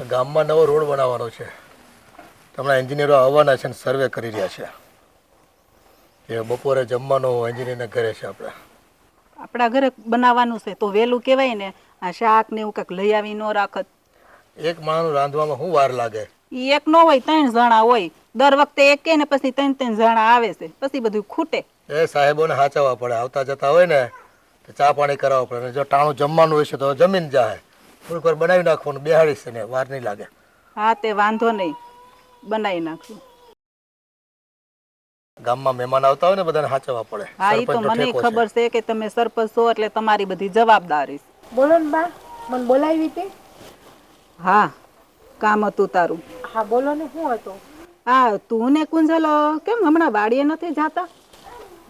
ગામમાં નવો રોડ બનાવવાનો છે. હમણાં એન્જિનિયરો આવવાના છે ને સર્વે કરી રહ્યા છે એ બપોરે જમવાનું એન્જિનિયરના ઘરે છે આપણે. આપણા ઘરે બનાવવાનું છે તો વહેલું કહેવાય ને. આ શાક ને એવું કંઈક લઈ આવી ન રાખત. એક માણસનું રાંધવામાં શું વાર લાગે? ઈ એક નો હોય, 3 જણા હોય. દર વખતે એક કે ને પછી 3 જણા આવે છે, પછી બધું ખૂટે. એ સાહેબોને સાચવવા પડે. આવતા જતા હોય ને તો ચા પાણી કરાવવા પડે. જો ટાણું જમવાનું હોય છે તો જમીન જાય. થોડીક વાર બનાવી નાખવાનું, બેહાડીશ ને વાર નહીં લાગે. હા તે વાંધો નહીં, બનાવી નાખશું. ગામમાં મહેમાન આવતા હોય ને બધાને સાચવવા પડે. હા ઈ તો મને ખબર છે કે તમે સરપંચ છો એટલે તમારી બધી જવાબદારી. બોલો ને બા, મને બોલાવી હતી. હા, કામ હતું તારું. હા બોલો ને, શું હતું? હા, તું ને કુંજલ કેમ હમણાં વાડીએ નથી જાતા?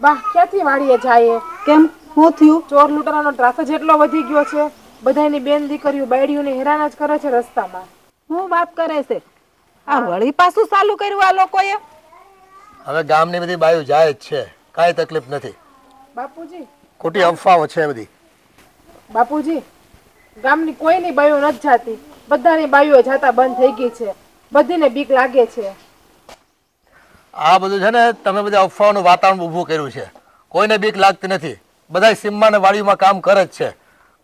બા ક્યાંથી વાડીએ જાય? કેમ, શું થયું? ચોર લૂંટારાનો ત્રાસ જ એટલો વધી ગયો છે. બધાની બેન દીકરીઓ બાયડીઓને હેરાન જ કરે છે રસ્તામાં. શું વાત કરે છે? આ વળી પાછું ચાલુ કર્યું આ લોકોએ? હવે ગામની બધી બાયું જાય જ છે, કાંઈ તકલીફ નથી. બાપુજી, ખોટી અફવાઓ છે બધી. બાપુજી, ગામની કોઈની બાઈઓ નથી જાતી. બધાની બાઈઓ જાતા બંધ થઈ ગઈ છે. બધીને બીક લાગે છે. આ બધું છે ને તમે બધા અફવાઓનું વાતાવરણ ઊભું કર્યું છે. કોઈને બીક લાગતી નથી. બધા સીમમાં ને વાડીમાં કામ કરે જ છે.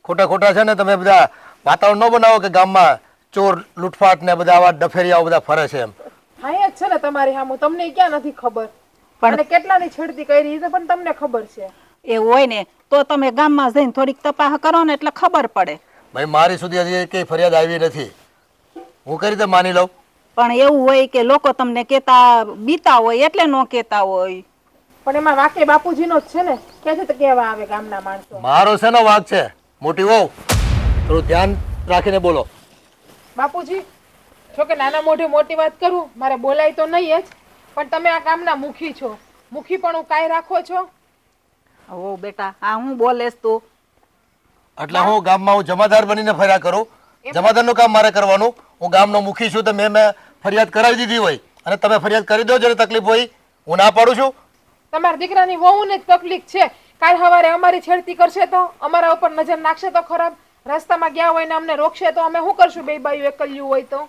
ખોટા ખોટા છે ને તમે બધા વાતાવરણ ન બનાવો કે ગામમાં ચોર લૂંટફાટ ને બધા આવા ડફેરિયાઓ બધા ફરે છે એમ. હા જ છે ને તમારી સામું, તમને ક્યાં નથી ખબર? પણ કેટલાની છેડતી કરી છે પણ તમને ખબર છે. એવું હોય ને તો તમે ગામમાં જઈને થોડીક તપાસ કરો ને એટલે ખબર પડે. ભાઈ મારી સુધી હજી કઈ ફરિયાદ આવી નથી. હું કઈ રીતે માની લઉં? પણ એવું હોય કે લોકો તમને કેતા બીતા હોય એટલે ન કેતા હોય. પણ એમાં વાકે બાપુજીનો જ છે ને, ક્યાંથી તો કેવા આવે ગામના માણસો. મારો શેનો વાંક છે? મોટી વહુ, થોડું ધ્યાન રાખીને બોલો. બાપુજી, જો કે નાના મોઢે મોટી વાત કરું, મારે બોલાય તો નહીં જ, પણ તમે આ ગામના મુખી છો. મુખી પણ હું કાંઈ રાખો છો? ઓ બેટા, આ હું બોલેસ તું? એટલે હું ગામમાં હું જમાદાર બનીને ફર્યા કરું? જમાદારનું કામ મારે કરવાનું. હું ગામનો મુખી છું તો મેં ફરિયાદ કરાવી દીધી હોય અને તમે ફરિયાદ કરી દો જેને તકલીફ હોય. હું ના પાડું છું? તમારા દીકરાની વહુને જ તકલીફ છે. કાલ સવારે અમારી છેડતી કરશે તો, અમારા ઉપર નજર નાખશે તો ખરાબ. રસ્તામાં ગયા હોય ને અમને રોકશે તો અમે શું કરશું? બે બાયું એકલ્યું હોય તો.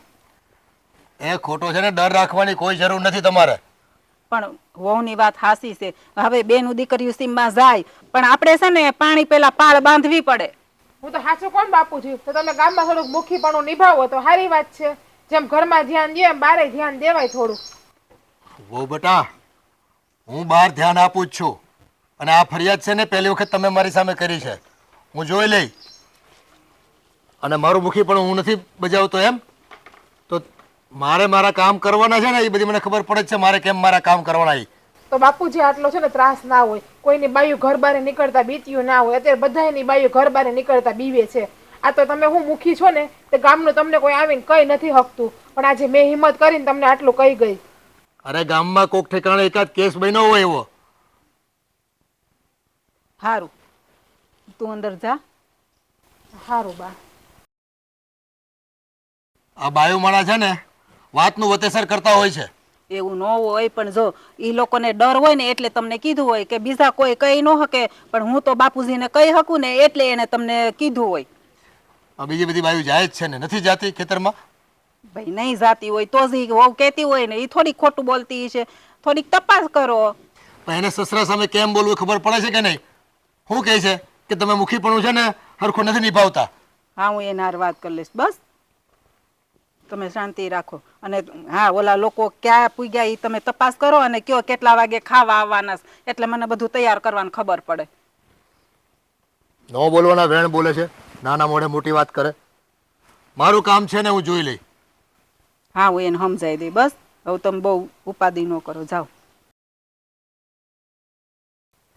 એ ખોટો છે ને, ડર રાખવાની કોઈ જરૂર નથી તમારે. પણ વહુની વાત હાસી છે. હવે બેનું દીકરીઓ સીમમાં જાય પણ આપણે છે ને પાણી પેલા પાળ બાંધવી પડે. હું તો સાચું કોણ બાપુજી? તો તમે ગામમાં થોડુંક મુખીપણું નિભાવો તો સારી વાત છે. જેમ ઘરમાં ધ્યાન દે એમ બારે ધ્યાન દેવાય થોડું. વો બેટા, હું બહાર ધ્યાન આપું જ છું અને આ ફરિયાદ છે ને પહેલી વખત તમે મારી સામે કરી છે. હું જોઈ લઈ અને મારું મુખી પણ હું નથી બજાવતો એમ તો મારે મારા કામ કરવાના છે ને એ બધી મને ખબર પડે છે. મારે કેમ મારા કામ કરવાના એ તો બાપુજી આટલો છે ને ત્રાસ ના હોય. કોઈની બાયું ઘર બારે નીકળતા બીત્યું ના હોય. અત્યારે બધાની બાયું ઘર બારે નીકળતા બીવે છે. આ તો તમે હું મુખી છો ને તે ગામનું તમને કોઈ આવીને કઈ નથી હકતું, પણ આજે મેં હિંમત કરીને તમને આટલું કહી ગઈ. અરે ગામમાં કોક ઠેકાણે એકાદ કેસ બન્યો હોય એવો. હારું, તું અંદર જા. હારું બા. આ બાયુ માણા છે ને વાતનું વતેસર કરતા હોય છે. એવું ન હોય પણ જો ઈ લોકોને ડર હોય ને એટલે તમને કીધું હોય કે બીજા કોઈ કહી ન શકે, પણ હું તો બાપુજીને કહી શકું ને એટલે એને તમને કીધું હોય. આ બીજી બધી બાયુ જાય જ છે ને, નથી જાતી ખેતરમાં? ભાઈ નહીં જાતી હોય તો જ વહુ કહેતી હોય ને, એ થોડીક ખોટું બોલતી છે. થોડીક તપાસ કરો. પણ એને સસરા સામે કેમ બોલવું ખબર પડે છે કે નહીં? શું કહે છે કે તમે મુખીપણું છે ને હરખું નથી નિભાવતા? હા, હું એના હારે વાત કરી લઈશ. બસ તમે શાંતિ રાખો. અને હા, ઓલા લોકો ક્યાં પૂગ્યા એ તમે તપાસ કરો અને કયો કેટલા વાગે ખાવા આવવાના, એટલે મને બધું તૈયાર કરવાની ખબર પડે. ન બોલવાના વેણ બોલે છે, નાના મોઢે મોટી વાત કરે. મારું કામ છે ને હું જોઈ લઈ. હા, હું એને સમજાવી દઈ. બસ હવે તમે બહુ ઉપાધિ ન કરો, જાઓ.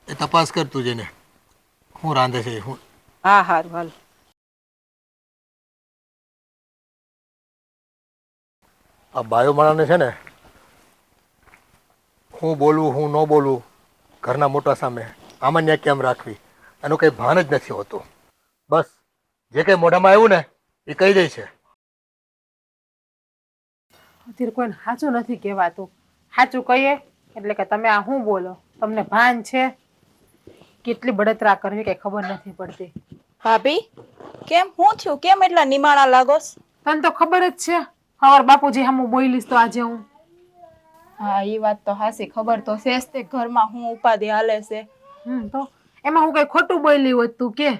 એ તપાસ કર તું જઈને હું રાંધે છે. હું હા હારું હાલ. આ બાયોમાળાને છે ને હું બોલવું હું ન બોલવું ઘરના મોટા સામે આમાન્ય કેમ રાખવી એનું કંઈ ભાન જ નથી હોતું. બસ જે કંઈ મોઢામાં આવ્યું ને એ કહી દે છે. અત્યારે કોઈને સાચું નથી કહેવાતું. સાચું કહીએ એટલે કે તમે આ શું બોલો? તમને ભાન છે? કેટલી બળતરા કરવી કઈ ખબર નથી પડતી. ભાભી, કેમ હું થયું? કેમ એટલા નિમાણા લાગોસ? તને તો ખબર જ છે હવાર બાપુજી સામું બોલીશ તો આજે હું. હા એ વાત તો હાસી, ખબર તો છે જ તે ઘરમાં હું ઉપાધિ હાલે છે. તો એમાં હું કઈ ખોટું બોલી હોત તું કે?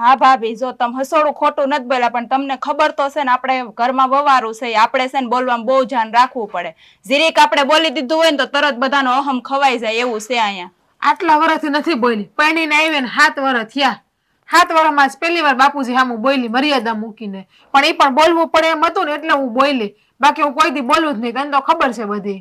હા ભાભી, જો તમે હસોડું ખોટું નથી બોલ્યા, પણ તમને ખબર તો છે ને આપણે ઘરમાં વવારું છે, આપણે છે ને બોલવામાં બહુ ધ્યાન રાખવું પડે. જીરીક આપણે બોલી દીધું હોય ને તો તરત બધાનો અહમ ખવાઈ જાય એવું છે અહીંયા. આટલા વર્ષથી નથી બોલી, પરણીને આવી ને 7 વર્ષ થયા. 7 વર્ષમાં જ પહેલી વાર બાપુજી સામું બોલી મર્યાદા મૂકીને. પણ એ પણ બોલવું પડે એમ હતું ને એટલે હું બોલી, બાકી હું કોઈ દી બોલું જ નહીં. તને તો ખબર છે બધી.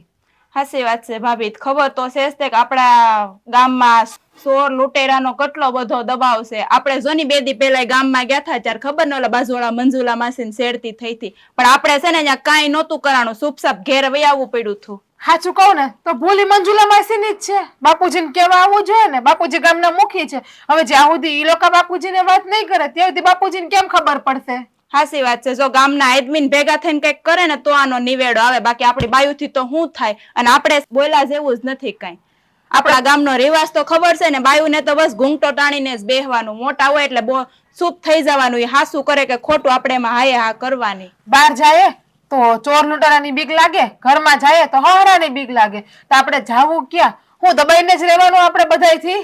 હાસી વાત છે ભાભી, ખબર તો છે જ તે કે આપણા ગામમાં ચોર લૂંટેરાનો કેટલો બધો દબાવ છે. આપણે જોની 2 દી પહેલા ગામમાં ગયા હતા ત્યારે ખબર ને ઓલા બાજુવાળા મંજુલા માસીને શેરતી થઈ હતી, પણ આપણે છે ને અહીંયા કાંઈ નહોતું કરાણું, ચૂપચાપ ઘેર વહી આવવું પડ્યું હતું. સાચું કહું ને તો ભૂલી મંજુલા માસીની જ છે. બાપુજીને કેવા આવવું જોઈએ ને, બાપુજી ગામના મુખી છે. હવે જ્યાં સુધી ઈ લોકો બાપુજીને વાત નહીં કરે ત્યાં સુધી બાપુજીને કેમ ખબર પડશે? હાસી વાત છે, જો ગામના એડમિન ભેગા થઈને કઈક કરે ને તો આનો નિવેડો આવે, બાકી આપણી બાયુથી તો શું થાય? અને આપણે બોલા જેવું જ નથી કઈ. આપણા ગામનો રિવાજ તો ખબર છે ને, બાયુને તો બસ ઘૂંઘટો ટાણીને જ બેહવાનું, મોટા હોય એટલે બહુ ચૂપ થઈ જવાનું, એ હાસું કરે કે ખોટું આપણે એમાં હાય હા કરવાની. બહાર જાય તો ચોર લૂંટારાની બીક લાગે, ઘરમાં જાય તો હરાની બીક લાગે, તો આપણે જાવું ક્યાં? હું દબાઈને જ રહેવાનું આપણે બધાયથી?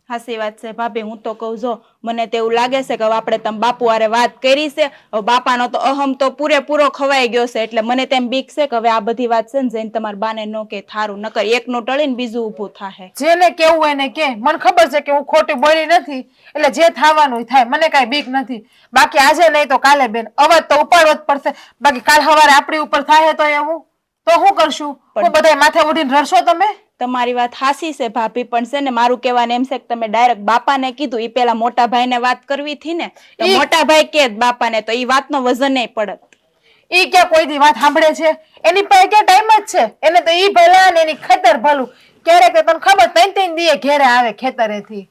હાસી વાત છે ભાભી, હું તો કહું જો મને તો એવું લાગે છે કે હવે આપણે તમે બાપુ હારે વાત કરી છે, હવે બાપાનો તો અહમ તો પૂરેપૂરો ખવાઈ ગયો છે, એટલે મને તેમ બીક છે કે હવે આ બધી વાત છે ને જઈને તમારા બાને નો કે થારું, નકર એકનું ટળીને બીજું ઊભું થાય. જેને કેવું હોય ને કે, મને ખબર છે કે હું ખોટી બોલી નથી, એટલે જે થવાનું થાય, મને કઈ બીક નથી. બાકી આજે નહીં તો કાલે બેન અવાજ તો ઉપાડવો જ પડશે, બાકી કાલ સવારે આપણી ઉપર થાય તો એવું તો શું કરશું? હું બધા માથે ઉડીને રડશો તમે? તમારી વાત હાસી છે ભાભી, પણ છે ને મારું કહેવાનું એમ છે કે તમે ડાયરેક્ટ બાપાને કીધું, ઈ પેલા મોટા ભાઈને વાત કરવી થી ને, તો મોટા ભાઈ કે બાપાને તો ઈ વાતનો વજન નહીં પડત. ઈ ક્યાં કોઈ દી વાત સાંભળે છે? એની પાસે ક્યાં ટાઈમ જ છે? એને તો ઈ ભલા ને એની ખેતર ભલું. ક્યારેક તને ખબર 3-3 દીએ ઘેરે આવે ખેતરેથી,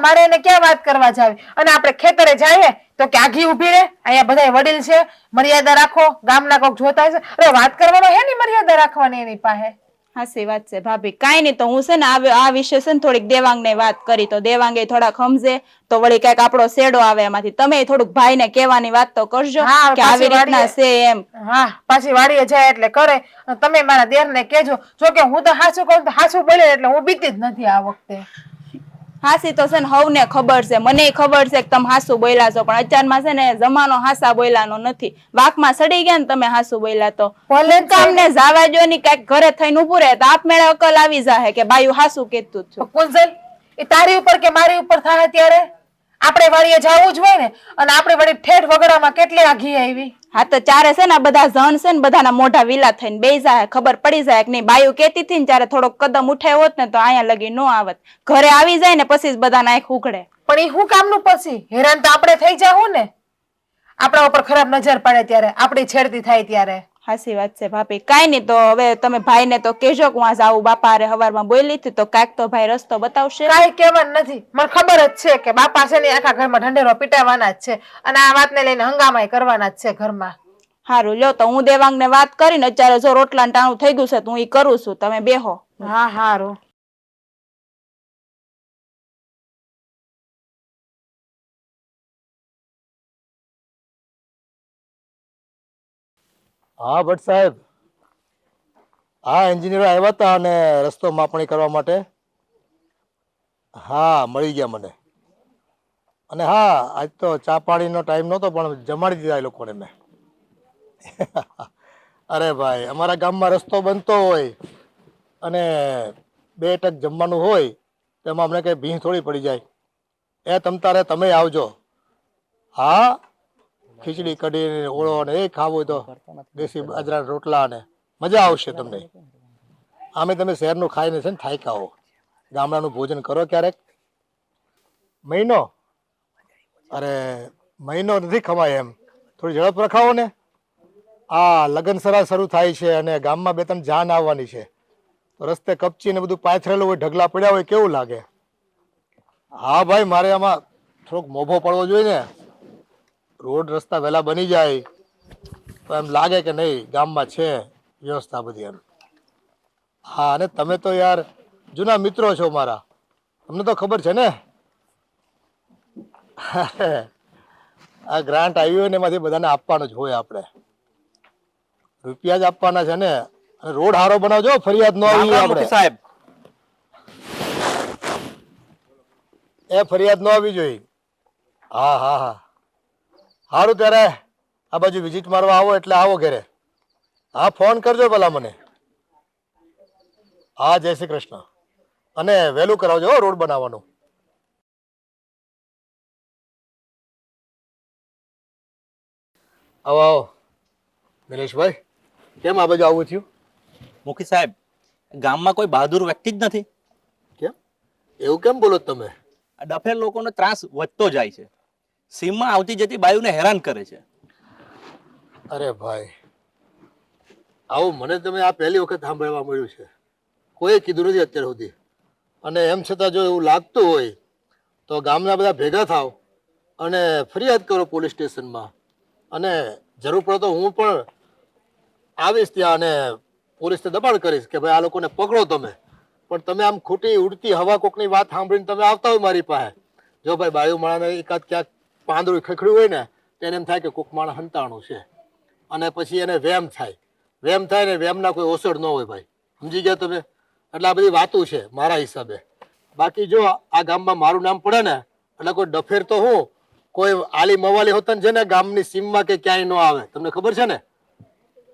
મારે એને ક્યાં વાત કરવા જાવે? અને આપણે ખેતરે જઈએ તો કે આઘી ઉભી રહે, અહીંયા બધા વડીલ છે, મર્યાદા રાખો, ગામના કોક જોતા છે. અરે વાત કરવામાં હેની મર્યાદા રાખવાની એની પાસે? હાસી વાત છે ભાભી, કાંઈ નહીં, તો હું છે ને આ વિશે છે ને થોડીક દેવાંગને વાત કરી, તો દેવાંગે થોડાક સમજે તો વળી કઈક આપણો શેડો આવે એમાંથી. તમે થોડુંક ભાઈને કહેવાની વાત તો કરજો કે આવી રીતના છે એમ. હા, પાછી વાડીએ જાય એટલે કરે. તમે મારા દેરને કહેજો. જો કે હું તો હાચું કહું તો હાચું બોલે એટલે હું બીતી જ નથી આ વખતે. હાસી તો છે ને હવને ખબર છે, મને ખબર છે કે તમે હાસુ બોલ્યા છો, પણ અત્યારમાં છે ને જમાનો હાસા બોલ્યાનો નથી. વાકમાં સડી ગયા ને તમે હાસુ બોલ્યા તો તમને જાવા જો ની કઈક ઘરે થઈને ઉભું રહે તો આપમેળે અકલ આવી જાય કે બાયું હાસુ કીધું છું. કુંજલ, એ તારી ઉપર કે મારી ઉપર થાય ત્યારે આપણે વાડીએ જવું જ હોય ને, અને આપણે વળી ઠેઠ વગડામાં કેટલી આઘી આવી. હા તો ચારે છે ને બધા જણ છે ને બધાના મોઢા વિલા થઈને બેસી જાય, ખબર પડી જાય કે નહીં. બાયું કેતી હતી ને ત્યારે થોડોક કદમ ઉઠાયો હોત ને તો અહીંયા લગી નો આવત. ઘરે આવી જાય ને પછી જ બધાના આંખ ઉઘડે. પણ એ શું કામનું? પછી હેરાન તો આપણે થઈ જાવું ને, આપણા ઉપર ખરાબ નજર પડે ત્યારે, આપણી છેડતી થાય ત્યારે. હાસી વાત છે ભાભી, કાંઈ નહીં, તો હવે તમે ભાઈને તો કહેજો કે હું જાઉં બાપા હારે હવારમાં બોલી હતી, તો કાંઈક તો ભાઈ રસ્તો બતાવશે. કાંઈ કહેવાનું નથી, મને ખબર જ છે કે બાપા છે ને આખા ઘરમાં ઢંઢેરો પીટાવાના જ છે, અને આ વાતને લઈને હંગામાય કરવાના જ છે ઘરમાં. હારું લ્યો, તો હું દેવાંગને વાત કરીને અત્યારે જો રોટલા ટાણું થઈ ગયું છે તો હું ઈ કરું છું, તમે બેહો. હા હારું. હા ભટ્ટ સાહેબ, હા એન્જિનિયરો આવ્યા હતા અને રસ્તો માપણી કરવા માટે. હા મળી ગયા મને. અને હા આજ તો ચા પાણીનો ટાઈમ નહોતો પણ જમાડી દીધા એ લોકોને મેં. અરે ભાઈ, અમારા ગામમાં રસ્તો બનતો હોય અને 2 ટક જમવાનું હોય તેમાં અમને કંઈ ભીંસ થોડી પડી જાય. એ તમતારે તમે આવજો. હા, ખીચડી કઢી ઓળો ને એ ખાવું તો દેશી બાજરા રોટલા ને મજા આવશે તમને. આમે તમે શહેરનું ખાઈને છે ને થાક્યા હો, ગામડાનું ભોજન કરો ક્યારેક. મહિનો? અરે મહિનો નથી ખવાય એમ, થોડી ઝડપ રખાવો ને. આ લગ્ન સરા શરૂ થાય છે અને ગામમાં 2-3 જાન આવવાની છે, તો રસ્તે કપચી ને બધું પાથરેલું હોય, ઢગલા પડ્યા હોય, કેવું લાગે? હા ભાઈ, મારે આમાં થોડોક મોભો પડવો જોઈએ ને. રોડ રસ્તા વહેલા બની જાય તો એમ લાગે કે નહીં ગામમાં છે વ્યવસ્થા બધી એમ. હા, અને તમે તો યાર જૂના મિત્રો છો મારા, તમને તો ખબર છે ને. આ ગ્રાન્ટ આવી હોય ને એમાંથી બધાને આપવાનું જ હોય આપણે. રૂપિયા જ આપવાના છે ને. અને રોડ હારો બનાવજો, ફરિયાદ ન આવી રામ આપણે. મુખી સાહેબ. એ ફરિયાદ ન આવી જોઈએ. હા હા હા સારું, ત્યારે આ બાજુ વિઝિટ મારવા આવો એટલે આવો ઘરે. હા ફોન કરજો ભલા મને. હા જય શ્રી કૃષ્ણ. અને વહેલું કરાવજો હો રોડ બનાવવાનું. આવો આવો નિલેશભાઈ, કેમ આ બાજુ આવું થયું? મુખી સાહેબ, ગામમાં કોઈ બહાદુર વ્યક્તિ જ નથી. કેમ એવું કેમ બોલો છો તમે? આ ડફેર લોકોનો ત્રાસ વધતો જાય છે. સીમમાં આવતી જતી બાયુને હેરાન કરે છે. અરે ભાઈ, આવું મને તમે આ પહેલી વખત સાંભળવા મળ્યું છે. કોઈ કીધું નથી અત્યાર સુધી. અને એમ છતાં જો એવું લાગતું હોય તો ગામના બધા ભેગા થાવ અને ફરિયાદ કરો પોલીસ સ્ટેશનમાં. અને જરૂર પડે તો હું પણ આવીશ ત્યાં અને પોલીસને દબાણ કરીશ કે ભાઈ આ લોકોને પકડો તમે. પણ તમે આમ ખોટી ઉડતી હવા કોકની વાત સાંભળીને તમે આવતા હોય મારી પાસે. જો ભાઈ બાયુ માણાને એકાદ ક્યાંક પાંદડું ખખડ્યું હોય ને તો એને એમ થાય કે કોક માણસ હંતાણું છે. અને પછી એને વેમ થાય. વેમ થાય ને વેમના કોઈ ઓસડ ન હોય ભાઈ. સમજી ગયા તમે? એટલે આ બધી વાતો છે મારા હિસાબે. બાકી જો આ ગામમાં મારું નામ પડે ને એટલે કોઈ ડફેર તો હું કોઈ આલી મવાલી હોતન છે ને ગામની સીમમાં કે ક્યાંય ન આવે. તમને ખબર છે ને?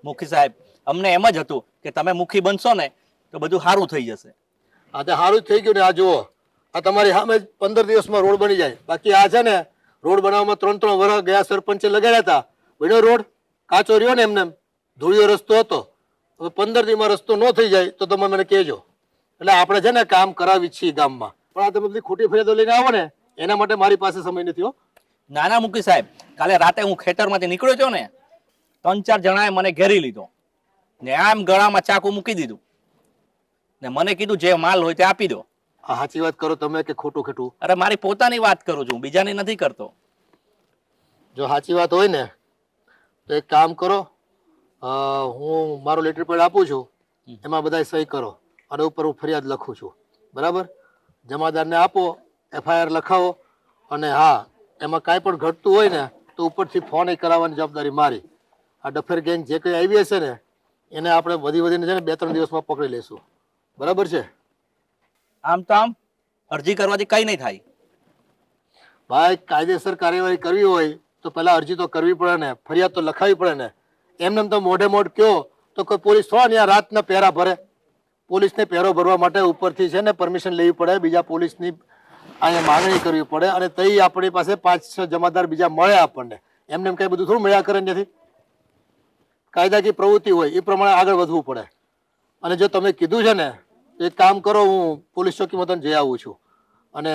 મુખી સાહેબ, અમને એમ જ હતું કે તમે મુખી બનશો ને તો બધું સારું થઈ જશે. આ તો સારું જ થઈ ગયું ને. આ જુઓ, આ તમારી સામે 15 દિવસમાં રોડ બની જાય. બાકી આ છે ને રોડ બનાવવામાં 3 વર્ષ ગયા સરપંચે લગાડ્યા હતા. બન્યો રોડ? કાચો રહ્યો ને એમને ધૂળિયો રસ્તો હતો. હવે 15 દિવસમાં રસ્તો ન થઈ જાય તો તમે મને કહેજો. એટલે આપણે છે ને કામ કરાવી છીએ ગામમાં. પણ આ તમે બધી ખોટી ફરિયાદો લઈને આવો ને એના માટે મારી પાસે સમય નથી હો. નાના મુખી સાહેબ, કાલે રાતે હું ખેતરમાંથી નીકળ્યો છો ને 3-4 જણાએ મને ઘેરી લીધો ને આમ ગળામાં ચાકુ મૂકી દીધું ને મને કીધું જે માલ હોય તે આપી દો. આ સાચી વાત કરો તમે કે ખોટું ખોટું? અરે મારી પોતાની વાત કરું છું, બીજાની નથી કરતો. જો સાચી વાત હોય ને તો એક કામ કરો, હું મારો લેટર પેડ આપું છું, એમાં બધા સહી કરો અને ઉપર હું ફરિયાદ લખું છું. બરાબર? જમાદારને આપો, FIR લખાવો. અને હા, એમાં કાંઈ પણ ઘટતું હોય ને તો ઉપરથી ફોન કરાવવાની જવાબદારી મારી. આ ડફેર ગેંગ જે કંઈ આવી હશે ને એને આપણે વધીને છે ને 2-3 દિવસમાં પકડી લઈશું. બરાબર છે? આમ તો આમ અરજી કરવાથી કઈ નહીં થાય. ભાઈ, કાયદેસર કાર્યવાહી કરવી હોય તો પહેલા અરજી તો કરવી પડે ને, ફરિયાદ તો લખાવી પડે ને. એમને તો મોઢે મોઢ કયો તો કોઈ પોલીસ થોડા ત્યાં રાતના પહેરા ભરે. પોલીસને પહેરો ભરવા માટે ઉપરથી છે ને પરમિશન લેવી પડે, બીજા પોલીસની અહીંયા માંગણી કરવી પડે. અને તઈ આપણી પાસે 5-6 જમાદાર બીજા મળે આપણને. એમને એમ કઈ બધું થોડું મળ્યા કરે નથી. કાયદાકીય પ્રવૃત્તિ હોય એ પ્રમાણે આગળ વધવું પડે. અને જો તમે કીધું છે ને તો એક કામ કરો, હું પોલીસ ચોકીમાં તને જઈ આવું છું. અને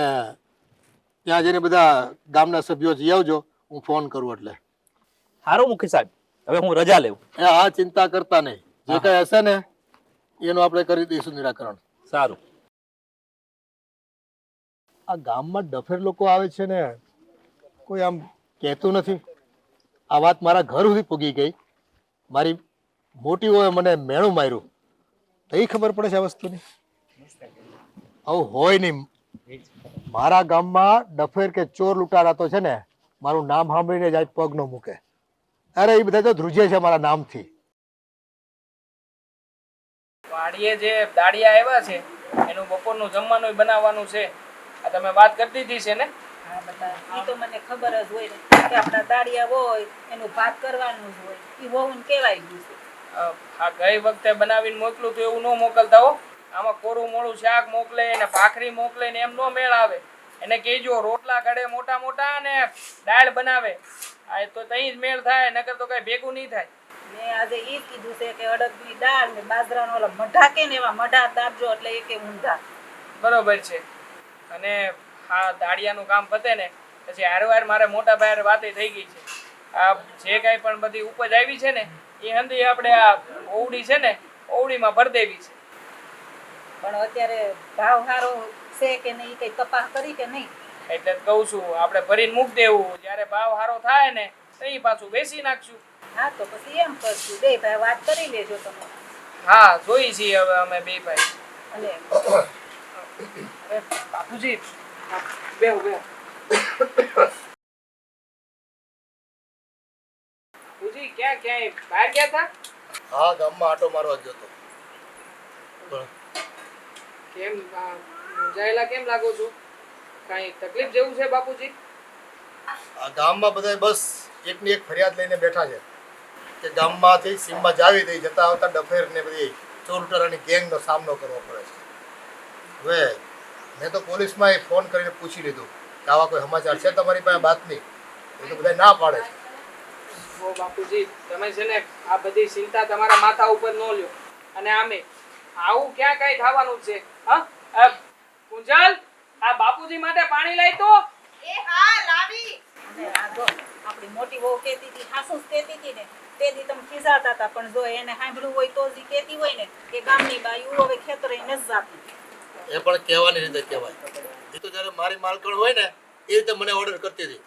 ત્યાં જઈને બધા ગામના સભ્યો જઈ આવજો, હું ફોન કરું એટલે. સારું મુખી સાહેબ, હવે હું રજા લેવું. આ ચિંતા કરતા નહીં, જે કઈ હશે ને એનું આપણે કરી દઈશું નિરાકરણ. સારું. આ ગામમાં ડફેર લોકો આવે છે ને કોઈ આમ કહેતું નથી. આ વાત મારા ઘર સુધી પૂગી ગઈ. મારી મોટીઓએ મને મેણું માર્યું તો એ ખબર પડે છે આ વસ્તુની. આવું હોય નહીં. મારા ગામમાં ડફેર કે ચોર લૂંટારા તો છે ને મારું નામ સાંભળીને જ આજ પગ ન મૂકે. અરે એ બધા તો ધ્રુજે છે મારા નામથી. વાડીએ જે દાળિયા આવ્યા છે એનું બપોરનું જમવાનું બનાવવાનું છે. આ તમે વાત કરી દીધી છે ને? હા બતા, ઈ તો મને ખબર જ હોય ને કે આપણા દાડિયા હોય એનું ભાત કરવાનું જ હોય. ઈ વહુને કહેવાય ગયું છે. આ ગઈ વખતે બનાવીને મોકલું તો એવું ન મોકલતા હો. આમાં કોરું મોળું શાક મોકલે ને ભાખરી મોકલે ને એમ નો મેળ આવે. એને કહેજો રોટલા ઘડે મોટા મોટા અને દાળ બનાવે. આ તો તઈ જ મેળ થાય, નકર તો કઈ ભેગું નહીં થાય. મેં આજે ઈ જ કીધું છે કે અડદની દાળ ને બાજરાનો ઓલા મઢા કે ને એવા મઢા દાબજો એટલે એકે ઊંધા. બરોબર છે. અને આ દાળિયાનું કામ પતે ને પછી હારવાર મારે મોટા ભાઈ વાતે થઈ ગઈ છે. આ જે કાંઈ પણ બધી ઉપજ આવી છે ને એ હંધી આપણે આ ઓવડી છે ને ઓવડીમાં ભરી દેવી છે. પણ અત્યારે ભાવ સારો છે કે નહીં કઈ તપાસ કરી કે નહીં? એટલે જ કહું છું આપણે ભરીને મૂકી દેવું. જ્યારે ભાવ સારો થાય ને તો એ પાછું બેસી નાખશું. હા તો પછી એમ કરશું, બે ભાઈ વાત કરી લેજો તમે. હા, જોઈ છીએ હવે અમે બે ભાઈ. અને બાપુજી બેહો બેહો. ક્યાં ક્યાંય બહાર ગયા હતા? હા ગામમાં આટો મારવા ગયો હતો. પણ કેમ મૂંઝાયેલા કેમ લાગો છો? કાંઈ તકલીફ જેવું છે બાપુજી? આ ગામમાં બધા બસ એકની એક ફરિયાદ લઈને બેઠા છે કે ગામમાંથી સીમમાં જાવી દઈ જતા આવતા ડફેર ને બધી ચોર ઉટારાની ગેંગનો સામનો કરવો પડે છે. હવે મેં તો પોલીસમાં ફોન કરીને પૂછી લીધું કે આવા કોઈ સમાચાર છે તમારી પાસે બાતમી? એ તો બધા ના પાડે છે. ઓ બાપુજી, તમે છે ને આ બધી ચિંતા તમારા માથા ઉપર ન લ્યો. અને આમે આવું ક્યાં કઈ થવાનું છે? હા કુંજલ, આ બાપુજી માટે પાણી લઈ તો. અને આ જો આપણી મોટી વહુ કહેતી હતી, હાસુ જ કહેતી હતી ને, તે દી તમે ખીજાતા હતા, પણ જો એને સાંભળ્યું હોય તો જ ઈ કહેતી હોય ને કે ગામની બાયું હવે ખેતરે નથી જાતી. એ પણ કહેવાની રીતે કહેવાય. એ તો જ્યારે મારી માલકણ હોય ને એ રીતે મને ઓર્ડર કરતી હતી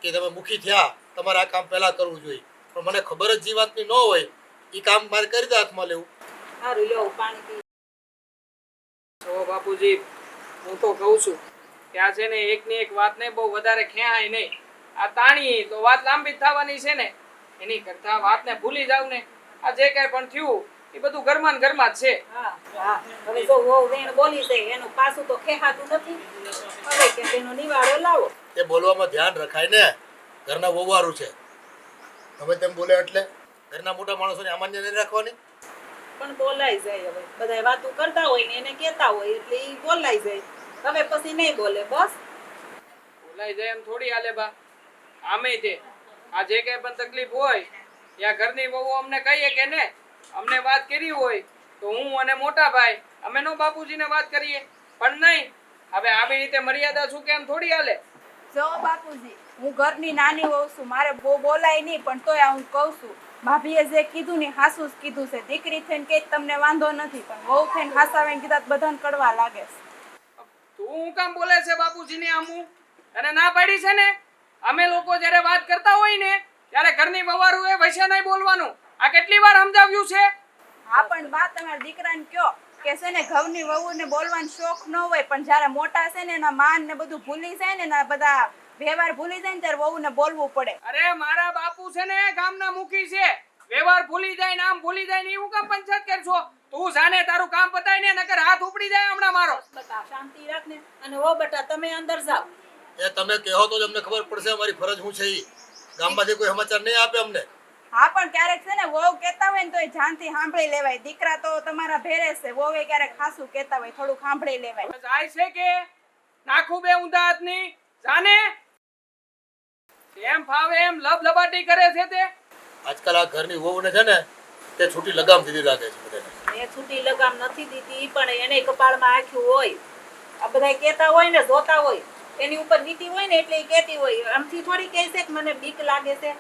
કે તમે મુખી થયા, તમારે આ કામ પહેલા કરવું જોઈએ. પણ મને ખબર જ જીવાતની ન હોય એ કામ મારે કરી દે હાથમાં લેવું. સારું લ્યો પાણી પી. જો બાપુજી, હું તો કહું છું કે આ છે ને એકની એક વાત ને બહુ વધારે ખેંચાય નહીં. આ તાણી તો વાત લાંબી થવાની છે ને, એની કરતા વાતને ભૂલી જાવ ને. આ જે કઈ પણ થયું એ બધું ઘરમાં ને ઘરમાં જ છે. હા હા, હવે જો વહુ વેણ બોલી છે એનું પાછું તો ખેહાતું નથી. હવે કે તેનો નિવાડો લાવો. એ બોલવામાં ધ્યાન રખાય ને. ઘરના વહુવારું છે, તમે તેમ બોલે એટલે ઘરના મોટા માણસોને અમાન્ય નહીં રાખવાની. પણ બોલાઈ જાય. હવે બધા વાતો કરતા હોય ને એને કહેતા હોય એટલે ઈ બોલાઈ જાય. હવે પછી નહીં બોલે બસ. બોલાઈ જાય એમ થોડી હાલે બા. આમે તે આ જે કઈ પણ તકલીફ હોય ત્યાં ઘરની વહુ અમને કહીએ કે ને, અમને વાત કરી હોય તો હું અને મોટા ભાઈ અમે નો બાપુજીને વાત કરીએ. પણ નહીં, હવે આવી રીતે મર્યાદા શું કેમ થોડી હાલે. જો બાપુજી, હું ઘરની નાની હોઉં છું, મારે બહુ બોલાય નહીં, પણ તોય હું કહું છું, ભાભીએ જે કીધું ને હાસું જ કીધું છે. દીકરી થઈને કે તમને વાંધો નથી, પણ વહુ થઈને હાસાવીને કીધા બધાને કડવા લાગે છે. તું હું કામ બોલે છે બાપુજીને? આમું અને ના પાડી છે ને, અમે લોકો જ્યારે વાત કરતા હોય ને ત્યારે ઘરની વવારું એ વૈસે નહીં બોલવાનું. આ કેટલી વાર સમજાવ્યું છે? હા, પણ બા તમારા દીકરાને કયો કે છે ને ઘરની વહુને બોલવાનો શોખ ન હોય, પણ જ્યારે મોટા છે ને એના માન ને બધું ભૂલી જાય ને, એના બધા વ્યવહાર ભૂલી જાય ને ત્યારે વહુને બોલવું પડે. અરે મારા બાપુ છે ને ગામના મુખી છે. વ્યવહાર ભૂલી જાય, નામ ભૂલી જાય ને એવું કામ પંચાયત કરશો? તું જાને તારું કામ પતાય ને, નકર હાથ ઉપડી જાય હમણાં મારો. બટા શાંતિ રાખ ને. અને ઓ બટા તમે અંદર જાઓ. એ તમે કહો તો જ અમને ખબર પડશે અમારી ફરજ શું છે. એ ગામમાંથી કોઈ સમાચાર નહીં આપે અમને. હા, પણ ક્યારેક છે ને વહુ કહેતા હોય ને તો એ જાનથી સાંભળી લેવાય. દીકરા તો તમારા ભેરે છે, વહુએ ક્યારેક ખાસું કહેતા હોય, થોડું સાંભળી લેવાય. જાય છે કે નાખું બે ઊંધા હાથની? જાને એમ ફાવે એમ લબલબાટી કરે છે તે. આજકાલ આ ઘરની વહુને છે ને તે છૂટી લગામ દીધી લાગે છે બધાને. મેં છૂટી લગામ નથી દીધી, પણ એને કપાળમાં આખ્યું હોય. આ બધા કહેતા હોય ને, જોતા હોય, એની ઉપર વીતી હોય ને એટલે એ કહેતી હોય. આમથી થોડી કહે છે કે મને બીક લાગે છે,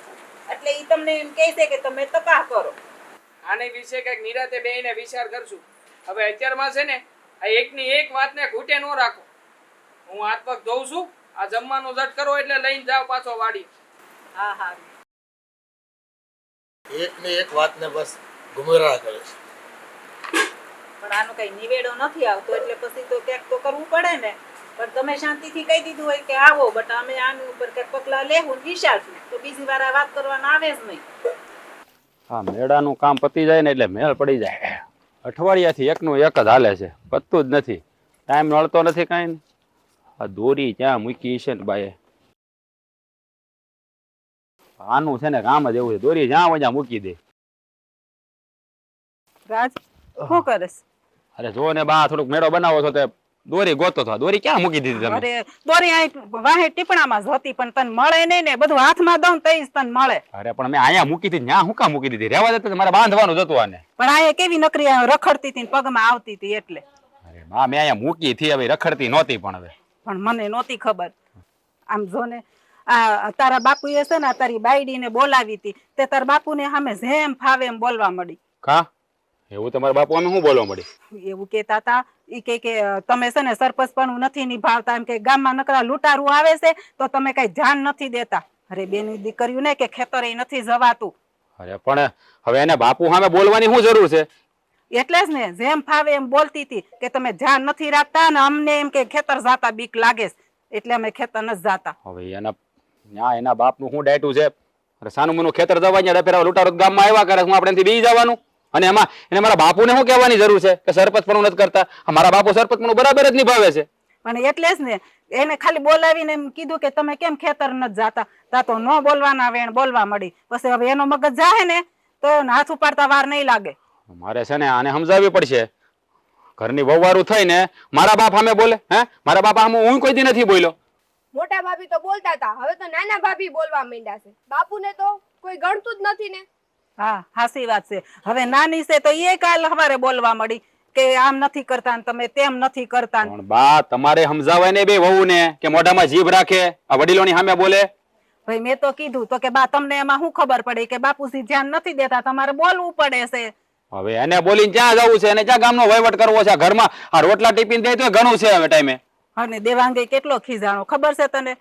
એટલે એ તમને એમ કહે છે કે તમે તપાસ કરો. આને વિશે કઈક નિરાતે બેહીને વિચાર કરશું. હવે અત્યારમાં છે ને આ એકની એક વાતને ઘૂંટે ન રાખો. હું હાથ પગ ધોઉં છું. આ જમવાનું ઝટ કરો એટલે લઈને જાવ પાછો વાડી. હા હા. એકની એક વાતને બસ ગુમરાહ કરે છે. પણ આનો કઈ નિવેડો નથી આવતો એટલે પછી તો ક્યાંક તો કરવું પડે ને. પણ તમે શાંતિથી કહી દીધું હોય કે આવો, બટ અમે આની ઉપર કઈ પગલા લેવું ને વિચારશું, તો બીજી વાર આ વાત કરવાના આવે જ નહીં. હા, મેળાનું કામ પતી જાય ને એટલે મેળ પડી જાય. અઠવાડિયાથી એકનું એક જ હાલે છે, પતતું જ નથી. ટાઈમ મળતો નથી કાંઈ. આ દોરી ક્યાં મૂકી છે ને બાએ? આનું છે ને કામ જ એવું છે, દોરી જ્યાં હોય ત્યાં મૂકી દે. રાજ શું કરસ? અરે જો ને બા, થોડુંક મેળો બનાવો છો તે દોરી ગોતો તો દોરી ક્યાં મૂકી દીધી તમે? અરે દોરી અહીં વાહે ટીપણામાં જ હતી, પણ તને મળે નહીં ને. બધું હાથમાં દઉં તઈ જ તને મળે. અરે પણ મેં અહીંયા મૂકી દીધી, ત્યાં હું કામ મૂકી દીધી? રહેવા દેતા મારે બાંધવાનું જ હતું આને. પણ આ કેવી નકરી રખડતી હતી ને પગમાં આવતી હતી એટલે. અરે બા, મેં અહીંયા મૂકી થી, હવે રખડતી નહોતી. પણ હવે પણ મને નહોતી ખબર. આમ જો ને, આ તારા બાપુએ છે ને તારી બાયડીને બોલાવી હતી, તે તારા બાપુને સામે જેમ ફાવે એમ બોલવા મળી. કા એવું તમારા બાપુ અમે શું બોલવા મળી? એવું કેતા હતા. ઈ કે તમે છે ને સરપંચ પણ નથી નિભાવતા, એમ કે ગામમાં નકરા લૂંટારું આવે છે તો તમે કઈ ધ્યાન નથી દેતા. અરે બેની દીકરીઓ ને કે ખેતરે નથી જવાતું. અરે પણ હવે એને બાપુ સામે બોલવાની શું જરૂર છે? એટલે જ ને, જેમ ફાવે એમ બોલતી હતી કે તમે ધ્યાન નથી રાખતા, ને અમને એમ કે ખેતર જાતા બીક લાગે છે એટલે અમે ખેતર નથી જાતા. હવે એના બાપનું શું ડાયટું છે? અરે સાનું મનું ખેતર જવા ત્યાં ડફેરા લૂંટારો ગામમાં આવ્યા કરે હું આપણે બી જવાનું અને એમાં એને મારા બાપુને શું કહેવાની જરૂર છે કે સરપંચ પણ નથી કરતા મારા બાપુ સરપંચ પણ બરાબર જ નિભાવે છે. અને એટલે જ ને એને ખાલી બોલાવીને એમ કીધું કે તમે કેમ ખેતર નથી જાતા તા તો ન બોલવાના વેણ બોલવા મળી. પછી હવે એનો મગજ જાહે ને તો હાથ ઉપાડતા વાર નહીં લાગે. મારે છે ને આને સમજાવવી પડશે. ઘરની વહુવારું થઈને મારા બાપ સામે બોલે હે મારા બાપા સામે હું કોઈ દી નથી બોલ્યો. મોટા ભાભી તો બોલતા હતા, હવે તો નાના ભાભી બોલવા માંડ્યા છે. બાપુને તો કોઈ ગણતું જ નથી ને. હા હાસી વાત છે. હવે નાની છે તો એ કાલ સવારે બોલવા મળી કે આમ નથી કરતા ને તમે તેમ નથી કરતા. પણ બા તમારે સમજાવાય ને બે વહુને કે મોઢામાં જીભ રાખે આ વડીલોની સામે બોલે. ભાઈ મેં તો કીધું તો કે બા તમને એમાં શું ખબર પડી કે બાપુજી ધ્યાન નથી દેતા તમારે બોલવું પડે છે. હવે એને બોલીને ક્યાં જવું છે અને ક્યાં ગામનો વહીવટ કરવો છે? ઘરમાં આ રોટલા ટીપીને દે તો ઘણું છે હવે ટાઈમે. અને દેવાંગે કેટલો ખીજાણો ખબર છે તને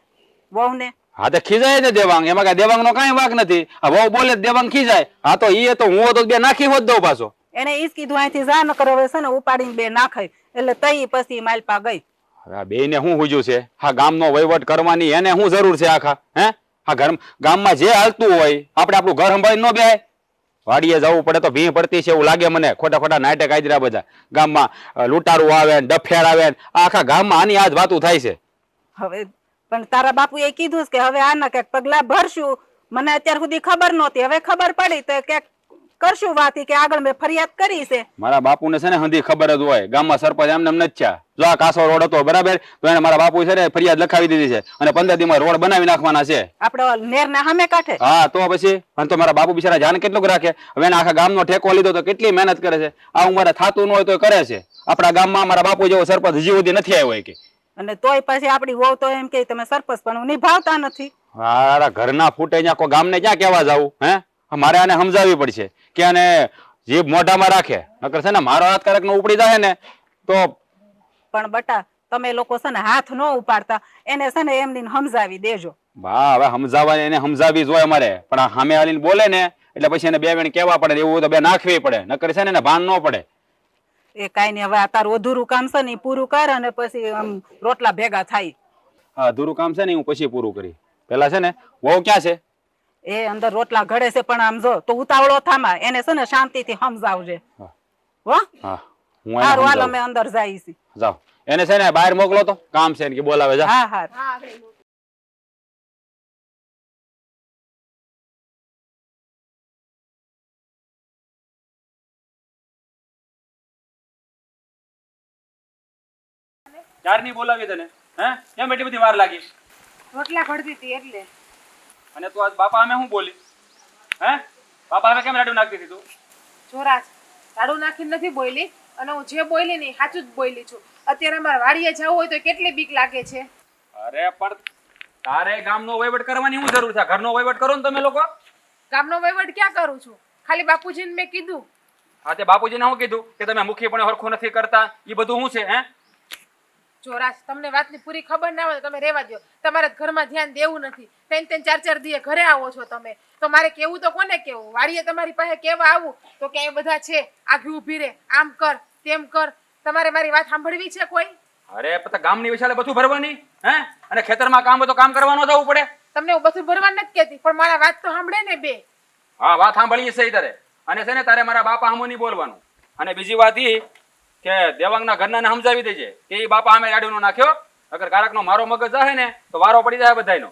વહુને? હા તો ખીજાય છે દેવાંગ, એમાં કઈ દેવાંગ નો કઈ વાંક નથી. આ વહુ બોલે દેવાંગ ખીજાય. હા તો ઈ તો હું તો બે નાખી હોત દઉં પાછો. એને ઈ જ કીધું અહીંથી જા ન કરો છે ને ઉપાડીને બે નાખાય એટલે તઈ પછી માલપા ગઈ. હવે આ બે ને શું હુજ્યું છે? હા ગામનો વહીવટ કરવાની એને શું જરૂર છે આખા હે? આ ગામમાં જે હાલતું હોય આપણે આપણું ઘર સંભાળી ન બેહાય. વાડીએ જવું પડે તો ભીં પડતી છે એવું લાગે મને. ખોટા ખોટા નાટક આદર્યા બધા ગામમાં લૂંટારું આવે ને ડફેર આવે ને આખા ગામમાં આની આજ વાતું થાય છે. હવે પણ તારા બાપુએ કીધું કે હવે આના ક્યાંક પગલા ભરશું. મને અત્યાર સુધી ખબર નહોતી, હવે ખબર પડી તો ક્યાંક કરશું વાત કે આગળ મેં ફરિયાદ કરી છે. મારા બાપુને છે ને હંધી ખબર જ હોય ગામમાં સરપંચ એમને નથી થયા. જો આ કાસો રોડ હતો બરાબર તો એને મારા બાપુ છે ને ફરિયાદ લખાવી દીધી છે અને 15 દિવસમાં રોડ બનાવી નાખવાના છે. આપડે નેર ને સામે કાંઠે. હા તો પછી અને તો મારા બાપુ બિચારા ધ્યાન કેટલું રાખે. હવે એને આખા ગામનો ઠેકો લીધો તો કેટલી મહેનત કરે છે. આ ઉંમરે થાતું ન હોય તો કરે છે. આપણા ગામમાં મારા બાપુ જેવો સરપંચ હજી સુધી નથી આવ્યો હોય કે. અને તોય પછી આપડી વહુ તો એમ કે તમે સરપંચ પણ નિભાવતા નથી. મારા ઘરના ફૂટે ત્યાં કોઈ ગામને ક્યાં કહેવા જાવું હે? મારે આને સમજાવવી પડશે કે આને જીભ મોઢામાં રાખે નકર છે ને મારો હાથ કરક નો ઉપડી જાય ને તો. પણ બટા તમે લોકો છે ને હાથ ન ઉપાડતા એને છે ને એમની સમજાવી દેજો. બા હવે સમજાવવાની એને સમજાવી જોઈએ મારે. પણ આ સામે આવીને બોલે ને એટલે પછી એને બે વેણ કહેવા પડે એવું તો બે નાખવી પડે નકર છે ને એને ભાન ન પડે. એ કાઈ નઈ હવે આ તારું અધૂરું કામ છે ને પૂરું કર અને પછી આમ રોટલા ભેગા થાય. હા અધૂરું કામ છે ને હું પછી પૂરું કરી. પેલા છે ને વહુ ક્યાં છે? એ અંદર રોટલા ઘડે છે પણ આમ જો તો ઉતાવળો થામા એને છે ને શાંતિથી સમજાવજે. હો હા હું હારું હાલ એને અમે અંદર જઈએ છીએ. જાઓ એને છે ને બહાર મોકલો તો કામ છે કે બોલાવે જા. હા હા હા આગળ ચારની બોલાવી તને હે? કેમ એટલી બધી વાર લાગી? રોટલા ઘડતી હતી એટલે. અને તું આજ બાપા અમે શું બોલી હે? બાપા અમે કેમ રાડું નાખતી હતી તું? જોરાજ ઝાડુ નાખીને નથી બોલી અને હું જે બોલી ને સાચું જ બોલી છું. અત્યારે મારે વાડીએ જવું હોય તો કેટલી બીક લાગે છે. અરે પણ તારે ગામનો વહીવટ કરવાની શું જરૂર છે? ઘરનો વહીવટ કરો ને તમે લોકો. ગામનો વહીવટ ક્યાં કરું છું? ખાલી બાપુજીને મેં કીધું. હા તે બાપુજીને શું કીધું કે તમે મુખી પણ હરખું નથી કરતા એ બધું શું છે હે? જોરાજ તમને વાતની પૂરી ખબર ના હોય તો તમે રહેવા દો. તમારે ઘરમાં ધ્યાન દેવું નથી. 3-3 4-4 દીએ ઘરે આવો છો તમે તો મારે કેવું તો કોને કેવું? વાડીએ તમારી પાસે કેવા આવું તો કે એ બધા છે આઘી ઊભી રે આમ કર તેમ કર. તમારે મારી વાત સાંભળવી છે કોઈ? અરે પતા ગામની વિશાળે બધું ભરવાની હે? અને ખેતરમાં કામ હોય તો કામ કરવાનું જવું પડે. તમને હું બધું ભરવા નથી કહેતી પણ મારા વાત તો સાંભળે ને બે. હા વાત સાંભળીએ છે તારે. અને છે ને તારે મારા બાપા સામું નહીં બોલવાનું. અને બીજી વાત ઈ કે દેવાંગના ઘરના સમજાવી દેજે કે ઈ બાપા અમે રાડું નો નાખ્યો. અગર કારકનો મારો મગજ જાહે ને તો વારો પડી જાય બધાયનો.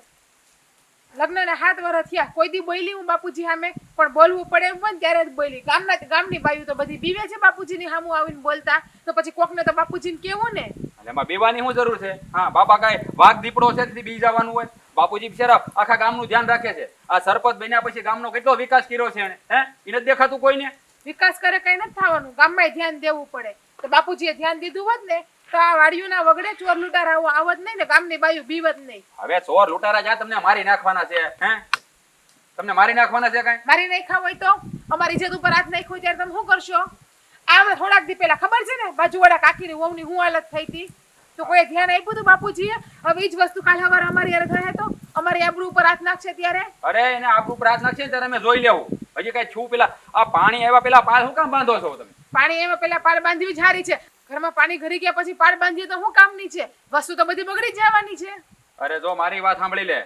લગ્નના 7 વર્ષ થયા કોઈ દી બોલી હું બાપુજી સામે પણ બોલવું પડે એમ પણ ત્યારે જ બોલી. ગામની બાયું તો બધી બીવે છે બાપુજીની સામું આવીને બોલતા તો પછી કોકને તો બાપુજીને કેવું ને. એમાં બીવાની શું જરૂર છે? હા બાપા કાંઈ વાઘ દીપડો છે બી જવાનું હોય? બાપુજી બિચારા આખા ગામનું ધ્યાન રાખે છે. આ સરપંચ બન્યા પછી ગામનો કેટલો વિકાસ કર્યો છે એને હે? એને દેખાતું કોઈને? વિકાસ કરે કઈ નથી થવાનું. ગામમાં ધ્યાન દેવું પડે. તો બાપુજીએ ધ્યાન દીધું હોત ને તો આ વાડીઓના વગડે ચોર લૂંટારા આવત નહીં ને ગામની બાયું બીવત નહીં. હવે ચોર લૂંટારા જ્યાં તમને મારી નાખવાના છે હે? તમને મારી નાખવાના છે કાંઈ? મારી નાખ્યા હોય તો અમારી ઇજ્જત ઉપર હાથ નાખ્યો ત્યારે તમે શું કરશો? આ થોડાક દી પહેલા ખબર છે ને બાજુવાળા કાકીની વહુની શું હાલત થઈ હતી તો કોઈ ધ્યાન આપ્યું હતું બાપુજીએ? હવે ઈ જ વસ્તુ કાલ સવારે અમારી યાર થાય તો અમારી આબરૂ ઉપર હાથ નાખશે ત્યારે? અરે એને આબરૂ ઉપર હાથ નાખશે ને ત્યારે અમે જોઈ લેવું. હજી કઈ છું પેલા આ પાણી આવ્યા પેલા પાલ શું કામ બાંધો છો તમે? પાણી એમાં પેલા પાડ બાંધવી જ હારી છે. ઘરમાં પાણી ઘરી ગયા પછી પાડ બાંધીએ તો શું કામની છે? વસ્તુ તો બધી બગડી જવાની છે. અરે જો મારી વાત સાંભળી લે.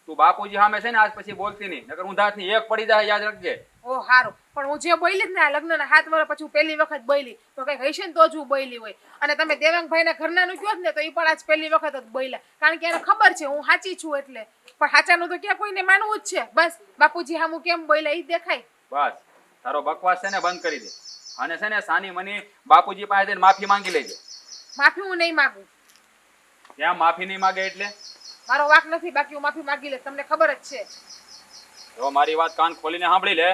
તું બાપુજી સામે છે ને આજ પછી બોલતી નહીં, નકર ઊંધાથી એક પડી જાય, યાદ રાખજે. ઓ હારું, પણ હું જે બોલી જ ને આ લગ્નના 7 વર્ષ પછી હું પહેલી વખત બોલી તો કઈ હશે ને તો જ હું બોલી હોય. અને તમે દેવાંગભાઈના ઘરનાનું કહો ને તો એ પણ આજ પહેલી વખત જ બોલ્યા, કારણ કે એને ખબર છે હું સાચી છું એટલે. પણ સાચાનું તો ક્યાં કોઈને માનવું જ છે. બસ બાપુજી હામું કેમ બોલ્યા એ દેખાય. બસ તારો બકવાસ છે ને બંધ કરી દે, અને છે ને સાની મની બાપુજી પાસે જઈને માફી માંગી લેજે. માફી હું નહીં માંગુ. ત્યાં માફી નહીં માંગે એટલે મારો વાંક નથી, બાકી હું માફી માંગી લે, તમને ખબર જ છે. જો મારી વાત કાન ખોલીને સાંભળી લે,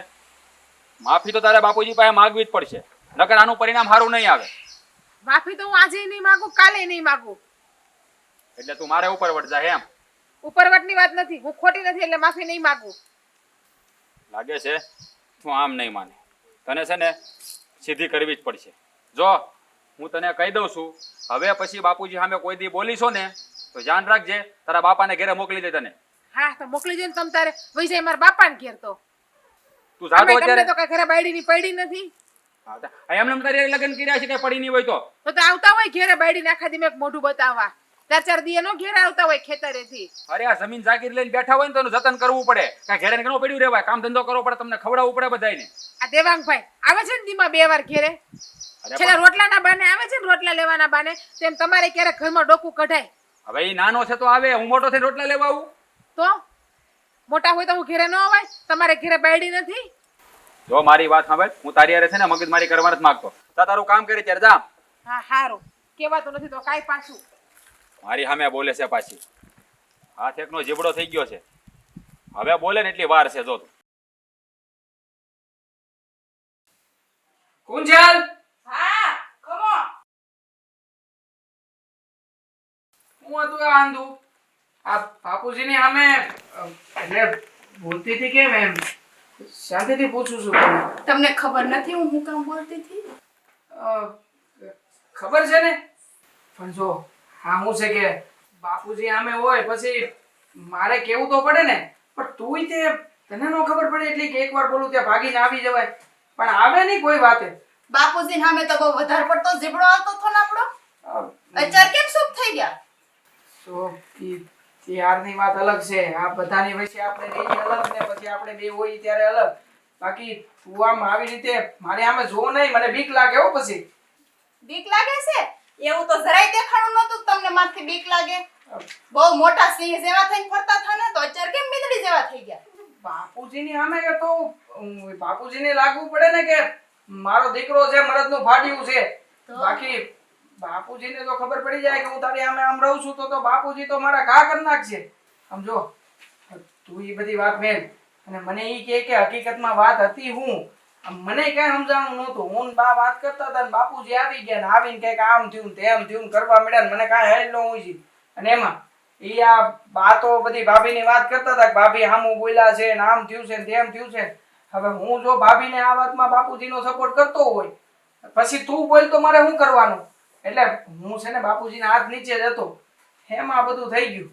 માફી તો તારે બાપુજી પાસે માંગવી જ પડશે, નકર આનું પરિણામ સારું નહીં આવે. માફી તો હું આજે નહીં માંગુ, કાલે નહીં માંગુ. એટલે તું મારે ઉપર વટ જાય એમ ઉપરવટની વાત નથી, હું ખોટી નથી એટલે માફી નહીં માંગુ. લાગે છે તું આમ નહીં માને, તને છે ને સીધી કરવી જ પડશે. જો હું તને કહી દઉં છું, હવે પછી બાપુજી સામે કોઈ દી બોલીશો ને તો ધ્યાન રાખજે, તારા બાપાને ઘરે મોકલી દે તને. હા તો મોકલી દે ને તમ તારે વઈ જાય મારા બાપાને ઘેર. તો તું જાતો અમે તમને અત્યારે તો કઈ ઘરે બાયડીની પડી નથી. એમને તારી લગ્ન કર્યા છે કઈ પડી નહીં હોય તો આવતા હોય ઘેરે બાયડીને આખા દી મેં મોઢું બતાવવા, 4 દિયે નો ઘેરે આવતા હોય ખેતરેથી. અરે આ જમીન જાગીર લઈને બેઠા હોય ને તો એનું જતન કરવું પડે, કાંઈ ઘરે ઘણું પડ્યું રહેવાય, કામ ધંધો કરવો પડે, તમને ખવડાવવું પડે બધાયને. આ દેવાંગભાઈ આવે છે ને દીમાં 2 વાર ઘેરે, છેલ્લા રોટલાના બાને આવે છે ને રોટલા લેવાના બાને, તેમ તમારે ક્યારેક ઘરમાં ડોકું કઢાય. હવે એ નાનો છે તો આવે, હું મોટો થઈને રોટલા લેવા આવું? તો મોટા હોય તો હું ઘેરે ન અવાય? તમારે ઘેરે બાયડી નથી? જો મારી વાત સાંભળ, હું તારી હારે છે ને મગજમારી કરવા નથી માંગતો, તારું કામ કરી ત્યારે જા. હા હારું, કેવાતું નથી તો કાઈ પાછું. મારી સામે બોલે છે પાછી, હાથ એકનો જીબડો થઈ ગયો છે, હવે બોલે ને એટલી વાર છે. જો તું કુંજલ, હા ખમો. હું હતું આ આંધુ આ બાપુજીની સામે એટલે બોલતી હતી કેમ એમ શાંતિથી પૂછું છું તમને. તમને ખબર નથી હું કામ બોલતી હતી? ખબર છે ને, પણ જો હા હું છે કે બાપુજી સામે હોય પછી મારે કેવું તો પડે ને, પણ તુંય તે તને ન ખબર પડે એટલે કે એકવાર બોલું ત્યાં ભાગીને આવી જવાય, પણ આવે નહીં કોઈ વાતે. બાપુજી સામે તો બહુ વધારે પડતો જીબડો આવતો હતો ને આપણો, અત્યારે કેમ ચૂપ થઈ ગયા? તો ત્યારની વાત અલગ છે, આ બધાની વચ્ચે આપણે રહીએ અલગ ને પછી આપણે બે હોય ત્યારે અલગ. બાકી તું આમ આવી રીતે મારે આમે જો નહીં, મને બીક લાગે હો. પછી બીક લાગે છે? એવું તો જરાય દેખાણું નતું તમને માથે બીક લાગે. બહુ મોટા સિંહ જેવા થઈને ફરતા હતા ને, તો અત્યારે કેમ મીંદડી જેવા થઈ ગયા? બાપુજીની સામે કે તો બાપુજીને લાગવું પડે ને કે મારો દીકરો છે, મરદનું ફાડ્યું છે. બાકી બાપુજીને તો ખબર પડી જાય કે હું તારી સામે આમ રહું છું તો બાપુજી તો મારા ઘા કરી નાખશે. સમજો તું એ બધી વાત મેલ, અને મને એ કે હકીકતમાં વાત હતી હું, મને કઈ સમજાણું નહોતું. હું બા વાત કરતા હતા ને બાપુજી આવી ગયા ને આવીને કઈક આમ થયું તેમ થયું કરવા મળ્યા ને મને કાંઈ હેલ ન હોય. અને એમાં એ આ બા તો બધી ભાભીની વાત કરતા હતા કે ભાભી હામું બોલ્યા છે ને આમ થયું છે ને તેમ થયું છે. હવે હું જો ભાભીને આ વાતમાં બાપુજીનો સપોર્ટ કરતો હોય પછી તું બોલ તો મારે શું કરવાનું? એટલે હું છે ને બાપુજીના હાથ નીચે જ હતો, એમાં બધું થઈ ગયું.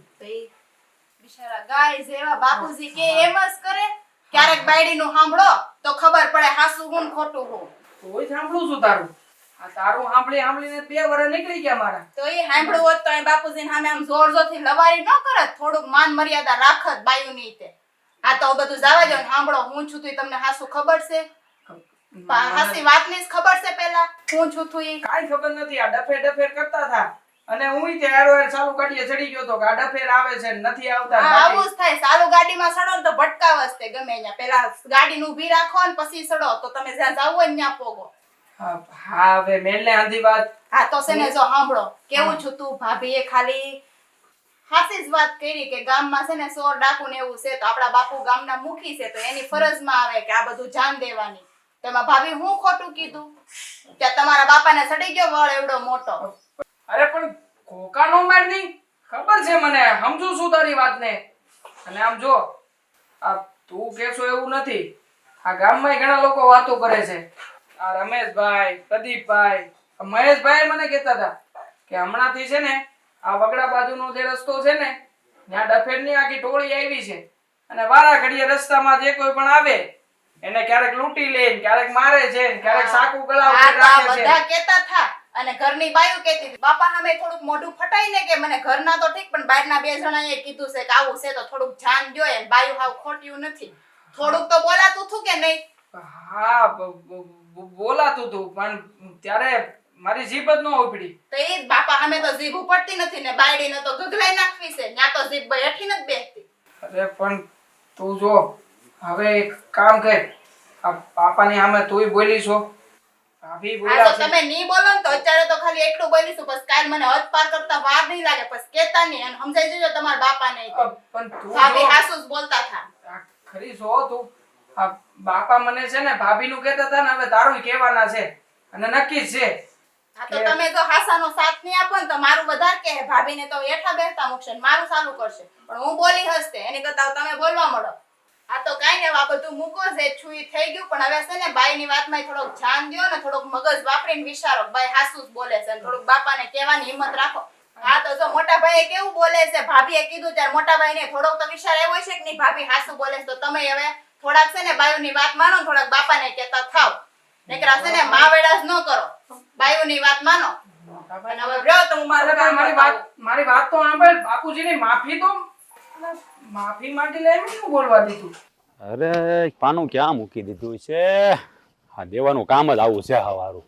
બિચારા ગાય જેવા બાપુજી કે એમ જ કરે. ક્યારેક બાયડીનું સાંભળો તો ખબર પડે હાસું હું ને ખોટું હું. તોય સાંભળું છું તારું. આ તારું સાંભળીને 2 વર્ષ નીકળી ગયા મારા. તો એ સાંભળવું હોત તો એ બાપુજી સામે આમ જોર જોરથી લવારી ન કરત, થોડુંક માન મર્યાદા રાખત બાયુની તે. આ તો બધું જવા દો ને સાંભળો, હું છું તું તમને હાસું ખબર છે? હાસી વાતની જ ખબર છે પેલા હું છું તું? કાઈ ખબર નથી. આ ડફેર કરતા હતા અને હું તે હારો ચાલુ ગાડીએ ચડી ગયો તો કે આ ડફેર આવે છે નથી આવતા. આવું જ થાય, ચાલુ ગાડીમાં સડો ને તો ભટકાવસ તે ગમે ત્યાં. પેલા ગાડીને ઊભી રાખો ને પછી સડો તો તમે જ્યાં જાવ હોય ત્યાં પોગો. હા હવે મેલને આંધી વાત. હા તો છે ને જો સાંભળો, કેવું છું તું ભાભીએ ખાલી હાસી જ વાત કરી કે ગામમાં છે ને સોર ડાકુ ને એવું છે, તો આપણા બાપુ ગામના મુખી છે તો એની ફરજમાં આવે કે આ બધું જાણ દેવાની. તો એમાં ભાભી હું ખોટું કીધું? ત્યાં તમારા બાપાને સડી ગયો વળ એવડો મોટો. અરે પણ કોકાનો માર નહીં, ખબર છે મને, સમજુ છું તારી વાતને. અને આમ જો આ તું કેસો એવું નથી, આ ગામમાં ઘણા લોકો વાતો કરે છે. આ રમેશભાઈ, પ્રદીપભાઈ, મહેશભાઈ મને કહેતા હતા કે હમણાંથી છે ને આ વગડા બાજુનો જે રસ્તો છે ને ત્યાં ડફેરની આખી ટોળી આવી છે અને વારા ઘડીએ રસ્તામાં જે કોઈ પણ આવે એને ક્યારેક લૂંટી લે, ક્યારેક મારે છે, ક્યારેક સાકુ ગળા ઉપર રાખે છે. બધા કહેતા હતા અને ઘરની બાયું કહેતી હતી બાપા સામે થોડુંક મોઢું ફટાઈ ને કે મને ઘરના તો ઠીક પણ બહારના બે જણાએ કીધું છે કે આવું છે તો થોડુંક ધ્યાન દ્યો એમ બાયું હાવ ખોટ્યું નથી થોડુંક તો બોલાતું હતું કે નહીં હા બોલાતું હતું પણ ત્યારે મારી જીભ જ ન ઉપડી તો એ જ બાપા સામે તો જીભ ઉપડતી નથી ને બાયડીને તો ગગલાઈ નાખવી છે ત્યાં તો જીભ હેઠી નથી બેસતી અરે પણ તું જો હવે એક કામ કર આ પાપાની સામે તુંય બોલી છો ભાભી આ બોલ્યા તો છે તમે નહીં બોલો ને તો અત્યારે તો ખાલી એટલું બોલીશું બસ કાલ મને હદ પાર કરતા વાર નહીં લાગે બસ કેતા નહીં અને સમજાઈ જજો તમારા બાપાને પણ તું ભાભી જો હાસુ જ બોલતા થા આ ખરી છો તું આ બાપા મને છે ને ભાભીનું કહેતા હતા ને હવે તારું કહેવાના છે અને નક્કી જ છે હા તો તમે જો હાસાનો સાથ નહીં આપો ને તો મારું વધારે કહે ભાભીને તો હેઠા બેઠા મૂકશે ને મારું ચાલુ કરશે પણ હું બોલી હસતે એની કરતા તમે બોલવા મળો આ તો કાઈ ને આ બધું મૂકો છે છુઈ થઈ ગયું પણ હવે છે ને બાઈની વાતમાં થોડોક ધ્યાન દ્યો ને થોડોક મગજ વાપરીને વિચારો બાઈ હાસુ જ બોલે છે અને થોડુંક બાપાને કહેવાની હિંમત રાખો હા તો જો મોટા ભાઈએ કેવું બોલે છે ભાભીએ કીધું ત્યારે મોટા ભાઈને થોડોક તો વિચાર આવ્યો છે કે નહીં ભાભી હાસુ બોલે છે તો તમે હવે થોડાક છે ને બાયુની વાત માનો થોડાક બાપાને કહેતા થાવ નકર છે ને માવેડા જ ન કરો બાયુની વાત માનો અને હવે રહ્યો તો હું મારા મારી વાત તો સાંભળ બાપુજીની માફી તો માફી માંગી લે એમ શું બોલવા દીધું અરે પાનું ક્યાં મૂકી દીધું છે હા દેવાનું કામ જ આવું છે હવારું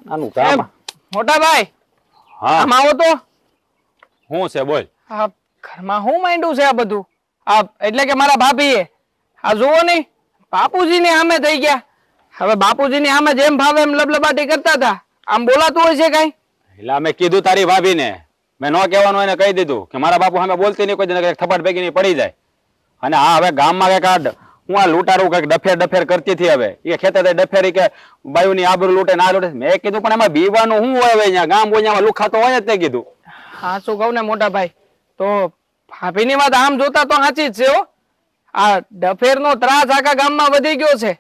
આનું કામ મોટા ભાઈ હા આમ આવો તો શું છે બોલ આ ઘરમાં શું માંડ્યું છે આ બધું આ એટલે કે મારા ભાભીએ આ જુઓ નહીં બાપુજીની સામે થઈ ગયા હવે બાપુજીની સામે જેમ ભાવે એમ લબલબાટી કરતા હતા આમ બોલાતું હોય છે કઈ એટલે મેં કીધું તારી ભાભીને મેં ન કહેવાનું એને કહી દીધું કે મારા બાપુ સામે બોલતી નહીં કોઈ દિન થપાટ ભેગી નહીં પડી જાય અને હા હવે ગામમાં કઈક હું આ લૂંટારું કઈક ડફેર કરતી હતી હવે એ ખેતર ડફેરી કે બાયુની આબરૂ લૂંટે ના લૂંટે મેં કીધું પણ એમાં બીવાનું શું હોય હવે અહીંયા ગામ હોય લુખા તો હોય જ તે કીધું હા શું કહું ને મોટા ભાઈ તો ભાભીની વાત આમ જોતા તો સાચી જ છે હો આ ડફેરનો ત્રાસ આખા ગામમાં વધી ગયો છે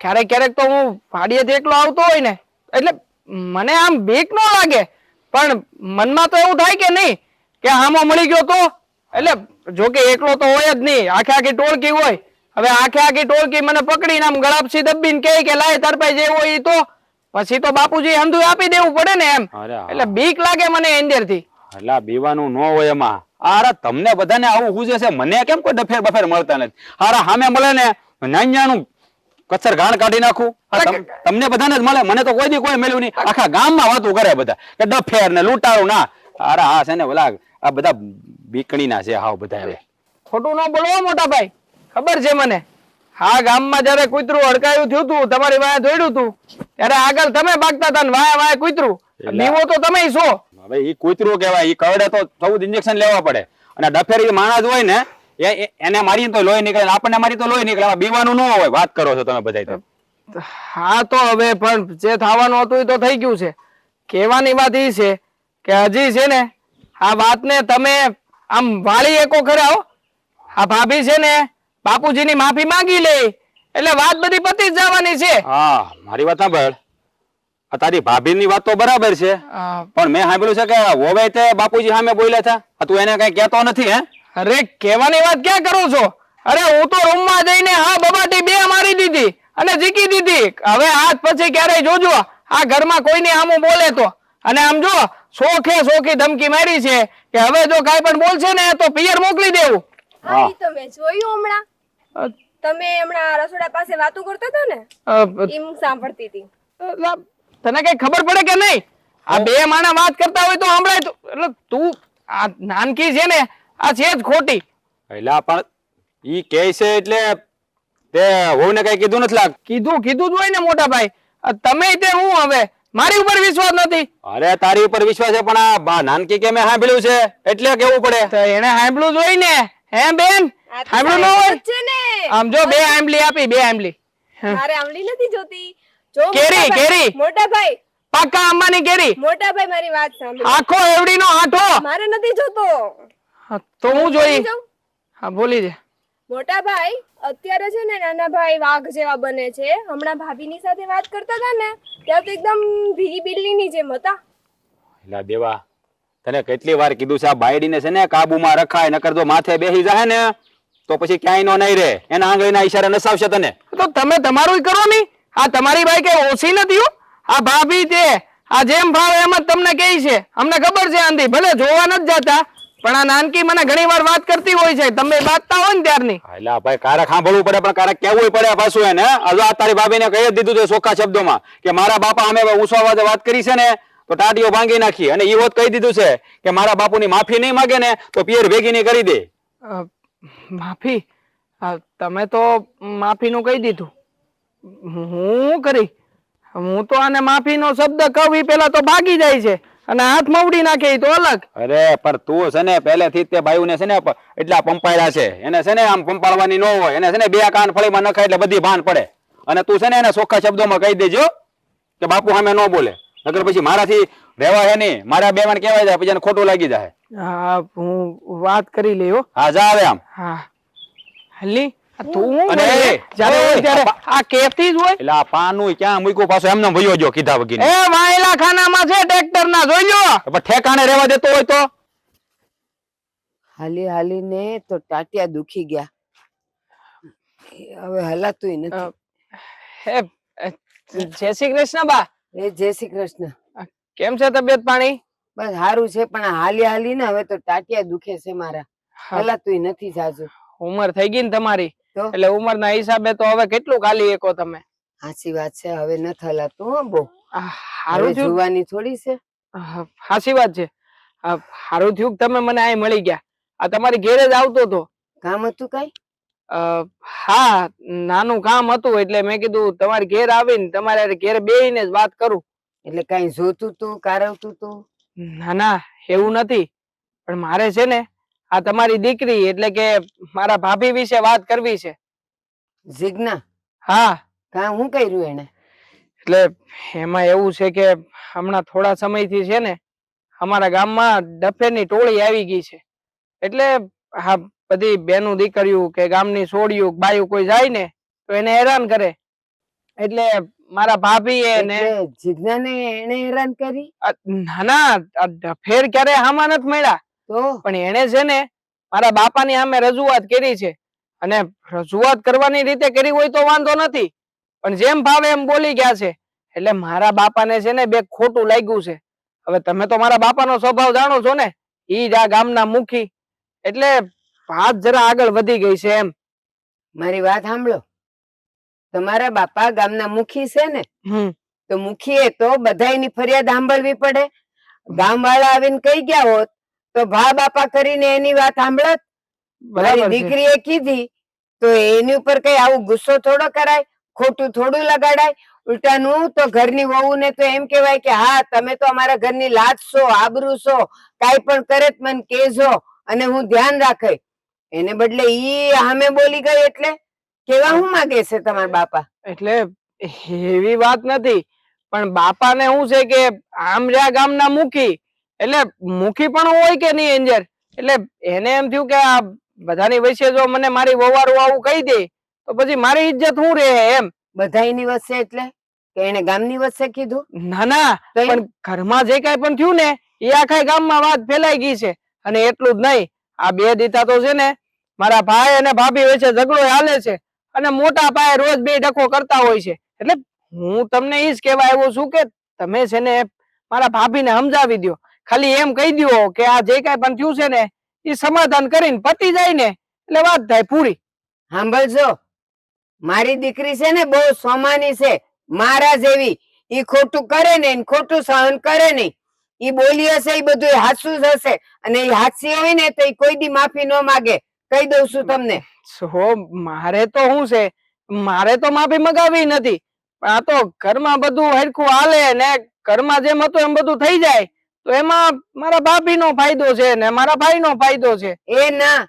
ક્યારેક ક્યારેક તો હું વાડીએથી એકલો આવતો હોય ને એટલે મને આમ બીક ન લાગે પણ મનમાં તો એવું થાય કે નહીં કે આમો મળી ગયો તો એટલે જો કે એકલો તો હોય જ નહીં આખી ટોળકી હોય હવે આખી ટોળકી મને પકડીને આમ ગળાપસી દબીને કહે કે લાય તાર પાસે જે હોય તો પછી તો બાપુજી અંધું આપી દેવું પડે ને એમ એટલે બીક લાગે મને અંદરથી એટલે બીવાનું ન હોય એમાં અરે તમને બધાને આવું હુજે છે મને કેમ કોઈ ડફેર બફેર મળતા નથી હારા સામે મળે ને નાન્યાનું કચર ઘાણ કાઢી નાખું તમને બધાને જ મળે મને તો કોઈ દી કોઈ મળ્યું નહીં આખા ગામમાં વાતું કરે બધા કે ડફેર ને લૂંટારું ના અરે હા છે ને ઓલા આ બધા બીકણી ના છે હાવ બધા હવે ખોટું ન બોલવો મોટા ભાઈ ખબર છે મને હા ગામમાં જયારે કૂતરું અડકાયું થયું હતું તમારી વાય દોડ્યું હતું ત્યારે આગળ તમે ભાગતા હતા ને વાય કૂતરું દીવો તો તમે છો હવે ઈ કૂતરું કહેવાય ઈ કરડે તો 14 ઇન્જેક્શન લેવા પડે અને ડફેરી માણસ હોય ને એને મારી તો લોહી નીકળે આપણને મારી તો લોહી નીકળે બીવાનું ન હોય વાત કરો છો તમે બધા હા તો હવે પણ જે થવાનું હતું એ તો થઈ ગયું છે કહેવાની વાત એ છે કે હજી છે ને આ વાતને તમે આમ વાળી એકો ખરા આ ભાભી છે ને બાપુજીની માફી માંગી લે એટલે વાત બધી પતી જ જવાની છે હા મારી વાત સાંભળ આ તારી ભાભીની વાત તો બરાબર છે પણ મેં સાંભળ્યું છે કે હોવે તે બાપુજી સામે બોલ્યા હતા તું એને કઈ કહેતો નથી હે અરે કહેવાની વાત ક્યાં કરો છો અરે હું તો રૂમમાં જઈને હા બબાટી બે મારી દીધી અને જીકી દીધી હવે આજ પછી ક્યારેય જોજો આ ઘરમાં કોઈની આમું બોલે તો અને આમ જો સોખી ધમકી મારી છે કે હવે જો કાઈ પણ બોલશે ને તો પિયર મોકલી દેવું હા ઈ તો મેં જોયું હમણાં તમે હમણાં રસોડા પાસે વાતો કરતા હતા ને એમ સાંભળતી હતી તને કઈ ખબર પડે કે નહીં આ બે માણા વાત કરતા હોય તો હમણાં એટલે તું આ નાનકી છે ને આ છે જ ખોટી એટલે પણ ઈ કહે છે એટલે તે વહુને કઈ કીધું નથી લાગ કીધું જ હોય ને મોટા ભાઈ તમે તે હું હવે મારી ઉપર વિશ્વાસ નથી અરે તારી ઉપર વિશ્વાસ છે પણ આ નાનકી કે મેં સાંભળ્યું છે એટલે કેવું પડે તો એને સાંભળ્યું જ હોય ને હે બેન સાંભળ્યું ન હોય આમ જો બે આંબલી આપી બે આંબલી મારે આમલી નથી જોતી જો કેરી મોટા ભાઈ પાકા આંબાની કેરી મોટા ભાઈ મારી વાત સાંભળો આખો એવડીનો આઠો મારે નથી જોતો તો હું જોઈ હા બોલી દે મોટા ભાઈ અત્યારે છે ને નાના ભાઈ વાઘ જેવા બને છે હમણાં ભાભીની સાથે વાત કરતા હતા ને ત્યારે તો એકદમ ભીરી બિલ્લીની જેમ હતા એલા દેવા તને કેટલી વાર કીધું છે આ બાયડીને છે ને કાબુમાં રખાય નકર જો માથે બેસી જાય ને તો પછી ક્યાંય નો નહીં રે એના આંગળીના ઈશારે નસાવશે તને તો તમે તમારું કરો નહીં આ તમારી બાઈ કે ઓછી નથી હો આ ભાભી તે આ જેમ ભાવે એમ જ તમને કહે છે. અમને ખબર છે આંધી ભલે જોવા નથી જતા પણ આ નાનકી મને ઘણી વાર વાત કરતી હોય છે તમે બાતતા હોય ને ત્યારની. એટલે ભાઈ કારે સાંભળવું પડે પણ કારે કેવું પડે પાછું એને હજુ આ તારી ભાભીને કહી જ દીધું છે ચોખ્ખા શબ્દોમાં કે મારા બાપા અમે ઊંચો અવાજે વાત કરી છે ને તો ટાટીઓ ભાંગી નાખી અને ઈ વાત કહી દીધું છે કે મારા બાપુની માફી નહીં માગે ને તો પિયર ભેગી નહીં કરી દે. માફી તમે તો માફીનું કહી દીધું. હું કરી હું તો આને માફીનો શબ્દ કહું ઈ પેલા તો ભાગી જાય છે અને હાથ મવડી નાખે ઈ તો અલગ. અરે પણ તું છે ને પહેલેથી તે બાયુને છે ને એટલા પંપાયડા છે એને છે ને આમ પંપાળવાની ન હોય એને છે ને બે કાન ફળીમાં નખાય એટલે બધી ભાન પડે અને તું છે ને એને ચોખ્ખા શબ્દોમાં કહી દેજો કે બાપુ સામે ન બોલે નકર પછી મારાથી રહેવા હે નહીં મારા બે માં કહેવાય જાય પછી એને ખોટું લાગી જાય. હા હું વાત કરી લઈ હો. હા જા આવે આમ. હા હલ્લી તું અને જ્યારે હોય ત્યારે આ કેફથી જ હોય એટલે આ પાનું ક્યાં મૂક્યું પાછો એમને ભયો જો કીધા વગી એ વાયલા ખાનામાં છે ટ્રેક્ટર ના જોઈ લો. પણ ઠેકાણે રહેવા દેતો હોય તો હાલી હાલીને તો ટાટિયા દુખી ગયા હવે હલાતુંય નથી. હે જય શ્રી કૃષ્ણ બા. એ જય શ્રી કૃષ્ણ. કેમ છે તબિયત પાણી? બસ સારું છે પણ આ હાલી હાલીને હવે તો ટાટિયા દુખે છે મારા હલાતુંય નથી જાજુ. ઉંમર થઈ ગઈ ને તમારી તો? એટલે ઉંમરના હિસાબે તો હવે કેટલું ખાલી એકો તમે. સાચી વાત છે હવે નથી હલાતું હો બહુ. હારું હવે થયું જોવાની થોડી છે. સાચી વાત છે. હારું થયું કે તમે મને અહીં મળી ગયા. આ તમારી ઘેરે જ આવતો હતો. કામ હતું કઈ? હા નાનું કામ હતું એટલે મેં કીધું તમારી ઘેર આવીને તમારે ઘેર બેહીને જ વાત કરું. એટલે કઈ જોતું તું કારવતું તું? ના ના એવું નથી પણ મારે છે ને આ તમારી દીકરી એટલે કે મારા ભાભી વિશે વાત કરવી છે. જીજ્ઞા? હા કામ હું કર્યું એને? એટલે એમાં એવું છે કે હમણાં થોડા સમયથી છે ને અમારા ગામમાં ડફેરની ટોળી આવી ગઈ છે એટલે હા બધી બેનું દીકરીઓ કે ગામની છોડીઓ બાયું કોઈ જાય ને તો એને હેરાન કરે એટલે મારા ભાભી એને જીજ્ઞાને એને હેરાન કરી? ના ના ડફેર ક્યારે હામાં નથી મળ્યા તો પણ એને છે ને મારા બાપાની સામે રજૂઆત કરી છે અને રજૂઆત કરવાની રીતે કરી હોય તો વાંધો નથી પણ જેમ ભાવે એમ બોલી ગયા છે એટલે મારા બાપાને છે ને બે ખોટું લાગ્યું છે. હવે તમે તો મારા બાપાનો સ્વભાવ જાણો છો ને ઈ જ આ ગામના મુખી એટલે વાત જરા આગળ વધી ગઈ છે એમ. મારી વાત સાંભળો તમારા બાપા ગામના મુખી છે ને તો મુખીએ તો બધાયની ફરિયાદ સાંભળવી પડે. ગામ વાળા આવીને કહી ગયા હોત તો ભા બાપા કરીને એની વાત સાંભળત. મારી દીકરીએ કીધી તો એની ઉપર કઈ આવું ગુસ્સો થોડો કરાય ખોટું થોડું લગાડાય. ઉલટાનું તો ઘરની વહુને તો એમ કહેવાય કે હા તમે તો અમારા ઘરની લાજ છો આબરૂ છો કાઈ પણ કરે મને કહેજો અને હું ધ્યાન રાખે. એને બદલે ઈ સામે બોલી ગઈ એટલે કેવા હું માંગે છે તમારા બાપા? એટલે એવી વાત નથી પણ બાપાને શું છે કે આમ રહ્યા ગામના મુખી એટલે મુખી પણ હોય કે નહીં એન્જર એટલે એને એમ થયું કે આ બધાની વચ્ચે જો મને મારી વવારું આવું કહી દે તો પછી મારી ઇજ્જત શું રહે એમ. બધાયની વચ્ચે એટલે કે એને ગામની વચ્ચે કીધું? ના ના પણ ઘરમાં જે કઈ પણ થયું ને એ આખા ગામમાં વાત ફેલાઈ ગઈ છે અને એટલું જ નહીં આ બે દીતા તો છે ને મારા ભાઈ અને ભાભી વચ્ચે ઝઘડો હાલે છે અને મોટા પાયે રોજ બે ડખો કરતા હોય છે એટલે હું તમને ઈ જ કહેવા આવ્યો છું કે તમે છે ને મારા ભાભીને સમજાવી દો. ખાલી એમ કહી દો કે આ જે કઈ પણ થયું છે ને એ સમાધાન કરીને પતી જાય ને એટલે વાત થાય પૂરી. સાંભળજો મારી દીકરી છે ને બહુ સોમાની છે મારા જેવી. ઈ ખોટું કરે ને ખોટું સહન કરે નહીં. ઈ બોલી હશે ઈ બધું હાચું જ હશે અને ઈ હાચી હોય ને તો ઈ કોઈ દી માફી ન માગે. કહી દઉં છું તમને. મારે તો શું છે મારે તો માફી મગાવી નથી પણ આ તો ઘરમાં બધું હરખું હાલે ને ઘરમાં જેમ હતું એમ બધું થઈ જાય તો એમાં મારા ભાભીનો ફાયદો છે ને મારા ભાઈનો ફાયદો છે. એ ના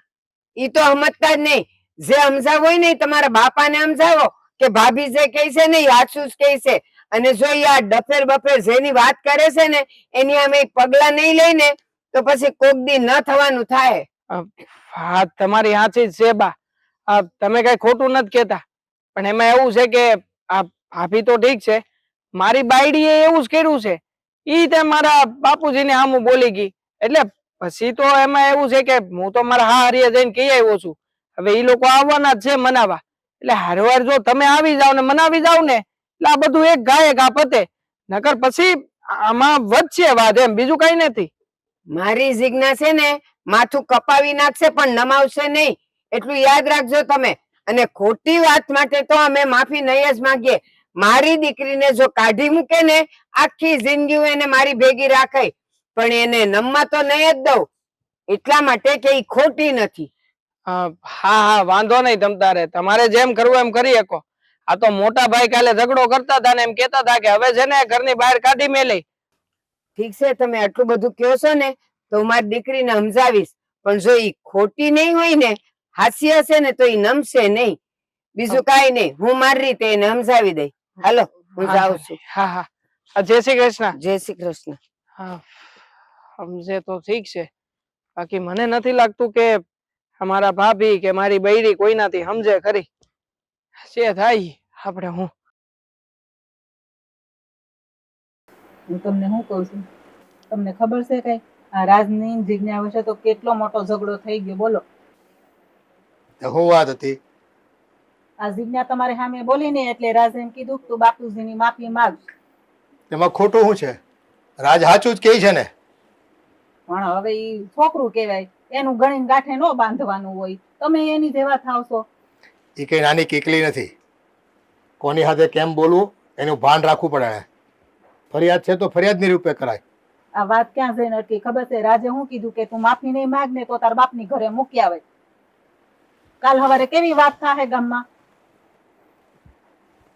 ઈ તો સમજતા જ નહીં. જે સમજાવ હોય ને તમારા બાપાને સમજાવો કે ભાભી જે કહે છે ને એ સાચું જ કહે છે અને જો આ ડફેર બફેર જેની વાત કરે છે ને એની અમે પગલા નહીં લઈને તો પછી કોક દી ન થવાનું થાય. હા તમારી સાચી જ છે બા. તમે કઈ ખોટું નથી કેતા પણ એમાં એવું છે કે આ ભાભી તો ઠીક છે મારી બાયડીએ એવું જ કર્યું છે ઈ તે મારા બાપુજીને આમ બોલી ગઈ એટલે પછી તો એમાં એવું છે કે હું તો મારા હા હરિયા જઈને કહી આવ્યો છું. હવે ઈ લોકો આવવાના જ છે મનાવા એટલે હરવાર જો તમે આવી જાવ ને મનાવી જાવ ને એટલે આ બધું એક ગાયે ગા પતે નકર પછી આમાં વધશે વાત એમ, બીજું કઈ નથી. મારી જીજ્ઞા છે ને માથું કપાવી નાખશે પણ નમાવશે નહીં, એટલું યાદ રાખજો તમે. અને ખોટી વાત માટે તો અમે માફી નહીં જ માંગીએ. મારી દીકરીને જો કાઢી મૂકે ને આખી જિંદગી હું એને મારી ભેગી રાખાય, પણ એને નમવા તો નહીં જ દઉં, એટલા માટે કે ઈ ખોટી નથી. હા હા વાંધો નહીં, તમ તારે તમારે જેમ કરવું એમ કરી શકો. આ તો મોટા ભાઈ કાલે ઝઘડો કરતા હતા ને એમ કેતા હતા કે હવે છે ને ઘરની બહાર કાઢી મેલી. ઠીક છે, તમે આટલું બધું કહો છો ને તો હું મારી દીકરીને સમજાવીશ, પણ જો ઈ ખોટી નહીં હોય ને, હાસ્ય હશે ને તો ઈ નમશે નહીં. બીજું કાંઈ નહીં, હું મારી રીતે એને સમજાવી દઈ. હાલો હું જાઉં છું. હા હા જય શ્રી કૃષ્ણ. જય શ્રી કૃષ્ણ. હા સમજે તો ઠીક છે, બાકી મને નથી લાગતું કે અમારા ભાભી કે મારી બૈરી કોઈનાથી સમજે ખરી. છે થાય આપણે હું તમને શું કહું છું, તમને ખબર છે કઈ આ રાજની જિજ્ઞા વિશે તો કેટલો મોટો ઝઘડો થઈ ગયો, બોલો. તો શું વાત હતી? આ જિજ્ઞા તમારે સામે બોલી ને એટલે રાજે એમ કીધું કે તું બાપુજીની માફી માંગ. એમાં ખોટું શું છે? રાજ સાચું જ કહે છે ને. પણ હવે ઈ છોકરું કહેવાય, એનું ગણીને ગાંઠે નો બાંધવાનું હોય, તમે એની જેવા થાવશો. એ કઈ નાની કીકલી નથી. કોની સાથે કેમ બોલવું એનું ભાન રાખવું પડે. ફરિયાદ છે તો ફરિયાદની રૂપે કરાય. આ વાત ક્યાં જઈને અટકી ખબર છે? રાજે શું કીધું કે તું માફી નહીં માંગ ને તો તાર બાપની ઘરે મૂકી આવે. કાલ સવારે કેવી વાત થાય ગામમાં.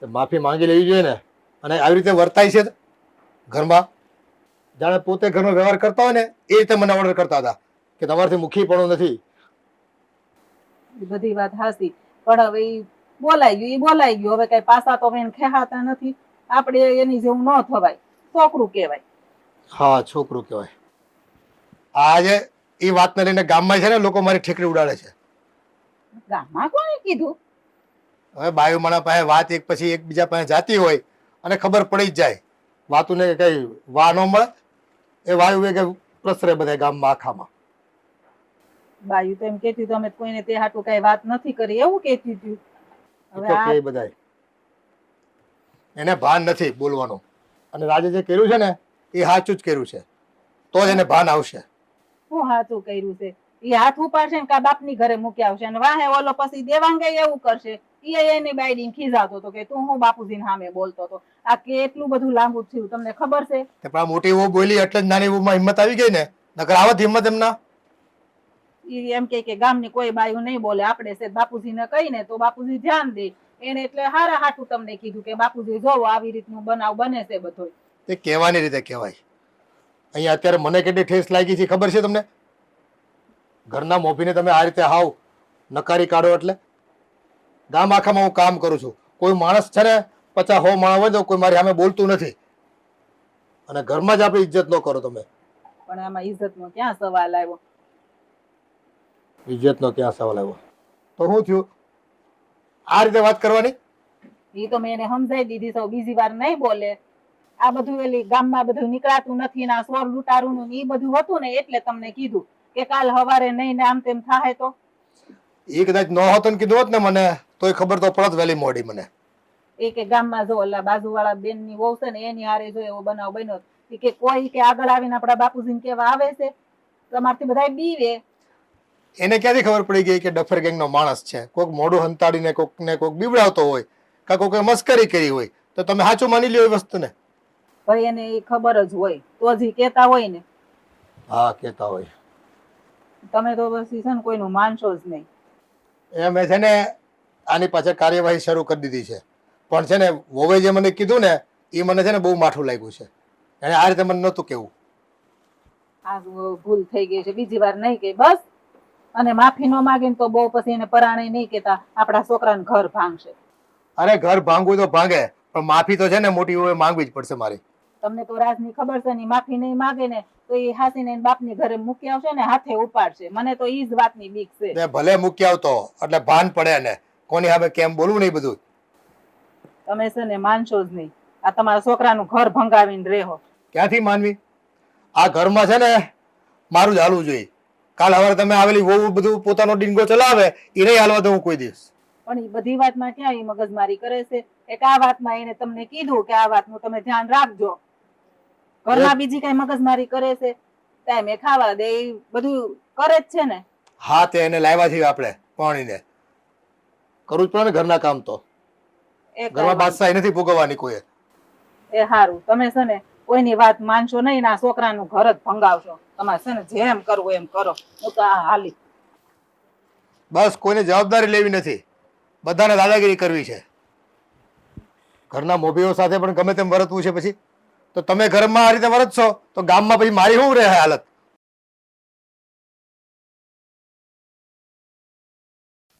તો માફી માંગી લેવી જોઈએ ને. અને આવી રીતે વર્તાય છે ઘરમાં, જાણે પોતે ઘરનો વ્યવહાર કરતા હોય ને એ રીતે મને ઓર્ડર કરતા હતા કે તમારાથી મુખી પણ નથી. એ બધી વાત હાસી, પણ હવે ઈ બોલાઈ ગયું, ઈ બોલાઈ ગયું. હવે કઈ પાસા તો એને ખેહાતા નથી. આપણે એની જેવું ન થવાય, છોકરું કહેવાય. હા છોકરું કહેવાય. આજે એ વાતને લઈને ગામમાં છે ને લોકો મારી ઠેકડી ઉડાડે છે. ગામમાં કોણે કીધું? હવે બાયુ માણા પાસે વાત એક પછી એકબીજા પાસે જાતી હોય અને ખબર પડી જ જાય. વાતુને કઈ વા ન મળે એ વાયુ કે પ્રસરે બધા ગામમાં આખામાં. બાયુ તો એમ કેતી તમે કોઈને તે હાટું કઈ વાત નથી કરી એવું કેતી હતી. એ તો કે બધાય એને ભાન નથી બોલવાનું. અને રાજે જે કર્યું છે ને એ સાચું જ કર્યું છે, તો જ એને ભાન આવશે. શું હાથું કર્યું છે? ઈ હાથ ઉપાડશે ને કા બાપની ઘરે મૂકી આવશે અને વાહે ઓલો પછી દેવાંગે એવું કરશે. ઈ એની બાયડીને ખીજાતો હતો કે તું હું બાપુજીને સામે બોલતો હતો. આ કેટલું બધું લાંબુ થયું તમને ખબર છે? પણ આ મોટી વહુ બોલી એટલે જ નાની વહુમાં હિંમત આવી ગઈ ને, નકર આવત હિંમત એમના. ઈ એમ કે ગામની કોઈ બાયું નહીં બોલે, આપણે છે બાપુજીને કહીને તો બાપુજી ધ્યાન દે. એને એટલે હારા હાટું તમને કીધું કે બાપુજી જોવો આવી રીતનું બનાવ બને છે બધો. તે કહેવાની રીતે કહેવાય. અહીંયા અત્યારે મને કેટલી ઠેસ લાગી છે ખબર છે તમને? ઘરના મોભીને તમે આ રીતે હાવ નકારી કાઢો એટલે. ગામ આખામાં હું કામ કરું છું, કોઈ માણસ છે ને 50-100 માણસ હોય તો કોઈ મારી સામે બોલતું નથી. અને ઘરમાં જ આપણી ઇજ્જત ન કરો તમે. પણ આમાં ઇજ્જતનો ક્યાં સવાલ આવ્યો? ઇજ્જતનો ક્યાં સવાલ આવ્યો? તો શું થયું આ રીતે વાત કરવાની? એ તો મેં એને સમજાઈ દીધી તો બીજી વાર નહીં બોલે. આ બધું એલી ગામમાં બધું નીકળાતું નથી ને આ સોર લૂંટારું નું એ બધું હતું ને એટલે તમને કીધું કે કાલ હવારે નહીં ને આમ તેમ થાય તો. એ કદાચ ન હોત ને કીધું હોત ને મને તોય ખબર તો પડત વહેલી મોડી મને. એ કે ગામમાં જો ઓલા બાજુવાળા બેનની વહુ છે ને એની હારે જો એવો બનાવ બન્યો. એ કે કોઈ કે આગળ આવીને આપણા બાપુજીને કેવા આવે છે, તમારથી બધા બીવે. એને ક્યાંથી ખબર પડી ગઈ કે ડફર ગેંગનો માણસ છે? કોઈક મોઢું હંતાડીને કોકને કોક બીવડાવતો હોય કાં કોકે મસ્કરી કરી હોય તો તમે સાચું માની લ્યો એ વસ્તુને. ભાઈ એને એ ખબર જ હોય તો જ ઈ કહેતા હોય ને. હા કહેતા હોય. તમે તો બસ ઈ છે ને કોઈનું માનશો જ નહીં. એ મેં છે ને આની પાછળ કાર્યવાહી શરૂ કરી દીધી છે, પણ છે ને વોવે જે મને કીધું ને એ મને છે ને બહુ માઠું લાગ્યું છે. એને આ રીતે મને નહોતું કેવું. આ ભૂલ થઈ ગઈ છે, બીજી વાર નહીં કે બસ. અને માફી ન માગે તો બહુ પછી એને પરાણે નહીં કેતા આપણા છોકરાને ઘર ભાંગશે. અરે ઘર ભાંગવું તો ભાંગે પણ માફી તો છે ને મોટી વહુએ માંગવી જ પડશે મારી. તમને તો રાજની ખબર છે ને માફી નહીં માગે ને તો એ હાસીને એના બાપની ઘરે મૂકી આવશે ને હાથે ઉપાડશે. મને તો ઈ જ વાતની બીક છે. તે ભલે મૂકી આવતો એટલે ભાન પડે ને કોની સામે કેમ બોલવું નહીં બધું. તમે છે ને માનશો જ નહીં. આ તમારા છોકરાનું ઘર ભંગાવીને રહેવો. ક્યાંથી માનવી? આ ઘરમાં છે ને મારું જ હાલવું જોઈએ. કાલ હવે તમે આવેલી વહુ બધું પોતાનો ડીંગો ચલાવે એ નહીં હાલવા દઉં કોઈ દિવસ. પણ એ બધી વાતમાં ક્યાં ઈ મગજમારી કરે છે? એક આ વાતમાં એને તમને કીધું કે આ વાતનું તમે ધ્યાન રાખજો. ઘરમાં બીજી કઈ મગજમારી કરે છે? ટાઈમે ખાવા દે, ઈ બધું કરે જ છે ને. હા તે એને લાવ્યા છીએ આપણે પાણીને, કરવું જ પડે ને ઘરના કામ તો. એ ઘરમાં બાદશાહી નથી ભોગવવાની કોઈએ. એ હારું, તમે છે ને કોઈની વાત માનશો નહીં ને આ છોકરાનું ઘર જ ભંગાવશો. તમારે છે ને જેમ કરવું એમ કરો. હું તો આ હાલી. બસ કોઈને જવાબદારી લેવી નથી, બધાને દાદાગીરી કરવી છે. ઘરના મોભીઓ સાથે પણ ગમે તેમ વર્તવું છે પછી તો તમે ઘરમાં આ રીતે વર્તશો તો ગામમાં પછી મારી શું રહે હાલત?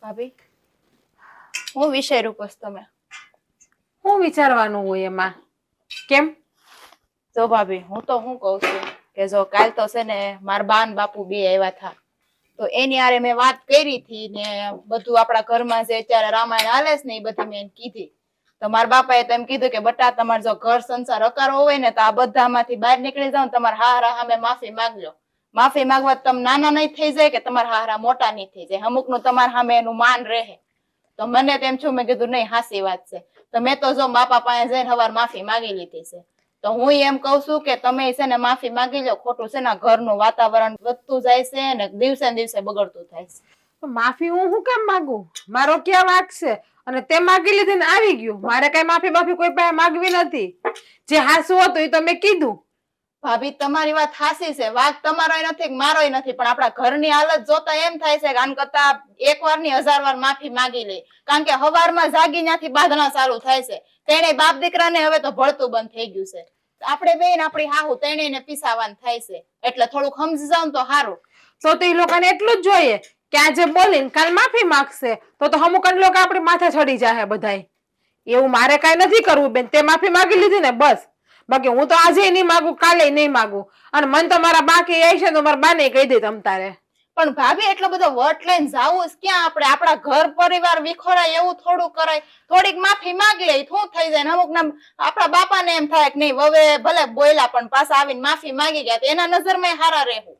ભાભી હું વિચાર્યું બસ તમે શું વિચારવાનું હોય એમાં? કેમ? જો ભાભી હું તો શું કઉ છું કે જો કાલ તો છે ને મારા બા ને બાપુ બે આવ્યા હતા તો એની આરે મેં વાત કરી હતી ને બધું આપણા ઘરમાં જે અત્યારે રામાયણ હાલે છે ને એ બધી મેં કીધી. તો મારા બાપાએ તો એમ કીધું કે બટા તમારે જો ઘર સંસાર અકારો હોય ને તો આ બધામાંથી બહાર નીકળી જાવ ને તમારા હારા સામે માફી માંગજો. માફી માંગવા તમે નાના નહીં થઈ જાય કે તમારા હારા મોટા નહીં થઈ જાય, અમુક નું તમારા સામે એનું માન રહે. તો મને તેમ છું, મેં કીધું નહીં હાસી વાત છે. તો મેં તો જો બાપા પાસે જઈને સવાર માફી માંગી લીધી છે. તો હું એમ કઉ છું કે તમે છે ને માફી માંગી લો. ખોટું છે ને ઘરનું વાતાવરણ વધતું જાય છે ને દિવસે ને દિવસે બગડતું થાય છે. માફી હું શું કામ માંગુ? મારો ક્યાં વાંક છે? અને તે માગી લીધી ને આવી ગયું. મારે કઈ માફી કોઈ પાસે માગવી નથી. જે હાસું હતું એ તો મેં કીધું. ભાભી તમારી વાત હાસી છે, વાક તમારોય નથી મારોય નથી, પણ આપણા ઘરની હાલત જોતા એમ થાય છે કે આન કરતા એક વાર ની 1000 વાર માફી માંગી લે. કારણ કે હવારમાં જાગી ત્યાંથી બાંધણા ચાલુ થાય છે. તેને બાપ દીકરાને હવે તો ભળતું બંધ થઈ ગયું છે. આપણે બેન આપણી હાહુ તેને પીસાવાનું થાય છે, એટલે થોડુંક સમજી જાવ ને તો સારું. તો એ લોકોને એટલું જ જોઈએ કે આજે બોલીને કાલ માફી માંગશે તો અમુક લોકો આપણી માથે ચડી જાય બધાય. એવું મારે કઈ નથી કરવું બેન. તે માફી માંગી લીધી ને બસ. બાકી હું તો આજે નહીં માગું, કાલે નહીં માગું. અને મન તો મારા બાકી આવી છે તો મારા બાને કહી દે તમ તારે. પણ ભાભી એટલો બધો વટ લઈને જાવું ક્યાં? આપણે આપણા ઘર પરિવાર વિખોરાય એવું થોડું કરાય. થોડીક માફી માંગ લે શું થઈ જાય? અમુક ના આપણા બાપાને એમ થાય કે નહીં હવે ભલે બોલ્યા પણ પાછા આવીને માફી માંગી ગયા તો એના નજરમાં હારા રહેવું.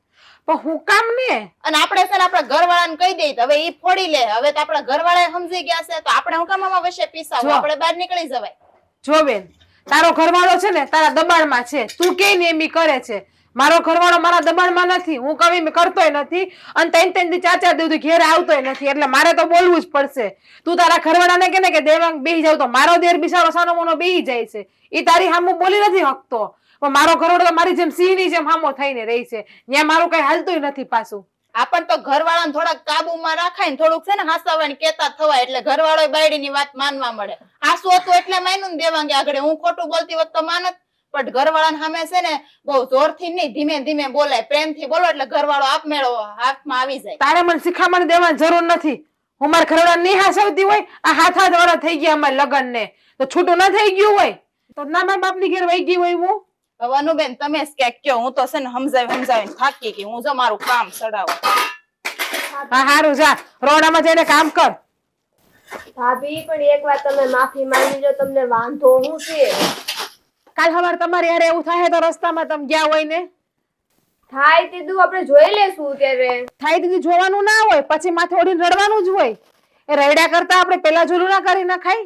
પણ હું કામ ને? અને આપણે છે ને આપણા ઘરવાળાને કહી દઈ હવે ઈ ફોડી લે. હવે તો આપણા ઘરવાળા સમજી ગયા છે તો આપણે હું કામ આમાં વિશે પીસાવું? આપણે બહાર નીકળી જવાય. જો બેન, તારો ઘરવાળો છે ને તારા દબાણમાં છે. તું કે ને એમ કરે છે. મારો ઘરવાળો મારા દબાણમાં નથી. હું કવિ કરતોય નથી અને 3-3 દી 4-4 દી ઘેરે આવતોય નથી. એટલે મારે તો બોલવું જ પડશે. તું તારા ઘરવાળાને કે ને કે દેવાંગ બેહી જાવ તો મારો દેર બિચારો સાનો મોનો બેહી જાય છે. ઈ તારી સામું બોલી નથી હકતો. પણ મારો ઘરવાળો તો મારી જેમ સિંહની જેમ હામો થઈને રહી છે. ત્યાં મારું કઈ હાલતું નથી પાછું. આપણ તો ઘરવાળાને થોડાક કાબુમાં રાખાય ને થોડુંક છે ને હાસાવાની કેતા થવાય એટલે ઘરવાળો બાયડીની વાત માનવા મળે. હાસુ હતું એટલે માન્યું ને દેવાંગે આગળ. હું ખોટું બોલતી હોત તો માનત. પણ ઘરવાળાને સામે છે ને બહુ જોરથી નહીં, ધીમે ધીમે બોલાય. પ્રેમથી બોલો એટલે ઘરવાળો આપમેળો હાથમાં આવી જાય. તારે મને શીખામણ દેવાની જરૂર નથી. હું મારા ઘરવાળા નહીં હાસવતી હોય. આ હાથ વર્ષ થઈ ગયા અમારા લગ્ન ને તો છૂટું ના થઈ ગયું હોય તો ના મારા બાપની ઘેર વહી ગઈ હોય હું. હવે અનુબેન તમે જ ક્યાંક કયો. હું તો છે ને સમજાવીને થાકી ગઈ. હું જો મારું કામ ચડાવું. હા હારું જા રોડામાં જઈને કામ કર. ભાભી પણ એક વાર તમે માફી માંગી લો, તમને વાંધો હું છે? કાલ સવારે તમારે યાર એવું થાય તો રસ્તામાં તમે ગયા હોય ને થાય તેદું આપણે જોઈ લેશું. ત્યારે થાય દીદી જોવાનું ના હોય, પછી માથે ઓઢીને રડવાનું જ હોય. એ રડ્યા કરતા આપણે પેલા જોલું ના કરી નાખાય.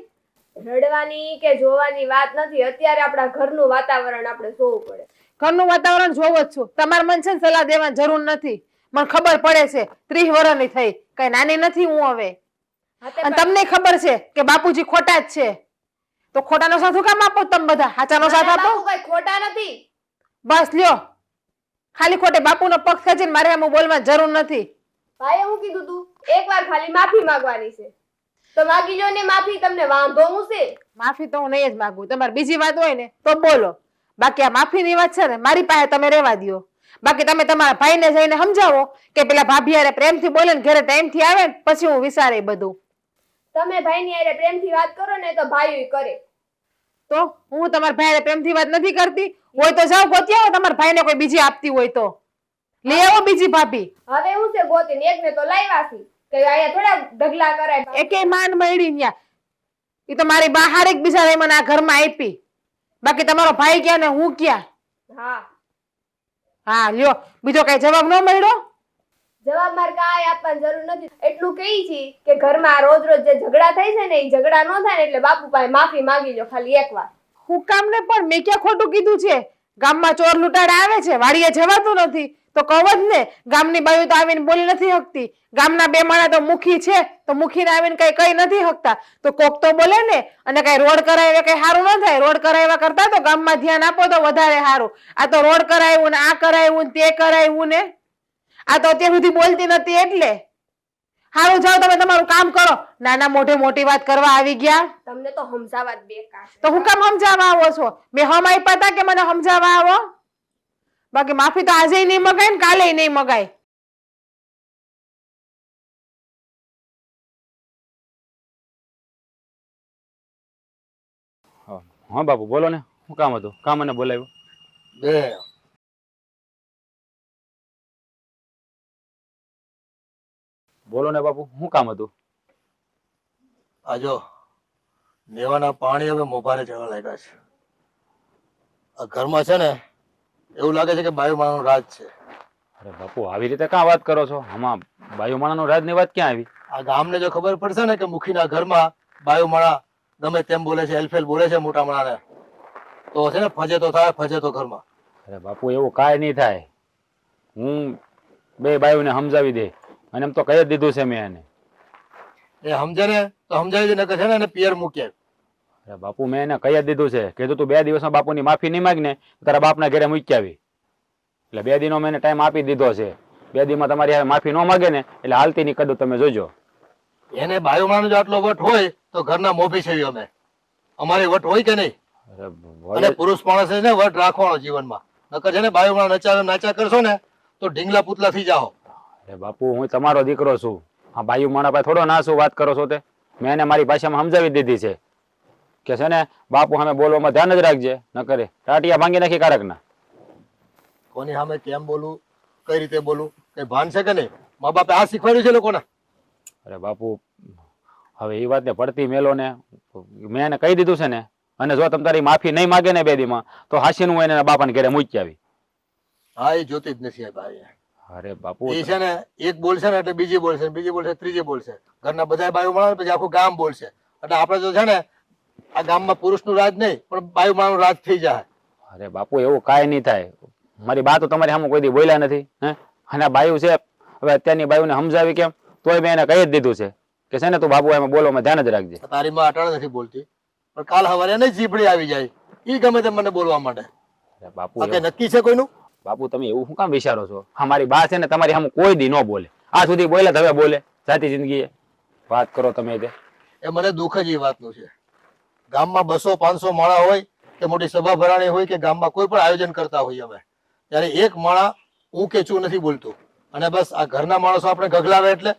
રડવાની કે જોવાની વાત નથી. અત્યારે આપણા ઘરનું વાતાવરણ આપણે જોવું પડે. ઘરનું વાતાવરણ જોવું જ છું. તમારે મને છે ને સલાહ દેવાની જરૂર નથી. મને ખબર પડે છે 30 વર્ષની થઈ, કઈ નાની નથી હું હવે. અને તમને ખબર છે કે બાપુજી ખોટા જ છે. તો ખોટાનો સાથ કામ આપો તમે બધા? સાચાનો સાથ આપો. બાપુ કઈ ખોટા નથી. બસ લ્યો, ખાલી ખોટે બાપુનો પક્ષ ખેંચીને મારે એમ બોલવાની જરૂર નથી. ભાઈએ હું કીધું તું એક વાર ખાલી માફી માંગવાની છે તો માગી લો ને માફી. તમને વાંધો હું છે? માફી તો હું નહીં જ માંગુ. તમારે બીજી વાત હોય ને તો બોલો. બાકી આ માફીની વાત છે ને મારી પાસે તમે રહેવા દો. બાકી તમે તમારા ભાઈને જઈને સમજાવો કે પેલા ભાભી હારે પ્રેમથી બોલે ને ઘરે ટાઈમથી આવે ને પછી હું વિચારે બધું. તમે ભાઈની હારે પ્રેમથી વાત કરો ને તો ભાઈ કરે. તો હું તમારા ભાઈ હારે પ્રેમથી વાત નથી કરતી હોય તો જાઓ ગોતી આવો. તમારા ભાઈને કોઈ બીજી આપતી હોય તો લઈ આવો બીજી ભાભી. હવે હું છે ગોતીને એકને તો લાવ્યા છે કે અહીંયા થોડા ઢગલા કરાય. એકે માંડ મળી ન્યા. ઈ તો મારી બહાર એક બીજા મને આ ઘરમાં આપી. બાકી તમારો ભાઈ ક્યાં ને હું ક્યાં? હા હા લ્યો, બીજો કઈ જવાબ ન મળ્યો? જવાબ મારે કાંઈ આપવાની જરૂર નથી. એટલું કહી છી કે ઘરમાં રોજ રોજ જે ઝઘડા થાય છે ને એ ઝઘડા ન થાય ને એટલે બાપુ પાસે માફી માંગી લો ખાલી એકવાર. હું કામ ને પણ મેં ક્યાં ખોટું કીધું છે? ગામમાં ચોર લૂંટાડા આવે છે, વાડીએ જવાતું નથી તો કહો જ ને. ગામની બાયું તો આવીને બોલી નથી શકતી. ગામના બે માણા તો મુખી છે તો મુખીને આવીને કઈ નથી શકતા. તો કોક તો બોલે ને. અને કઈ રોડ કરાવે કઈ સારું ન થાય. રોડ કરાવ્યા કરતા તો ગામમાં ધ્યાન આપો તો વધારે સારું. આ તો રોડ કરાવ્યું ને આ કરાવ્યું ને તે કરાવ્યું ને. આ તો અત્યાર સુધી બોલતી નથી એટલે. સારું જાઓ તમે તમારું કામ કરો. નાના મોઢે મોટી વાત કરવા આવી ગયા. તમને તો સમજાવવા જ બેકાર છે. તો હું કામ સમજાવવા આવો છો? મેં હમ આપ્યા હતા કે મને સમજાવવા આવો? બાકી માફી તો આજે નહીં મગાય ને કાલે નહીં મગાય. હા બાપુ બોલો ને, શું કામ હતું? કામ મને બોલાવ્યું? બે બોલો ને બાપુ, શું કામ હતું? આ જો નેવાના પાણી હવે મોભારે ચડવા લાગ્યા છે. આ ઘરમાં છે ને એવું લાગે છે કે બાયુ માણાનું રાજ છે. અરે બાપુ આવી રીતે ક્યાં વાત કરો છો? આમાં બાયુ માણાનું રાજની વાત ક્યાં આવી? આ ગામને જો ખબર પડશે ને કે મુખીના ઘરમાં બાયુ માણા ગમે તેમ બોલે છે, એલફેલ બોલે છે મોટા માણાને, તો છે ને ફજે તો થાય, ફજે તો ઘરમાં. અરે બાપુ એવું કાંઈ નહીં થાય. હું બે બાયુને સમજાવી દે અને એમ તો કહી જ દીધું છે મેં એને. એ સમજે ને તો સમજાવી દે, નકર છે ને એને પિયર મૂકે. અરે બાપુ મેં એને કહી જ દીધું છે. કીધું તું 2 દિવસમાં બાપુની માફી નહીં માગ ને તારા બાપના ઘરે મૂકી આવી. એટલે 2 દિનો મેં એને ટાઈમ આપી દીધો છે. 2 દીમાં તમારી હવે માફી ન માગે ને એટલે હાલતી નહીં કદું તમે જોજો. એને બાયુ માણાનો જો આટલો વટ હોય તો ઘરના મોભી છે અમે. અમારી વટ હોય કે નહીં? અને પુરુષ માણસ છે ને વટ રાખવાનો જીવનમાં. નકર છે ને બાયુ માણા નચાવે નાચા કરશો ને તો ઢીંગલા પુતલા થઈ જાઓ. અરે બાપુ હું તમારો દીકરો છું. હા બાયુ માણા પાસે થોડો ના શું વાત કરો છો તે? મેં એને મારી ભાષામાં સમજાવી દીધી છે કે છે ને બાપુ સામે બોલવામાં ધ્યાન જ રાખજે, ન કરે ટાટિયા ભાંગી નાખી કારકના. કોની સામે કેમ બોલવું, કઈ રીતે બોલવું, કઈ ભાન છે કે નહીં? મા બાપે આ શીખવાડ્યું છે લોકોને? અરે બાપુ હવે એ વાતને પડતી મેલો ને. મેં એને કહી દીધું છે ને. અને જો તમે તારી માફી નહીં માગે ને 2 દીમાં તો હાસીનું હું એને બાપાને ઘરે મૂકી આવી. હા એ જોતી જ નથી ભાઈ. અરે બાપુ એ છે ને એક બોલશે ને એટલે બીજી બોલશે, બીજી બોલશે ત્રીજી બોલશે. ઘરના બધા બાયુ માણા પછી આખું ગામ બોલશે. એટલે આપણે તો છે ને આ ગામમાં પુરુષનું રાજ નહીં પણ બાયુ માણાનું રાજ થઈ જાય. અરે બાપુ એવું કાંઈ નહીં થાય. મારી બા તો તમારી સામે કોઈ દી બોલ્યા નથી. હે અને બાયુ છે હવે અત્યારની બાયુને સમજાવી કેમ? તોય મેં એને કહી જ દીધું છે કે છે ને તું બાબુ એમાં બોલવામાં ધ્યાન જ રાખજે. તારી માં અટાણે નથી બોલતી પણ કાલ સવારે એને જીભડી આવી જાય, ઈ ગમે તેમ મને બોલવા માંડે. અરે બાપુ આ કઈ નક્કી છે કોઈનું? બાપુ તમે એવું શું કામ વિચારો છો? અમારી બા છે ને તમારી સામે કોઈ દી ન બોલે. આ સુધી બોલ્યા હવે બોલે જાતી જિંદગીએ. વાત કરો તમે તે. એ મને દુઃખ જ એ વાતનું છે. ગામમાં 200-500 માણા હોય કે મોટી સભા ભરાણી હોય કે ગામમાં કોઈ પણ આયોજન કરતા હોય અમે, ત્યારે એક માણા હું કે છું નથી બોલતું અને બસ આ ઘરના માણસો આપણે ગગલાવે એટલે.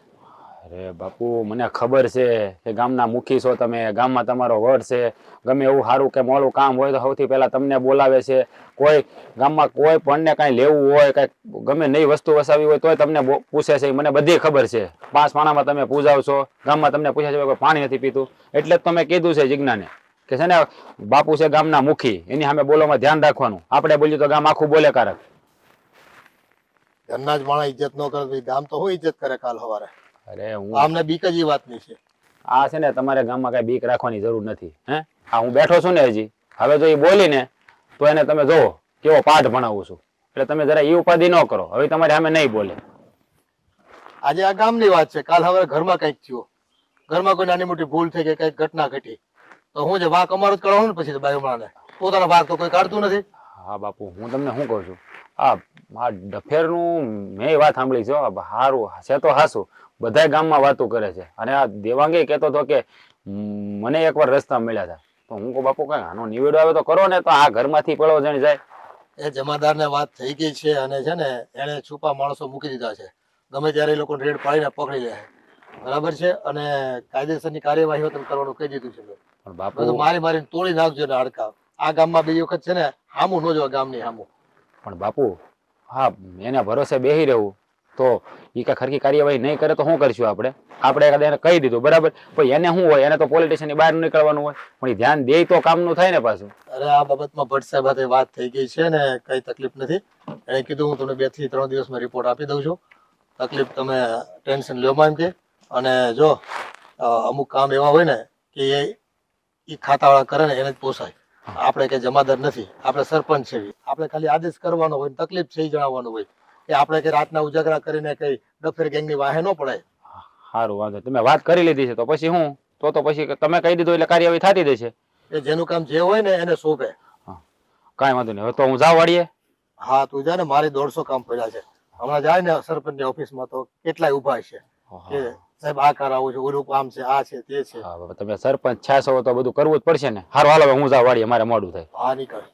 અરે બાપુ મને ખબર છે કે ગામના મુખી છો તમે, ગામમાં તમારો વડ છે. ગમે એવું સારું કે મોડું કામ હોય તો સૌથી પહેલા તમને બોલાવે છે. કોઈ ગામમાં કોઈ પણને કાંઈ લેવું હોય, કાંઈ ગમે નવી વસ્તુ વસાવી હોય તોય તમને પૂછે છે. મને બધી ખબર છે. 5 માણામાં તમે પૂજાવ છો, ગામમાં તમને પૂછે છે કોઈ પાણી નથી પીતું. એટલે જ તમે કીધું છે જિજ્ઞાને કે છે ને બાપુ છે ગામના મુખી, એની સામે બોલવામાં ધ્યાન રાખવાનું. આપણે બોલ્યું તો ગામ આખું બોલે કારક. ઘરના જ માણા ઇજ્જત ન કરે ગામ તો હોય ઇજ્જત કરે કાલ સવારે. અરે હું આમને બીક જ એ વાતની છે. આ છે ને તમારે ગામમાં કઈ બીક રાખવાની જરૂર નથી. હે હા હું બેઠો છું ને હજી. હવે જો એ બોલી ને તો એને તમે જોવો કેવો પાઠ ભણાવું છું. એટલે તમે જરા એ ઉપાધિ ન કરો. હવે તમારે સામે નહીં બોલે. આજે આ ગામની વાત છે, કાલ સવારે ઘરમાં કઈક થયો, ઘરમાં કોઈ નાની મોટી ભૂલ થઈ ગઈ, કઈક ઘટના ઘટી તો હું જે વાંક અમારો જ કરવાનો ને પછી બાયુ માણાને. પોતાનો વાંક તો કોઈ કાઢતું નથી. હા બાપુ હું તમને શું કહું છું, આ ડફેરનું મેં વાત સાંભળી છે. સારું છે તો હાસું. બધા ગામમાં વાતો કરે છે. અને આ દેવાંગે કહેતો હતો કે મને એકવાર રસ્તા મળ્યા હતા. તો હું કહું બાપુ કઈ આનો નિવેડો આવે તો કરો ને, તો આ ઘરમાંથી પેલો જણ જાય. એ જમાદારને વાત થઈ ગઈ છે અને છે ને એને છુપા માણસો મૂકી દીધા છે. ગમે ત્યારે એ લોકો રેડ પાડીને પકડી લે બરાબર છે. અને કાયદેસરની કાર્યવાહી તમે કરવાનું કહી દીધું છે. પણ બાપુ મારી મારીને તોડી નાખજો ને હાડકા. આ ગામમાં બીજી વખત છે ને હામું ન જો ગામની હામું. પણ બાપુ હા એના ભરોસે બેસી રહેવું તો એ કઈ ખરખી કાર્યવાહી નહીં કરે તો શું કરશું આપણે? આપણે એકાદ એને કહી દીધું બરાબર, પણ એને શું હોય, એને તો પોલિટિશિયનની બહાર નીકળવાનું હોય. પણ એ ધ્યાન દે તો કામનું થાય ને પાછું. અરે આ બાબતમાં ભટ્ટ સાહેબ સાથે વાત થઈ ગઈ છે ને કઈ તકલીફ નથી. એને કીધું હું તમને 2 થી 3 દિવસમાં રિપોર્ટ આપી દઉં છું તકલીફ તમે ટેન્શન લ્યો માં એમ કે. અને જો અમુક કામ એવા હોય ને કે એ ખાતાવાળા કરે ને એને જ પોસાય. આપણે કઈ જમાદાર નથી, આપણે સરપંચ છે. આપણે ખાલી આદેશ કરવાનો હોય, તકલીફ છે એ જણાવવાનું હોય કે આપણે કે રાતના ઉજાગરા કરીને કઈ ડફેર ગેંગની વાહે ન પડાય. સારું વાંધો તમે વાત કરી લીધી છે તો પછી હું તો પછી તમે કહી દીધું એટલે કાર્યવાહી થતી દેશે. એ જેનું કામ જે હોય ને એને સોંપે. કાંઈ વાંધો નહીં, હવે તો હું જાવ વાડીએ. હા તું જા ને, મારી 150 કામ પડ્યા છે. હમણાં જાય ને સરપંચની ઓફિસમાં તો કેટલાય ઉભા છે કે સાહેબ આ કરાવું છે, ઓલું કામ છે, આ છે તે છે. હા બાબા, તમે સરપંચ છાસો તો બધું કરવું જ પડશે ને. હારું હાલો હવે હું જાવ વાડીએ, મારે મોડું થાય. હા નીકળ.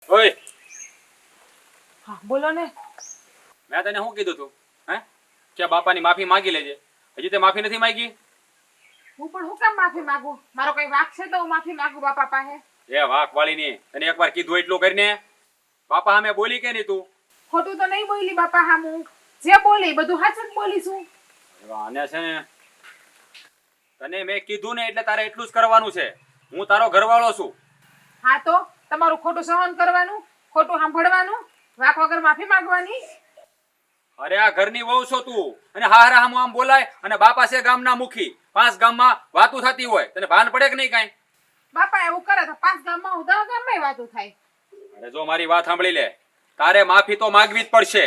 ઓય હા બોલો ને. મેં તને શું કીધું તું હે કે બાપાની માફી માંગી લેજે? હજી તે માફી નથી માંગી. હું પણ હું કામ માફી માંગુ? મારો કઈ વાંક છે તો હું માફી માંગુ બાપા પાસે? એ વાક વાળી ની તને એકવાર કીધું એટલું કરીને બાપા સામે બોલી કે નહીં તું? ખોટું તો નહીં બોલી બાપા હા, હું જે બોલી બધું સાચું જ બોલીશું. આને છે ને તને મેં કીધું ને એટલે તારે એટલું જ કરવાનું છે. હું તારો ઘરવાળો છું. હા તો તમારું ખોટું સહન કરવાનું, ખોટું સાંભળવાનું, વાક વગર માફી માંગવાની. અરે આ ઘરની વહુ છો તું અને હારા હામું આમ બોલાય અને બાપા છે ગામના મુખી. 5 ગામમાં વાતું થતી હોય તને ભાન પડે કે નહીં કાંઈ? બાપા એવું કરે તો 5 ગામમાં હું 10 ગામમાં વાતું થાય. અરે જો મારી વાત સાંભળી લે, તારે માફી તો માંગવી જ પડશે.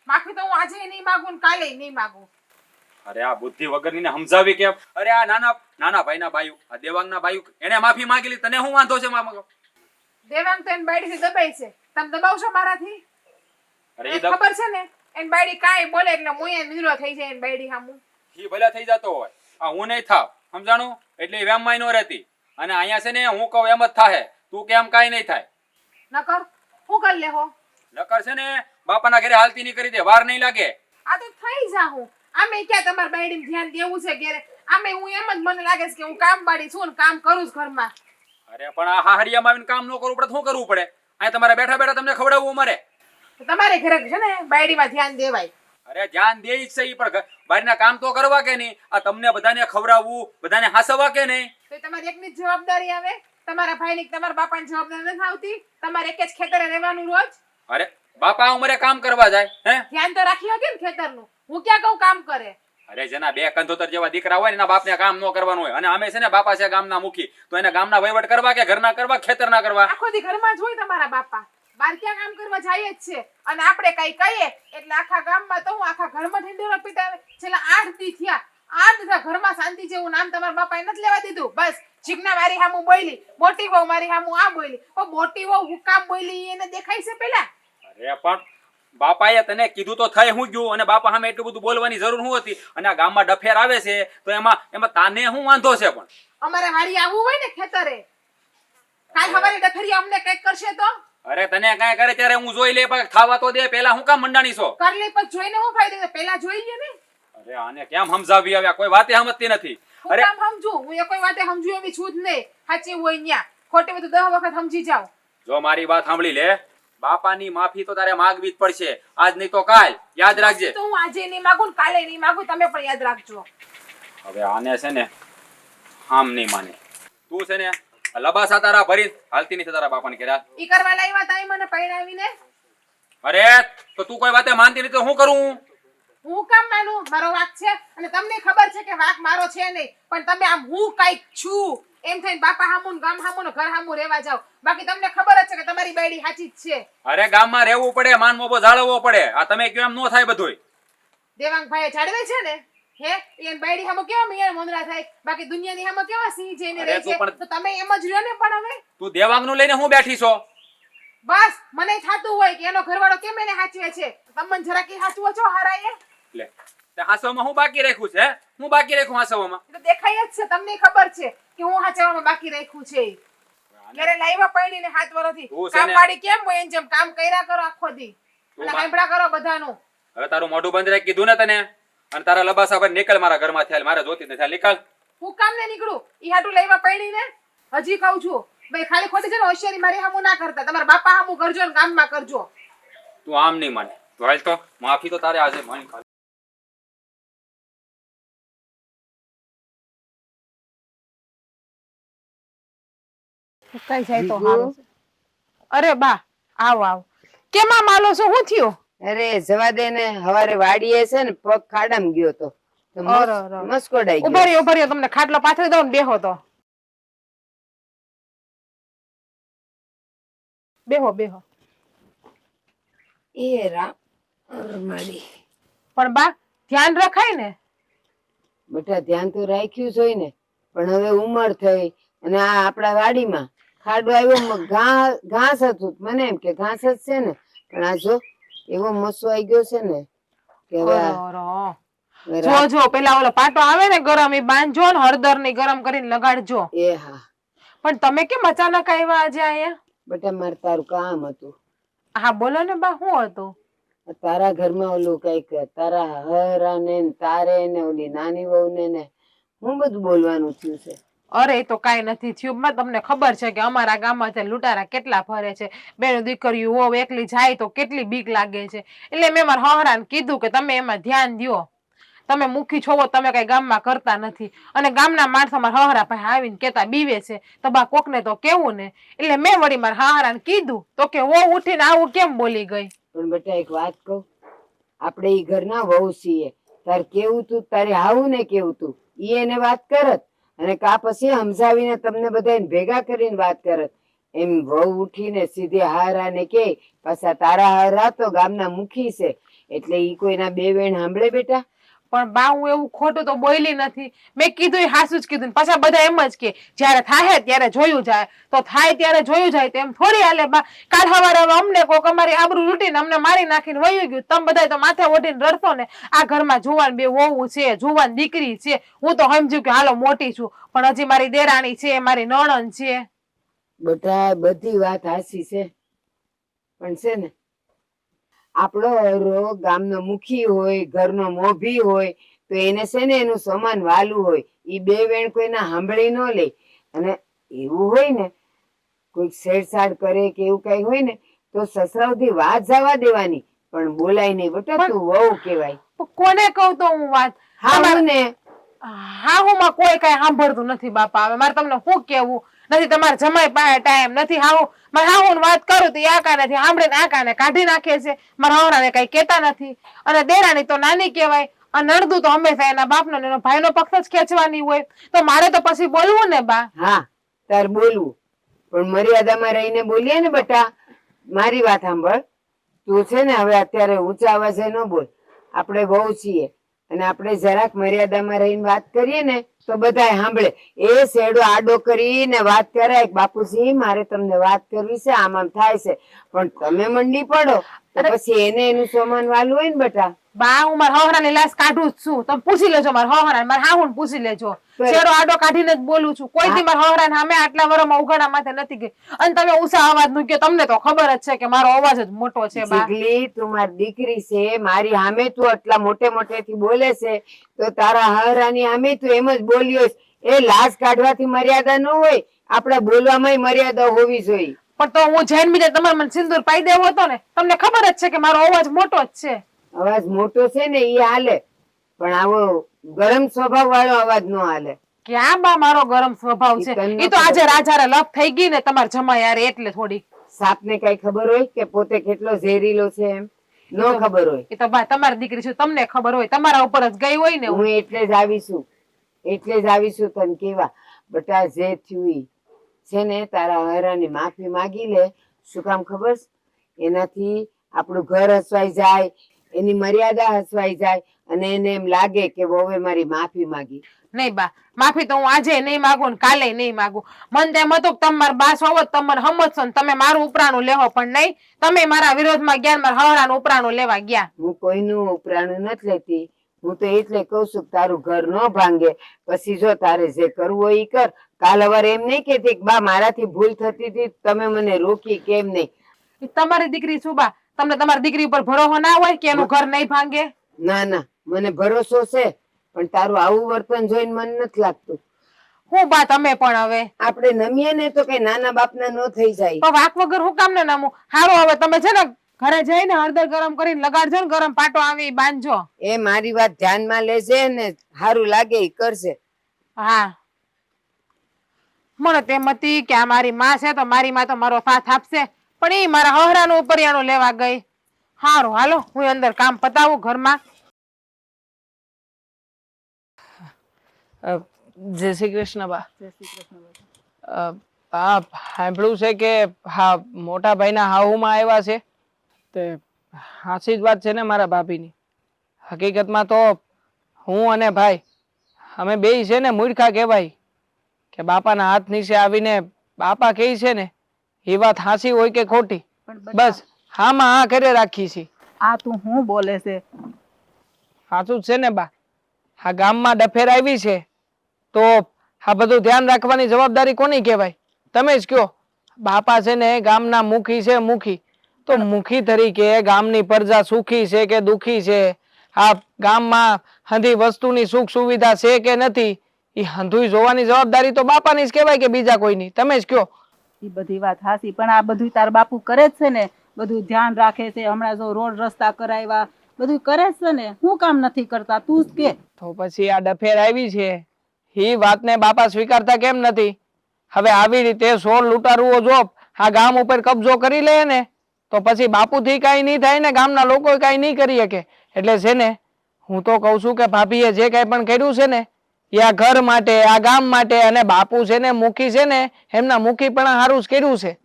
માફી તો હું આજે નહીં માંગુ ને કાલે નહીં માંગુ. અરે આ બુદ્ધિ વગરની ને સમજાવી કેમ? અરે આ નાના ભાઈના બાયુ, આ દેવાંગના બાયુ એને માફી માંગી લીધી, તને શું વાંધો છે? દેવાંગ તો એન બાયડીથી દબાઈ છે, તમે દબાવશો મારાથી? અરે એ ખબર છે ને એન બાયડી કાંઈ બોલે એટલે મોય નિરો થઈ જાય એન બાયડી સામું. ઈ ભલે થઈ જતો હોય, આ હું નહીં થાવ સમજાણું એટલે વેમમાં નો રહેતી. અને અહીંયા છે ને હું કહું એમ જ થાહે, તું કેમ કાંઈ નહીં થાય. નકર હું કરી લેહો? નકર છે ને બાપાના ઘરે હાલતી નહીં કરી દે, વાર નહીં લાગે. આ તો થઈ જાહું. આમે ક્યાં તમારા બાયડીને ધ્યાન દેવું છે ઘેરે? આમે હું એમ જ મને લાગે છે કે હું કામ બાડી છું ને કામ કરું છું ઘરમાં. અરે પણ આ હાહરિયામાં આવીને કામ ન કરવું પડે શું કરવું પડે? અહીંયા તમારે બેઠા બેઠા તમને ખવડાવવું અમારે. તમારે ઘરે છે ને બાયડીમાં ધ્યાન દેવાય. અરે ધ્યાન દે જ છે પણ બહારના કામ તો કરવા કે નહીં? આ તમને બધાને ખવડાવવું, બધાને હાસવા કે નહીં? તો તમારી એકની જ જવાબદારી આવે? તમારા ભાઈની તમારા બાપાની જવાબદારી નથી આવતી? તમારે એક જ ખેતરે રહેવાનું રોજ? અરે બાપા ઉમરે કામ કરવા જાય હે? ધ્યાન તો રાખી શકે ને ખેતરનું. હું ક્યાં કહું કામ કરે? અરે જેના 2 કંધોતર જેવા દીકરા હોય ને એના બાપને કામ ન કરવાનું હોય. અને અમે છે ને બાપા છે ગામના મુખી, તો એને ગામના વહીવટ કરવા કે ઘરના કરવા, ખેતરના કરવા? આખો દી ઘરમાં જ હોય તમારા બાપા. બાર ક્યાં કામ કરવા જાય જ છે? અને આપણે કઈ કહીએ એટલે આખા ગામમાં તો હું આખા ઘરમાં ઢીંડોરો પીટાવે. છેલ્લા 8 દી થયા, 8 દી ઘરમાં શાંતિ જેવું નામ તમારા બાપાએ નથી લેવા દીધું. બસ જીજ્ઞા મારી હામું બોલી, મોટી વહુ મારી હામું આ બોલી. પણ મોટી વહુ હું કામ બોલી એને દેખાય છે પેલા? અરે પણ બાપાએ તને કીધું તો થઈ હું ગયું, અને બાપા સામે એટલું બધું બોલવાની જરૂર શું હતી? અને આ ગામમાં ડફેર આવે છે તો એમાં તાને શું વાંધો છે? પણ અમારે વાડી આવવું હોય ને ખેતરે, કાલ સવારે ડફેરી અમને કઈક કરશે તો? અરે તને કાંઈ કરે ત્યારે હું જોઈ લે, પણ ખાવા તો દે. પેલા હું કામ મંડાણી છો? કર લે પછી જોઈને હું ફાયદો? પેલા જોઈ લે ને. અરે આને કેમ સમજાવી? આવ્યા કોઈ વાતે સમજતી નથી. હું કામ સમજુ? હું એ કોઈ વાતે સમજુ એવી છું જ નહીં. સાચી હોય ન્યા ખોટી બધું 10 વખત સમજી જાવ. જો મારી વાત સાંભળી લે, બાપાની માફી તો તારે માંગવી જ પડશે, આજ નહીં તો કાલ. યાદ રાખજે. તો હું આજે નહીં માંગુ ને કાલે નહીં માંગુ, તમે પણ યાદ રાખજો. હવે આને છે ને આમ નહીં માને. તું છે ને લબાસા તારા ભરી હાલતી નથી તારા બાપાને કર્યા. ઈ કરવા લાવ્યા તા મને પૈણાવીને? અરે તો તું કોઈ વાતે માનતી નથી તો શું કરું? હું કામ માનું? મારો વાક છે અને તમને ખબર છે કે વાક મારો છે નહીં, પણ તમે આમ હું કાઈક છું એમ થઈને બાપા હામું ગામ હામું ને ઘર હામું રહેવા જાવ. બાકી તમને ખબર જ છે કે તમારી બાયડી સાચી જ છે. અરે ગામમાં રહેવું પડે, માન મોભો જાળવવો પડે. આ તમે કયો એમ ન થાય બધુંય. દેવાંગ ભાઈ જાળવે છે ને હે? એન બાયડી હામું કેવા મિયાર મોંદરા થાય, બાકી દુનિયાની હામું કેવા સિંહ જઈને રહે છે. તો તમે એમ જ રહ્યો ને. પણ હવે તું દેવાંગનું લઈને હું બેઠી છો? બસ મને થાતું હોય કે એનો ઘરવાળો કેમ એને સાચવે છે, તમને જરા કે સાચવો છો હારાએ? લે તે હાસવામાં હું બાકી રાખ્યું છે? હું બાકી રાખ્યું હાસવામાં? તો દેખાય જ છે, તમને ખબર છે કે હું હાચવામાં બાકી રાખ્યું છે. ઘરે લાવ્યા પડીને 7 વર્ષથી કામ પાડી કેમ હોય? જેમ કામ કર્યા કરો આખો દી અને હાંભળા કરો બધાનું. હવે તારું મોઢું બંધ રાખ કીધું ને તને. અને તારા લબાસા પર નીકળ મારા ઘરમાંથી. હાલ, મારે જોતી નથી. નીકળ. હું કામ ને નીકળું? ઈ હાટું લાવ્યા પડીને હજી કહું છું ભાઈ, ખાલી ખોટી છે ને હોશિયારી મારી હામું ના કરતા, તમારા બાપા હામું કરજો ને ગામમાં કરજો. તું આમ નહીં માને તો હાલ તો માફી તો તારે આજે માંગી. કઈ જાય તો જીગુ. સારું છે. અરે બા આવો આવો કેમાં માલો છો હું થયો અરે જવા દે ને, હવારે વાડીએ છે ને પગ ખાડામાં ગયો તો અરે, અરે. મસ્કોડાઈ ઉભા ગયો. રહ્યો તમને ખાટલો પાથરી દઉં ને બેહો તો બેહો બેહો એ રામ માડી પણ બા ધ્યાન રખાય ને બેટા ધ્યાન તો રાખ્યું જોઈ ને, પણ હવે ઉંમર થઈ અને આ આપણા વાડીમાં ખાડો આવ્યો, ઘાસ હતું. મને એમ કે ઘાસ જ છે ને, પણ આ જો એવો મસો આવી ગયો છે ને કે હવે હવે જો જો પેલા ઓલો પાટો આવે ને ગરમ એ બાંધજો ને હળદર ની ગરમ કરીને લગાડજો. એ હા પણ તમે કેમ અચાનક આવ્યા આજે અહીંયા? બેટા મારે તારું કામ હતું. હા બોલો ને બા શું હતું? તારા ઘરમાં ઓલું કઈક તારા હરા ને તારે ને ઓલી નાની વહુ ને હું બધું બોલવાનું થયું છે. અરે એ તો કઈ નથી થયું માં, તમને ખબર છે કે અમારા ગામમાં છે લૂંટારા કેટલા ફરે છે, બેનો દીકરીઓ હોવ એકલી જાય તો કેટલી બીક લાગે છે. એટલે મેં મારા હહરાને કીધું કે તમે એમાં ધ્યાન દ્યો, તમે મુખી છો તમે કઈ ગામમાં કરતા નથી. અને ગામના માણસો મારા હહરા પાસે આવીને કેતા બીવે છે તો બા કોકને તો કેવું ને. એટલે મેં વળી મારા હહરાને કીધું તો કે વહુ ઉઠીને આવું કેમ બોલી ગઈ. પણ બેટા એક વાત કહું, આપણે ઈ ઘરના વહુ છીએ. તાર કેવું તું, તારે આવું ને કેવું તું ઈ એને વાત કરત, અને કા પછી સમજાવીને તમને બધાને ભેગા કરીને વાત કરત. એમ વહુ ઉઠીને સીધે હારા ને કે પાછા તારા હારા તો ગામના મુખી છે એટલે ઈ કોઈના બે વેણ સાંભળે બેટા? પણ બા હું એવું ખોટું તો બોલી નથી. મેં કીધું એ હાસું જ કીધું. પાછા બધા એમ જ કે જયારે થાય ત્યારે જોયું જાય, તો થાય ત્યારે જોયું જાય. તેમ થોડી હાલે બા. કાલ સવારે અમને કોક અમારી આબરૂ લૂંટીને અમને મારી નાખીને વયું ગયું. તમે બધા તો માથે ઓઢીને રડશો ને. આ ઘરમાં જુવાન બે વહુ છે, જુવાન દીકરી છે. હું તો સમજ્યું કે હાલો મોટી છું, પણ હજી મારી દેરાણી છે, મારી નણંદ છે. બેટા બધી વાત હાસી છે, પણ છે ને આપણો હરો ગામનો મુખી હોય, ઘરનો મોભી હોય તો એને છે ને એનું સમાન વાલું હોય. ઈ બે વેણ કોઈના સાંભળી ન લે. અને એવું હોય ને કોઈ છેડછાડ કરે કે એવું કઈ હોય ને તો સસરાઓથી વાત જવા દેવાની, પણ બોલાય નહીં બેટા. તું વહુ કહેવાય. કોને કહું તો હું વાત? હા ને હા હું માં કોઈ કઈ સાંભળતું નથી બાપા. હવે મારે તમને શું કેવું? નથી તમારે જમાઈ પાસે ટાઈમ નથી. હાવું મારે હાવું વાત કરું તો આ કાનેથી સાંભળીને આ કાને કાઢી નાખે છે. મારા હવરાને કઈ કેતા નથી. અને દેરાણી તો નાની કહેવાય, અને નડદું તો હંમેશા એના બાપનો ને એનો ભાઈનો પક્ષ જ ખેંચવાની હોય. તો મારે તો પછી બોલવું ને બા. હા તાર બોલવું, પણ મર્યાદામાં રહીને બોલીએ ને બેટા. મારી વાત સાંભળ, તું છે ને હવે અત્યારે ઊંચા અવાજે ન બોલ. આપણે વહુ છીએ અને આપણે જરાક મર્યાદામાં રહીને વાત કરીએ ને તો બધાય સાંભળે. એ શેડો આડો કરીને વાત કરાય, બાપુજી મારે તમને વાત કરવી છે, આમ આમ થાય છે. પણ તમે મંડી પડો તો પછી એને એનું સમાન વાલું હોય ને બેટા. બા હું મારા હવરાની લાશ કાઢું જ છું. તમે પૂછી લેજો મારા હવરાને, મારા હાહુને પૂછી લેજો. શેડો આડો કાઢીને જ બોલું છું. કોઈ દી મારા હવરાને સામે આટલા વર્ષમાં ઉઘાડા માથે નથી ગઈ. અને તમે ઊંચા અવાજ નું કહો, તમને તો ખબર જ છે કે મારો અવાજ જ મોટો છે બા. જીગલી તું મારી દીકરી છે, મારી સામે તું આટલા મોટે મોટેથી બોલે છે તો તારા હરાની સામે તું એમ જ બોલ્યો છે. એ લાશ કાઢવાથી મર્યાદા ન હોય, આપણે બોલવામાં મર્યાદા હોવી જોઈએ. પણ તો હું જૈન બીજા તમારે મને સિંદૂર પાઈ દેવો હતો ને, તમને ખબર જ છે કે મારો અવાજ મોટો જ છે. અવાજ મોટો છે ને એ હાલે, પણ આવો ગરમ સ્વભાવ વાળો અવાજ નો હાલે. ક્યાં બા મારો ગરમ સ્વભાવ છે? એ તો આજે રાજારે લપ થઈ ગઈ ને તમારા જમાઈ યાર એટલે થોડી. સાપને કઈ ખબર હોય કે પોતે કેટલો ઝેરીલો છે? એમ નો ખબર હોય. એ તો બા તમારી દીકરી છે, તમને ખબર હોય. તમારા ઉપર જ ગઈ હોય ને. હું એટલે જ આવીશું, એટલે જ આવીશું તને કેવા. બટા જે થયું ઈ છે ને તારા હરાની માફી માગી લે. શું કામ ખબર? એનાથી આપણું ઘર હસવાઈ જાય, એની મર્યાદા હસવાઈ જાય, અને એને એમ લાગે કે વહુએ મારી માફી માગી. નહીં બા, માફી તો હું આજે નહીં માગું ને કાલે નહીં માગું. મને તેમ હતું કે તમે મારા બા છો તમે મને સમજશો ને તમે મારું ઉપરાણું લેવો, પણ નહીં, તમે મારા વિરોધમાં ગયા, મારા હવરાનું ઉપરાણું લેવા ગયા. હું કોઈનું ઉપરાણું નથી લેતી. હું તો એટલે કઉ છું કે તારું ઘર ન ભાંગે. પછી જો તારે જે કરવું હોય ઈ કર. કાલ સવારે એમ નહીં કેતી કે બા મારાથી ભૂલ થતી હતી, તમે મને રોકી કેમ નહીં. તમારી દીકરી શું બા? તમને તમારી દીકરી ઉપર ભરોસો ના હોય કે એનું ઘર નહીં ભાંગે? ના ના મને ભરોસો છે, પણ તારું આવું વર્તન જોઈને મને નથી લાગતું. હું બા તમે પણ હવે આપણે નમીએ ને તો કઈ નાના બાપના ન થઈ જાય. તો વાક વગર હું કામ ને નામું? હારું હવે તમે છે ને ઘરે જઈને હળદર ગરમ કરીને લગાડજો ને, ગરમ પાટો આવી બાંધજો. એ મારી વાત ધ્યાનમાં લેજે ને, સારું લાગે એ કરશે. હા મને તેમ હતી કે આ મારી માં છે તો મારી માં તો મારો સાથ આપશે, પણ એ મારા હહરાનું ઉપરિયાણું લેવા ગઈ. હારું હાલો હું અંદર કામ પતાવું ઘરમાં. જય શ્રી કૃષ્ણ બા. હા સાંભળ્યું છે કે હા મોટા ભાઈના હાહુમાં આવ્યા છે. તે સાચી જ વાત છે ને મારા ભાભીની. હકીકતમાં તો હું અને ભાઈ અમે બેય છે ને મૂર્ખા કહેવાય કે બાપાના હાથ નીચે આવીને બાપા કહે છે ને એ વાત હાચી હોય કે ખોટી બસ હામાં હા કરે રાખી છે. આ તું હું બોલે છે? સાચું જ છે ને બા. આ ગામમાં ડફેર આવી છે તો આ બધું ધ્યાન રાખવાની જવાબદારી કોની કહેવાય? તમે જ કયો. બાપા છે ને ગામના મુખી છે, મુખી. તો મુખી તરીકે ગામની પ્રજા સુખી છે કે દુખી છે, આ ગામમાં હંધી વસ્તુની સુખ સુવિધા છે કે નથી, એ હંધુય જોવાની જવાબદારી તો બાપાની જ કહેવાય કે બીજા કોઈની? તમે જ કયો. એ બધી વાત હાસી, પણ આ બધું તાર બાપુ કરે જ છે ને, બધું ધ્યાન રાખે છે. હમણાં જો રોડ રસ્તા કરાવ્યા, બધું કરે જ છે ને. શું કામ નથી કરતા તું જ કે? તો પછી આ ડફેર આવી છે એ વાતને બાપા સ્વીકારતા કેમ નથી? હવે આવી રીતે 16 લૂંટારુઓ જો આ ગામ ઉપર કબજો કરી લે ને તો પછી બાપુથી કાંઈ નહીં થાય ને ગામના લોકો કાંઈ નહીં કરી શકે. એટલે છે ને હું તો કહું છું કે ભાભીએ જે કાંઈ પણ કર્યું છે ને એ આ ઘર માટે, આ ગામ માટે, અને બાપુ છે ને મુખી છે ને એમના મુખી પણ સારું જ કર્યું છે.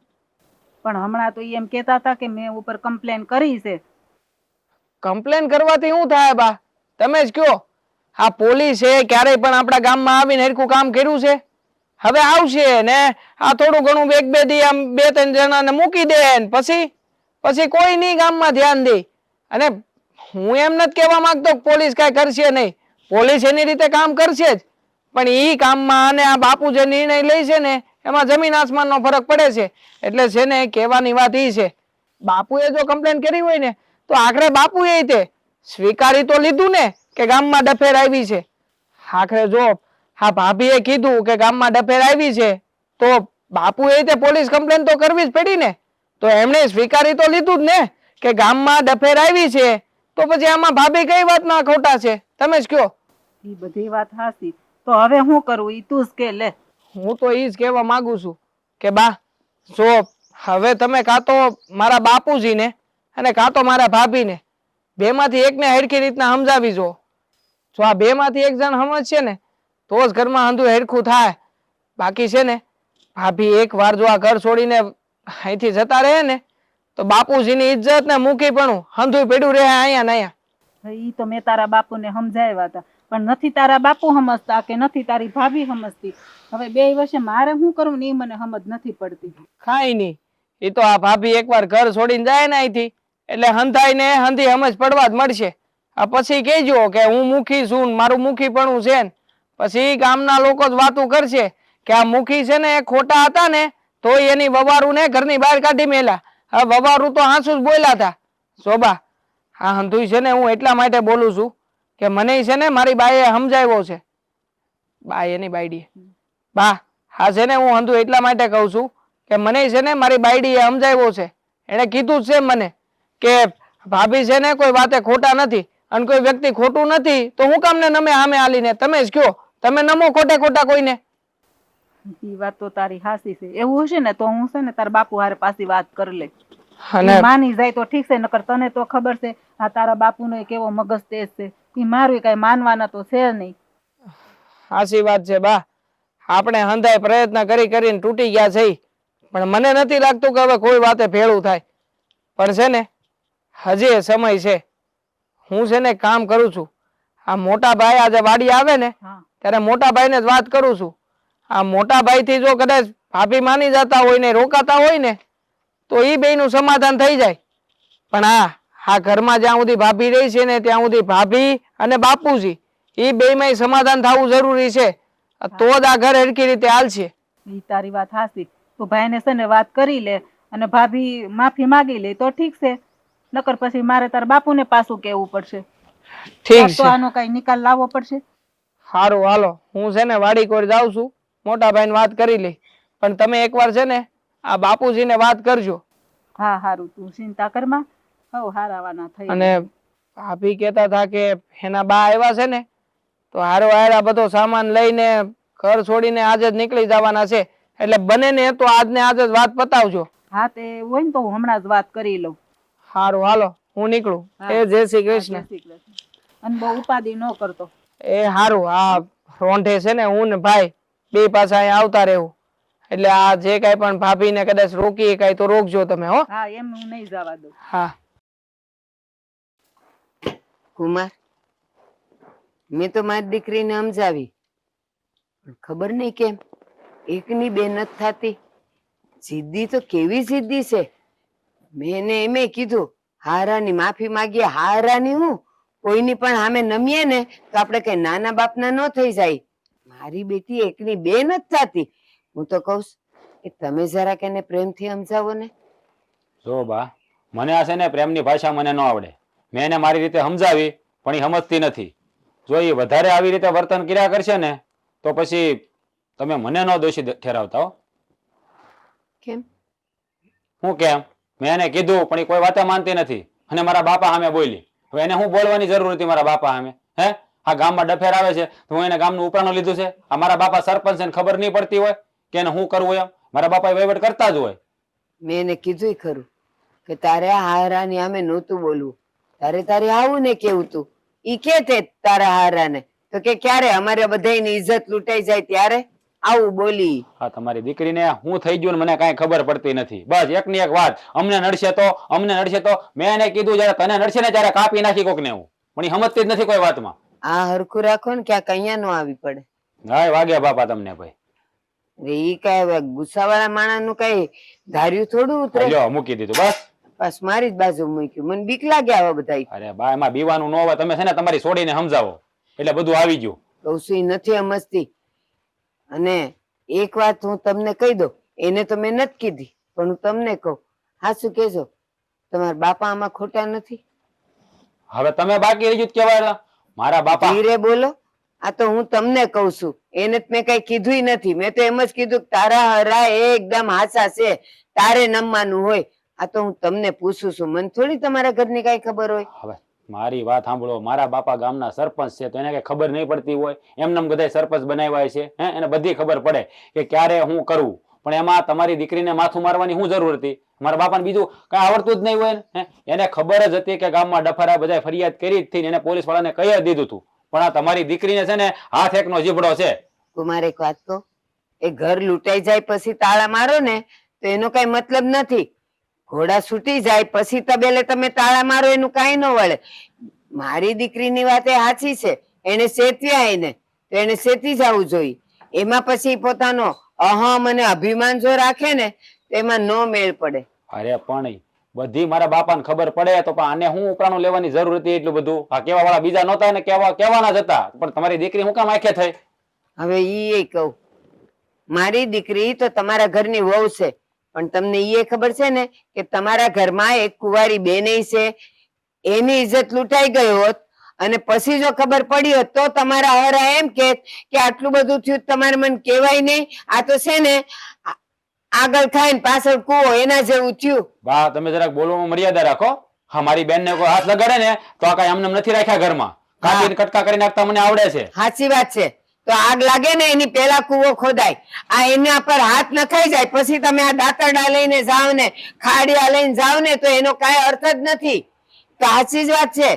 પણ હમણાં તો ઈ એમ કહેતા હતા કે મેં ઉપર કમ્પ્લેન કરી છે. કમ્પ્લેન કરવાથી શું થાય બા? તમે જ કયો. આ પોલીસે ક્યારેય પણ આપણા ગામમાં આવીને હરખું કામ કર્યું છે? હવે આવશે ને આ થોડું ઘણું એક બે દી આમ 2-3 જણાને મૂકી દે ને પછી કોઈ નહીં ગામમાં ધ્યાન દે. અને હું એમ નથી કહેવા માંગતો કે પોલીસ કાંઈ કરશે નહીં. પોલીસ એની રીતે કામ કરશે જ, પણ એ કામમાં અને આ બાપુ જે નિર્ણય લે છે ને એમાં જમીન આસમાનનો ફરક પડે છે. એટલે છે ને કહેવાની વાત એ છે, બાપુએ જો કમ્પ્લેન કરી હોય ને તો આખરે બાપુએ તે સ્વીકારી તો લીધું ને કે ગામમાં ડફેર આવી છે. આખરે જો હા ભાભીએ કીધું કે ગામમાં ડફેર આવી છે તો બાપુએ તે પોલીસ કમ્પ્લેન તો કરવી જ પડી ને. તો એમણે સ્વીકારી તો લીધું જ ને કે ગામમાં ડફેર આવી છે, તો પછી આમાં ભાભી કઈ વાતમાં ખોટા છે? તમે જ કયો. એ બધી વાત હાસી, તો હવે શું કરવું ઈ તું જ કે લે. હું તો ઈ જ કહેવા માંગુ છું કે બા જો હવે તમે કાં તો મારા બાપુજીને અને કાં તો મારા ભાભીને બેમાંથી એકને હરખી રીતના સમજાવી જો. જો આ બેમાંથી એક જણ સમજશે ને તો જ ઘરમાં હંધું હરખું થાય. બાકી છે ને ભાભી એક વાર જો આ ઘર છોડીને અહીંથી જતા રહે ને તો બાપુજીની ઇજ્જત ને મૂકી પણ હંધું પડ્યું રહે અહીંયા ને અહીંયા. ઈ તો મેં તારા બાપુને સમજાવ્યા હતા, પણ નથી તારા બાપુ સમજતા કે નથી તારી ભાભી સમજતી. હવે બે વર્ષે મારે શું કરવું ને એ મને સમજ નથી પડતી. કાંઈ નહીં, એ તો આ ભાભી એકવાર ઘર છોડીને જાય ને અહીંથી એટલે હંધાઈ ને હંધી સમજ પડવા જ મળશે. આ પછી કહેજો કે હું મુખી છું, મારું મુખીપણું છે ને પછી ગામના લોકો જ વાતું કરશે કે આ મુખી છે ને એ ખોટા હતા ને તો એની વવારું ને ઘરની બહાર કાઢી મેલા. હવે વવારું તો હાસું જ બોલ્યા હતા. શોભા હા હંધુઈ છે ને હું એટલા માટે બોલું છું કે મને છે ને મારી બાઈએ સમજાવ્યો છે. બા એની બાયડી બા હા છે ને હું હંધુ એટલા માટે કહું છું કે મને છે ને મારી બાયડીએ સમજાવ્યો છે. એણે કીધું છે મને કે ભાભી છે ને કોઈ વાતે ખોટા નથી અને કોઈ વ્યક્તિ ખોટું નથી તો હું કામને નમે સામે આલીને? તમે જ કયો, તમે નમો ખોટે ખોટા કોઈને? ઈ વાત તો તારી હાસી છે. એવું હશે ને તો હું છે ને તારા બાપુ હારે પાછી વાત કરી લે. અને ઈ માની જાય તો ઠીક છે, નકર તને તો ખબર છે આ તારા બાપુનો કેવો મગજ તેજ છે. ઈ મારું કઈ માનવાના તો છે નહીં. સાચી વાત છે બા. આપણે હંધાય પ્રયત્ન કરી કરીને તૂટી ગયા છે, પણ મને નથી લાગતું કે હવે કોઈ વાતે ભેળું થાય. પણ છે ને હજી સમય છે. હું છે ને કામ કરું છું. આ મોટા ભાઈ આજે વાડી આવે ને ત્યારે મોટા ભાઈને જ વાત કરું છું. આ મોટા ભાઈ થી જો કદાચ ભાભી માની જતા હોય ને રોકાતા હોય ને તો ઈ બેયનું સમાધાન થઈ જાય. પણ આ ઘરમાં જ્યાં સુધી ભાભી રહી છે ને ત્યાં સુધી ભાભી અને બાપુજી ઈ બેયમાંય સમાધાન થવું જરૂરી છે. તો જ આ ઘર હરખી રીતે હાલશે. ઈ તારી વાત હાસી. તું ભાઈને છે ને વાત કરી લે અને ભાભી માફી માંગી લે તો ઠીક છે, નકર પછી મારે તારા બાપુને પાછું કહેવું પડશે. ઠીક તો છે, આનો કઈ નિકાલ લાવવો પડશે. સારું હાલો હું છે ને વાડી કોર જાઉં છું, મોટા ભાઈને વાત કરી લઈ. પણ તમે એકવાર છે ને આ બાપુજીને વાત કરજો. હા હારું, તું ચિંતા કરમાં. હવ હારાવાના થઈ. અને ભાભી કહેતા હતા કે એના બા આવ્યા છે ને તો હારો હારા બધો સામાન લઈને ઘર છોડીને આજે જ નીકળી જવાના છે. એટલે બને ને તો આજને આજ જ વાત પતાવજો. હા તે હોય ને તો હું હમણાં જ વાત કરી લઉં. સારું હાલો હું નીકળું. હા. એ જય શ્રી કૃષ્ણ. જય શ્રી કૃષ્ણ. અને બહુ ઉપાધિ ન કરતો. એ સારું. આ રોંઢે છે ને હું ને ભાઈ બે પાછા અહીંયા આવતા રહેવું. એટલે આ જે કાંઈ પણ ભાભીને કદાચ રોકી કાંઈ તો રોકજો તમે હો. હા એમ હું નહીં જવા દઉં. હા. કુમાર, મેં તો મારી દીકરીને સમજાવી, પણ ખબર નહીં કેમ એકની બે નથી થતી. જિદ્દી તો કેવી જિદ્દી છે. મેં એને એમે કીધું હારાની માફી માંગીએ. હારાની હું કોઈની પણ સામે નમીએ ને તો આપણે કઈ નાના બાપના ન થઈ જાય. મારી બેટી એકની બે નથી થતી. હું તો કહું કે તમે જરાક એને પ્રેમથી સમજાવો ને. જો બા, મને આ છે ને પ્રેમની ભાષા મને ન આવડે. મેં એને મારી રીતે સમજાવી પણ એ સમજતી નથી. જો એ વધારે આવી રીતે વર્તન કર્યા કરશે ને તો પછી તમે મને ન દોષી ઠેરાવતા હો. કેમ? હું કેમ? મેં એને કીધું પણ એ કોઈ વાતે માનતી નથી અને મારા બાપા સામે બોલી. હવે એને હું બોલવાની જરૂર હતી મારા બાપા સામે? હે, આ ગામમાં ડફેર આવે છે તો હું એને ગામનું ઉપરાણું લીધું છે? આ મારા બાપા સરપંચ છે ખબર નહીં પડતી હોય કે એને હું કરવું એમ? મારા બાપા વહીવટ કરતા જ હોય. મેં એને કીધું ખરું કે તારે આ હારાની સામે નહોતું બોલવું. તારે આવું ને કેવું તું. ઈ કે તે તારા હારાને તો કે ક્યારે અમારે બધાની ઇજ્જત લૂંટાઈ જાય ત્યારે આવું બોલી. હા, તમારી દીકરીને હું થઈ ગયું ને મને કાંઈ ખબર પડતી નથી. બસ એકની એક વાત, અમને નડશે તો મેં એને કીધું જયારે તને નડશે ને ત્યારે કાપી નાખી કોક ને હું. પણ એ સમજતી જ નથી કોઈ વાતમાં. આ હરખું રાખો ને ક્યાંક અહીંયા નો આવી પડે. હાય વાગ્યા બાપા તમને ભાઈ. ઈ કઈ ગુસ્સાવાળા માણસ નું કઈ ધાર્યું થોડું ઉતરે. લ્યો મૂકી દીધું બસ. બસ મારી જ બાજુ મૂક્યું. મને બીક લાગે આવા બધા. અરે બા, એમાં બીવાનું ન હોય. તમે છે ને તમારી છોડીને સમજાવો એટલે બધું આવી ગયું. કઉ છું ઈ નથી સમજતી. અને એક વાત હું તમને કહી દઉં, એને તો મેં નથી કીધી પણ હું તમને કહું, હા શું કેજો તમારા બાપા આમાં ખોટા નથી? હવે તમે બાકી રહી ગયું કેવાય. મારા બાપા ધીરે બોલો. આ તો હું તમને કઉ છું, એને મેં કઈ કીધું નથી. મેં તો એમ જ કીધું કે તારા હરા એકદમ હાચા છે, તારે નમવાનું હોય. આ તો હું તમને પૂછું છું, મને થોડી તમારા ઘરની કઈ ખબર હોય. હવે મારી વાત સાંભળો. મારા બાપા ગામના સરપંચ છે તો એને કઈ ખબર નહીં પડતી હોય? એમને બધા સરપંચ બનાવ્યા છે. હે, એને બધી ખબર પડે કે ક્યારે હું કરવું. પણ એમાં તમારી દીકરીને માથું મારવાની શું જરૂર હતી? મારા બાપાને બીજું કઈ આવડતું જ નહીં હોય ને. એને ખબર જ હતી કે ગામમાં ડફરા બધા ફરિયાદ કરી જ થઈ, એને પોલીસ વાળાને કહી જ દીધું હતું. પણ આ તમારી દીકરીને છે ને હાથ એકનો જીભડો છે. કુમાર એક વાત કહું, એ ઘર લૂંટાઈ જાય પછી તાળા મારો ને તો એનો કઈ મતલબ નથી. ઘોડા છૂટી જાય પછી તબેલે તમે તાળા મારો એનું કઈ ન વળે. મારી દીકરીની વાત એ સાચી છે. એને સેત્યા એને તો એને સેતી જવું જોઈએ. એમાં પછી પોતાનો અહમ અને અભિમાન જો રાખે ને તો એમાં નો મેળ પડે. અરે પણ બધી મારા બાપાને ખબર પડે તો પણ આને હું ઉપરાણું લેવાની જરૂર હતી એટલું બધું? આ કેવા વાળા બીજા નહોતા ને કેવાના જ હતા. પણ તમારી દીકરી હું કામ આંખે થઈ? હવે ઈ કહું, મારી દીકરી તો તમારા ઘરની વહુ છે પણ તમને ઈ ખબર છે ને કે તમારા ઘરમાં એક કુંવારી બેન છે, એની ઇજ્જત લૂંટાઈ ગઈ હોત અને પછી જો ખબર પડી હોત તો તમારા હરા એમ કે આટલું બધું થયું તમારે મને કહેવાય નહીં. આ તો છે ને આગળ ખાય ને પાછળ કૂવો એના જેવું થયું. બા, તમે જરાક બોલવામાં મર્યાદા રાખો. હા, મારી બેન ને કોઈ હાથ લગાડે ને તો આ કઈ આમને નથી રાખ્યા ઘરમાં. કાપીને કટકા કરી નાખતા મને આવડે છે. સાચી વાત છે. તો આગ લાગે ને એની પેલા કૂવો ખોદાય. આ એના પર હાથ નખાઈ જાય પછી તમે આ દાંતરડા લઈને જાવ ને ખાડિયા લઈને જાવ ને તો એનો કઈ અર્થ જ નથી. તો સાચી જ વાત છે.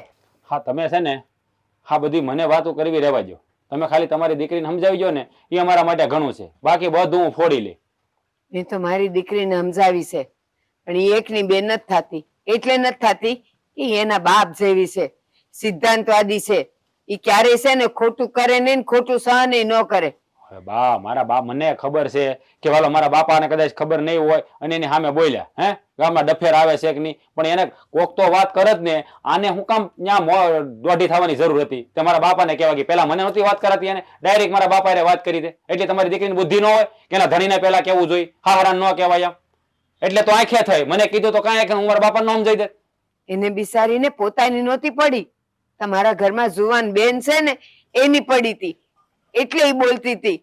હા, તમે છે ને હા બધી મને વાતો કરવી રહેવા દો. તમે ખાલી તમારી દીકરીને સમજાવી દો ને એ અમારા માટે ઘણું છે. બાકી બધું હું ફોડી લે. મેં તો મારી દીકરીને સમજાવી છે પણ એ એકની બે નથી થતી. એટલે નથી થતી કે એના બાપ જેવી છે, સિદ્ધાંતવાદી છે. એ ક્યારે છે ને ખોટું કરે નહીં, ખોટું સહન ન કરે. બા, મારા બાપ મને ખબર છે કે વાલો મારા બાપાને કદાચ ખબર નહીં હોય અને એની સામે બોલ્યા. હે, ગામમાં ડફેર આવે છે કે નહીં, પણ એને કોક તો વાત કરત ને. આને હું કામ ત્યાં દોઢી થવાની જરૂર હતી? તમારા બાપાને કહેવા કે પેલા મને નહોતી વાત કરાતી, એને ડાયરેક્ટ મારા બાપા વાત કરી દે. એટલે તમારી દીકરીની બુદ્ધિ ન હોય કે એના ધણીને પેલા કેવું જોઈએ? હાવરાન ન કહેવાય એમ. એટલે તો આંખે થઈ. મને કીધું તો કાંઈ હું મારા બાપાનું નામ જઈ દે. એને બિચારીને પોતાની નહોતી પડી, તમારા ઘરમાં જુવાન બેન છે ને એની પડી હતી એટલે એ બોલતી હતી.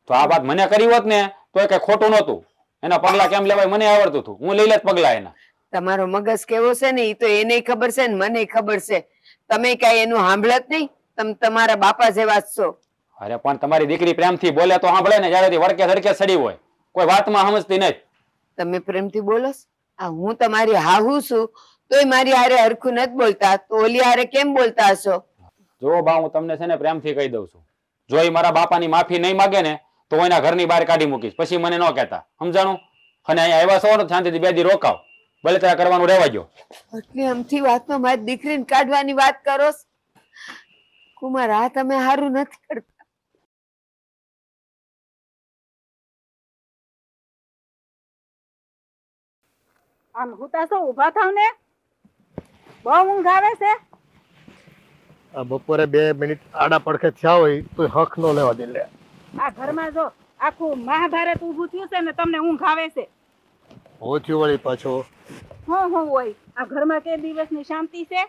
તો આ વાત મને કરી હોત ને તો એ કઈ ખોટું નહોતું. એના પગલા કેમ લેવાય મને આવડતું હતું. હું લઈ લેત પગલા એના. તમારો મગજ કેવો છે ને એ તો એને ખબર છે ને મને ખબર છે. તમે કઈ એનું સાંભળત નહીં. તમે તમારા બાપા જેવા જ છો. અરે પણ તમારી દીકરી પ્રેમથી બોલે તો સાંભળે ને. જયારે વડકે ધડકે સડી હોય કોઈ વાતમાં સમજતી નથી. તમે પ્રેમથી બોલો છો? આ હું તમારી હાહુ છું તોય મારી હારે હરખું નથી બોલતા, તો ઓલી હારે કેમ બોલતા હશો? જો બા, હું તમને છે ને પ્રેમથી કહી દઉં છું, જો એ મારા બાપાની માફી નહીં માગે ને તો હું એના ઘરની બહાર કાઢી મૂકીશ. પછી મને ન કહેતા, સમજાણું? અને અહીંયા આવ્યા છો ને શાંતિથી 2 દી રોકાવ, ભલે ત્યાં કરવાનું રહેવા દો. એટલે આમથી વાતમાં મારી દીકરીને કાઢવાની વાત કરો છો? કુમાર, આ તમે સારું નથી કરતા. આમ હુતા છો, ઊભા થાવ ને. બહુ ઊંઘ આવે છે. આ બપોરે 2 મિનિટ આડા પડખે થયા હોય તો હક નો લેવા દે. લે આ ઘરમાં જો આખું મહાભારત ઊભું થયું છે ને તમને ઊંઘ આવે છે. હું થયું વળી પાછો? હું હોય આ ઘરમાં કે દિવસની શાંતિ છે?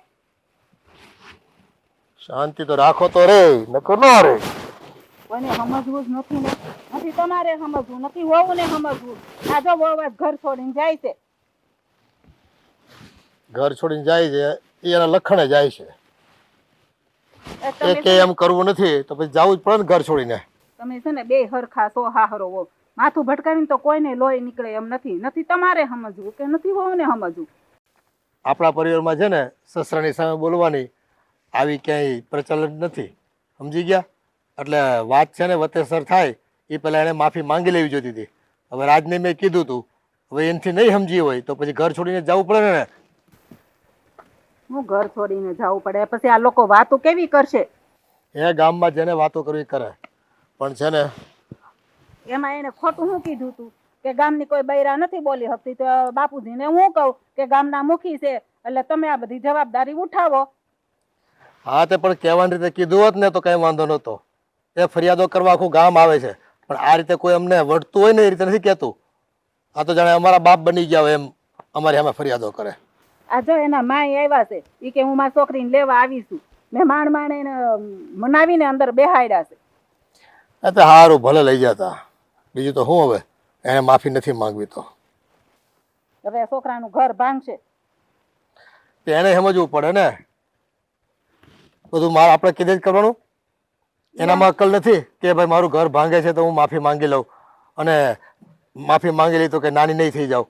શાંતિ તો રાખો તો રે, નકર ન રે. કોઈને સમજવું જ નથી ને. નથી તમારે સમજવું, નથી વહુ ને સમજવું. આ જો વહુ આજ ઘર છોડીને જાય છે. ઘર છોડીને જાય છે એ એના લખણે જાય છે. એ એ તમે કે એમ કરવું નથી તો પછી જવું જ પડે ને ઘર છોડીને. તમે છે ને બે હરખા સો હાહરો હો. માથું ભટકાવીને તો કોઈને લોહી નીકળે એમ નથી. નથી તમારે સમજવું કે નથી વહુ ને સમજવું. આપણા પરિવારમાં છે ને સસરાની સામે બોલવાની આવી ક્યાંય પ્રચલન નથી, સમજી ગયા? એટલે વાત છે ને વતેસર થાય એ પહેલા એને માફી માંગી લેવી જોઈતી હતી. હવે રાજને મેં કીધું તું, હવે એનાથી નહીં સમજી હોય તો પછી ઘર છોડીને જવું પડે ને. હું ઘર છોડીને જવું પડે પછી આ લોકો વાતો કેવી કરશે? એ ગામમાં જેને વાતો કરવી કરે, પણ છે ને એમાં એને ખોટું શું કીધું તું કે ગામની કોઈ બૈરા નથી બોલી શકતી, તો બાપુજીને હું કહું કે ગામના મુખી છે એટલે તમે આ બધી જવાબદારી ઉઠાવો. હા તે પણ કહેવાની રીતે કીધું હોત ને તો કઈ વાંધો નહોતો. એ ફરિયાદો કરવા આખું ગામ આવે છે, પણ આ રીતે કોઈ અમને વળતું હોય ને એ રીતે નથી કહેતું. આ તો જાણે અમારા બાપ બની ગયા હોય એમ અમારી સામે ફરિયાદો કરે. આ જો એના માય આવ્યા છે એ કે હું મારી છોકરીને લેવા આવીશું. મેં માંડ એને મનાવીને અંદર બેહાડ્યા છે. એ તો સારું, ભલે લઈ જતા. બીજું તો શું, હવે એને માફી નથી માંગવી તો હવે છોકરાનું ઘર ભાંગશે. એને સમજવું પડે ને. બધું મારે આપણે કીધે જ કરવાનું. એનામાં અક્કલ નથી કે ભાઈ મારું ઘર ભાંગે છે તો હું માફી માંગી લઉં, અને માફી માંગી લઈ તો કે નાની નહીં થઈ જાઉં.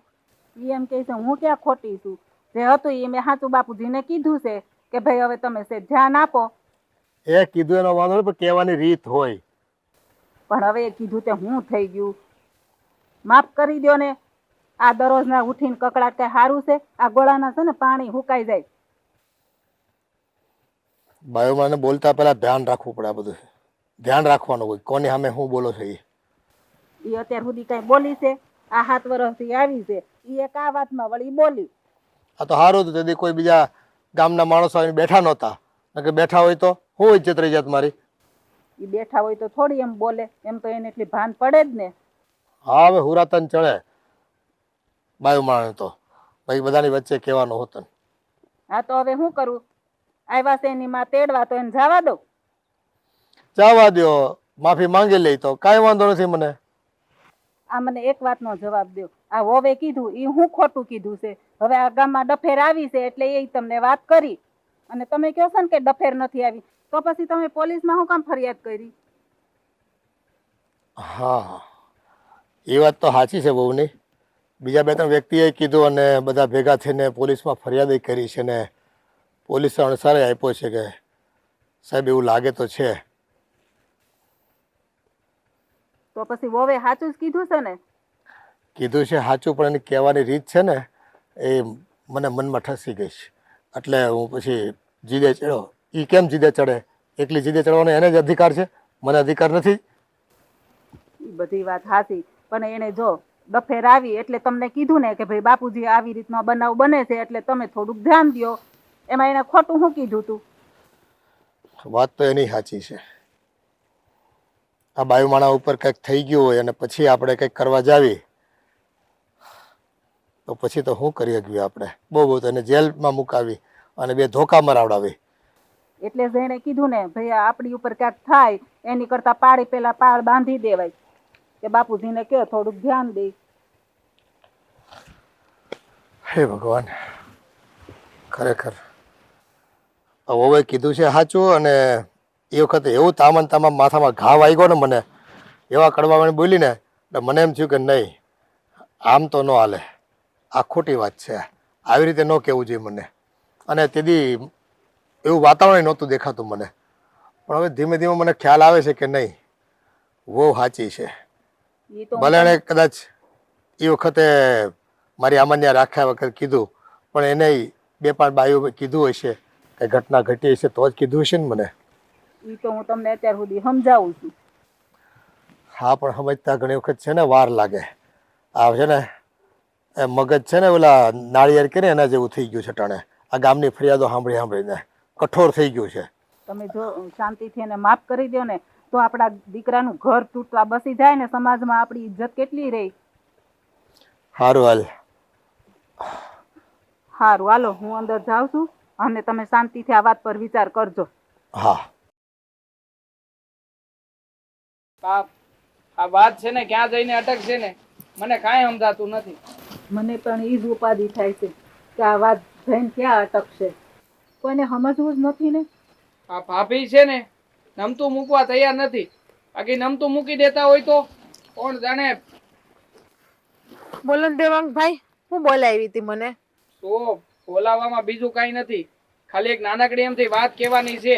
ઈ એમ કહે છે હું ક્યાં ખોટી છું? જે હતું એ મેં સાચું બાપુજીને કીધું છે કે ભાઈ હવે તમે ધ્યાન આપો. એ કીધું એનો વાંધો નહીં, પણ કહેવાની રીત હોય. પણ હવે એ કીધું તે હું થઈ ગયું, માફ કરી દો ને. આ દરરોજના ઉઠીને કકડાટ કઈ સારું છે? આ ગોળાના છે ને પાણી હુકાઈ જાય. બાયોમાને બોલતા પહેલા ધ્યાન રાખવું પડે. આ બધું ધ્યાન રાખવાનું હોય કોની સામે શું બોલો છો. એ અત્યાર સુધી કઈ બોલી છે? આ 7 વર્ષથી આવી છે એ એક આ વાતમાં વળી બોલી. આ તો સારું હતું, તેથી કોઈ બીજા ગામના માણસો આવીને બેઠા નહોતા. કે બેઠા હોય તો હું ઇજ્જત રહી જાત મારી. એ બેઠા હોય તો થોડી એમ બોલે, એમ તો એને એટલી ભાન પડે જ ને. હા, હવે હુરાતન ચડે બાયુ માણે તો ભાઈ બધાની વચ્ચે કહેવાનું હોતું. હા તો હવે શું કરું? આવ્યા છે એની માં તેડવા તો એને જવા દો. જવા દો, માફી માંગી લઈ તો કાંઈ વાંધો નથી મને. આ મને એક વાતનો જવાબ દો. આ વોવે કીધું એ હું ખોટું કીધું છે? હવે આ ગામમાં ડફેર આવી છે એટલે એ તમને વાત કરી, અને તમે કહો છો ને કે ડફેર નથી આવી, તો પછી તમે પોલીસમાં શું કામ ફરિયાદ કરી? હા, એ વાત તો સાચી છે બહુ નહીં. બીજા 2-3 વ્યક્તિએ કીધું અને બધા ભેગા થઈને પોલીસમાં ફરિયાદ કરી છે, ને પોલીસે અણસારે આપ્યો છે કે સાહેબ એવું લાગે તો છે. તો પછી વોવે સાચું જ કીધું છે ને? કીધું છે સાચું, પણ એની કહેવાની રીત છે ને એ મને મનમાં ઠસી ગઈ છે. એટલે હું પછી જીદે ચડ્યો. એ કેમ જીદે ચડે? એકલી જીદે ચડવાનો એને જ અધિકાર છે, મને અધિકાર નથી. એ બધી વાત સાચી, પણ એને જો ડફેર આવી એટલે તમને કીધું ને કે ભાઈ બાપુજી આવી રીતનો બનાવ બને છે એટલે તમે થોડુંક ધ્યાન દો. એમાં એને ખોટું શું કીધું તું? વાત તો એની સાચી છે. આ બાયુમાણા ઉપર કંઈક થઈ ગયું હોય અને પછી આપણે કંઈક કરવા જાવી તો પછી તો શું કરી શકીએ આપણે? બહુ તો એને જેલમાં મુકાવી અને 2 ધોકા મરાવડાવી. એટલે જ એને કીધું ને ભાઈ આપણી ઉપર ક્યાંક થાય એની કરતા પાડી પેલા પાળ બાંધી દેવાય, કે બાપુજીને કે થોડુંક ધ્યાન દે. હે ભગવાન, ખરેખર હવે કીધું છે સાચું. અને એ વખતે એવું તામન માથામાં ઘા વાગ્યો ને મને, એવા કડવાવાળી બોલી ને એટલે મને એમ થયું કે નહીં, આમ તો ન હાલે, આ ખોટી વાત છે, આવી રીતે ન કહેવું જોઈએ મને. અને તેથી એવું વાતાવરણ નહોતું દેખાતું મને. પણ હવે ધીમે ધીમે મને ખ્યાલ આવે છે કે નહીં, બહુ સાચી છે. ઈ તો ભલે એણે કદાચ એ વખતે મારી આમાન્ય રાખ્યા વખત કીધું, પણ એને બે પાંચ બાઈઓ કીધું હશે કે ઘટના ઘટી હશે તો જ કીધું હશે ને મને. ઈ તો હું તમને અત્યાર સુધી સમજાવું છું. હા, પણ સમજતા ઘણી વખત છે ને વાર લાગે. આ છે ને એ મગજ છે ને ઓલા નાળિયેર કરે એના જેવું થઈ ગયું છે ટાણે. આ ગામની ફરિયાદો સાંભળી સાંભળીને કઠોર થઈ ગયું છે. તમે જો શાંતિથી એને માફ કરી દો ને તો આપણા દીકરાનું ઘર તૂટવા બસી જાય ને સમાજમાં આપણી ઇજ્જત કેટલી રહી. સારું હાલ. સારું હાલો, હું અંદર જાઉં છું અને તમે શાંતિથી આ વાત પર વિચાર કરજો. હા. બાપ, આ વાત છે ને ક્યાં જઈને અટકશે ને મને કાંઈ સમજાતું નથી. મને પણ ઈ જ ઉપાધિ થાય છે કે આ વાત જઈને ક્યાં અટકશે. કોઈને સમજવું જ નથી ને. આ ભાભી છે ને નમતું મૂકવા તૈયાર નથી. બાકી નમતું મૂકી દેતા હોય તો કોણ જાણે. બોલો ને દેવાંગભાઈ, હું બોલાવી હતી મને? તો બોલાવવામાં બીજું કાંઈ નથી, ખાલી એક નાનકડી એમથી વાત કહેવાની છે.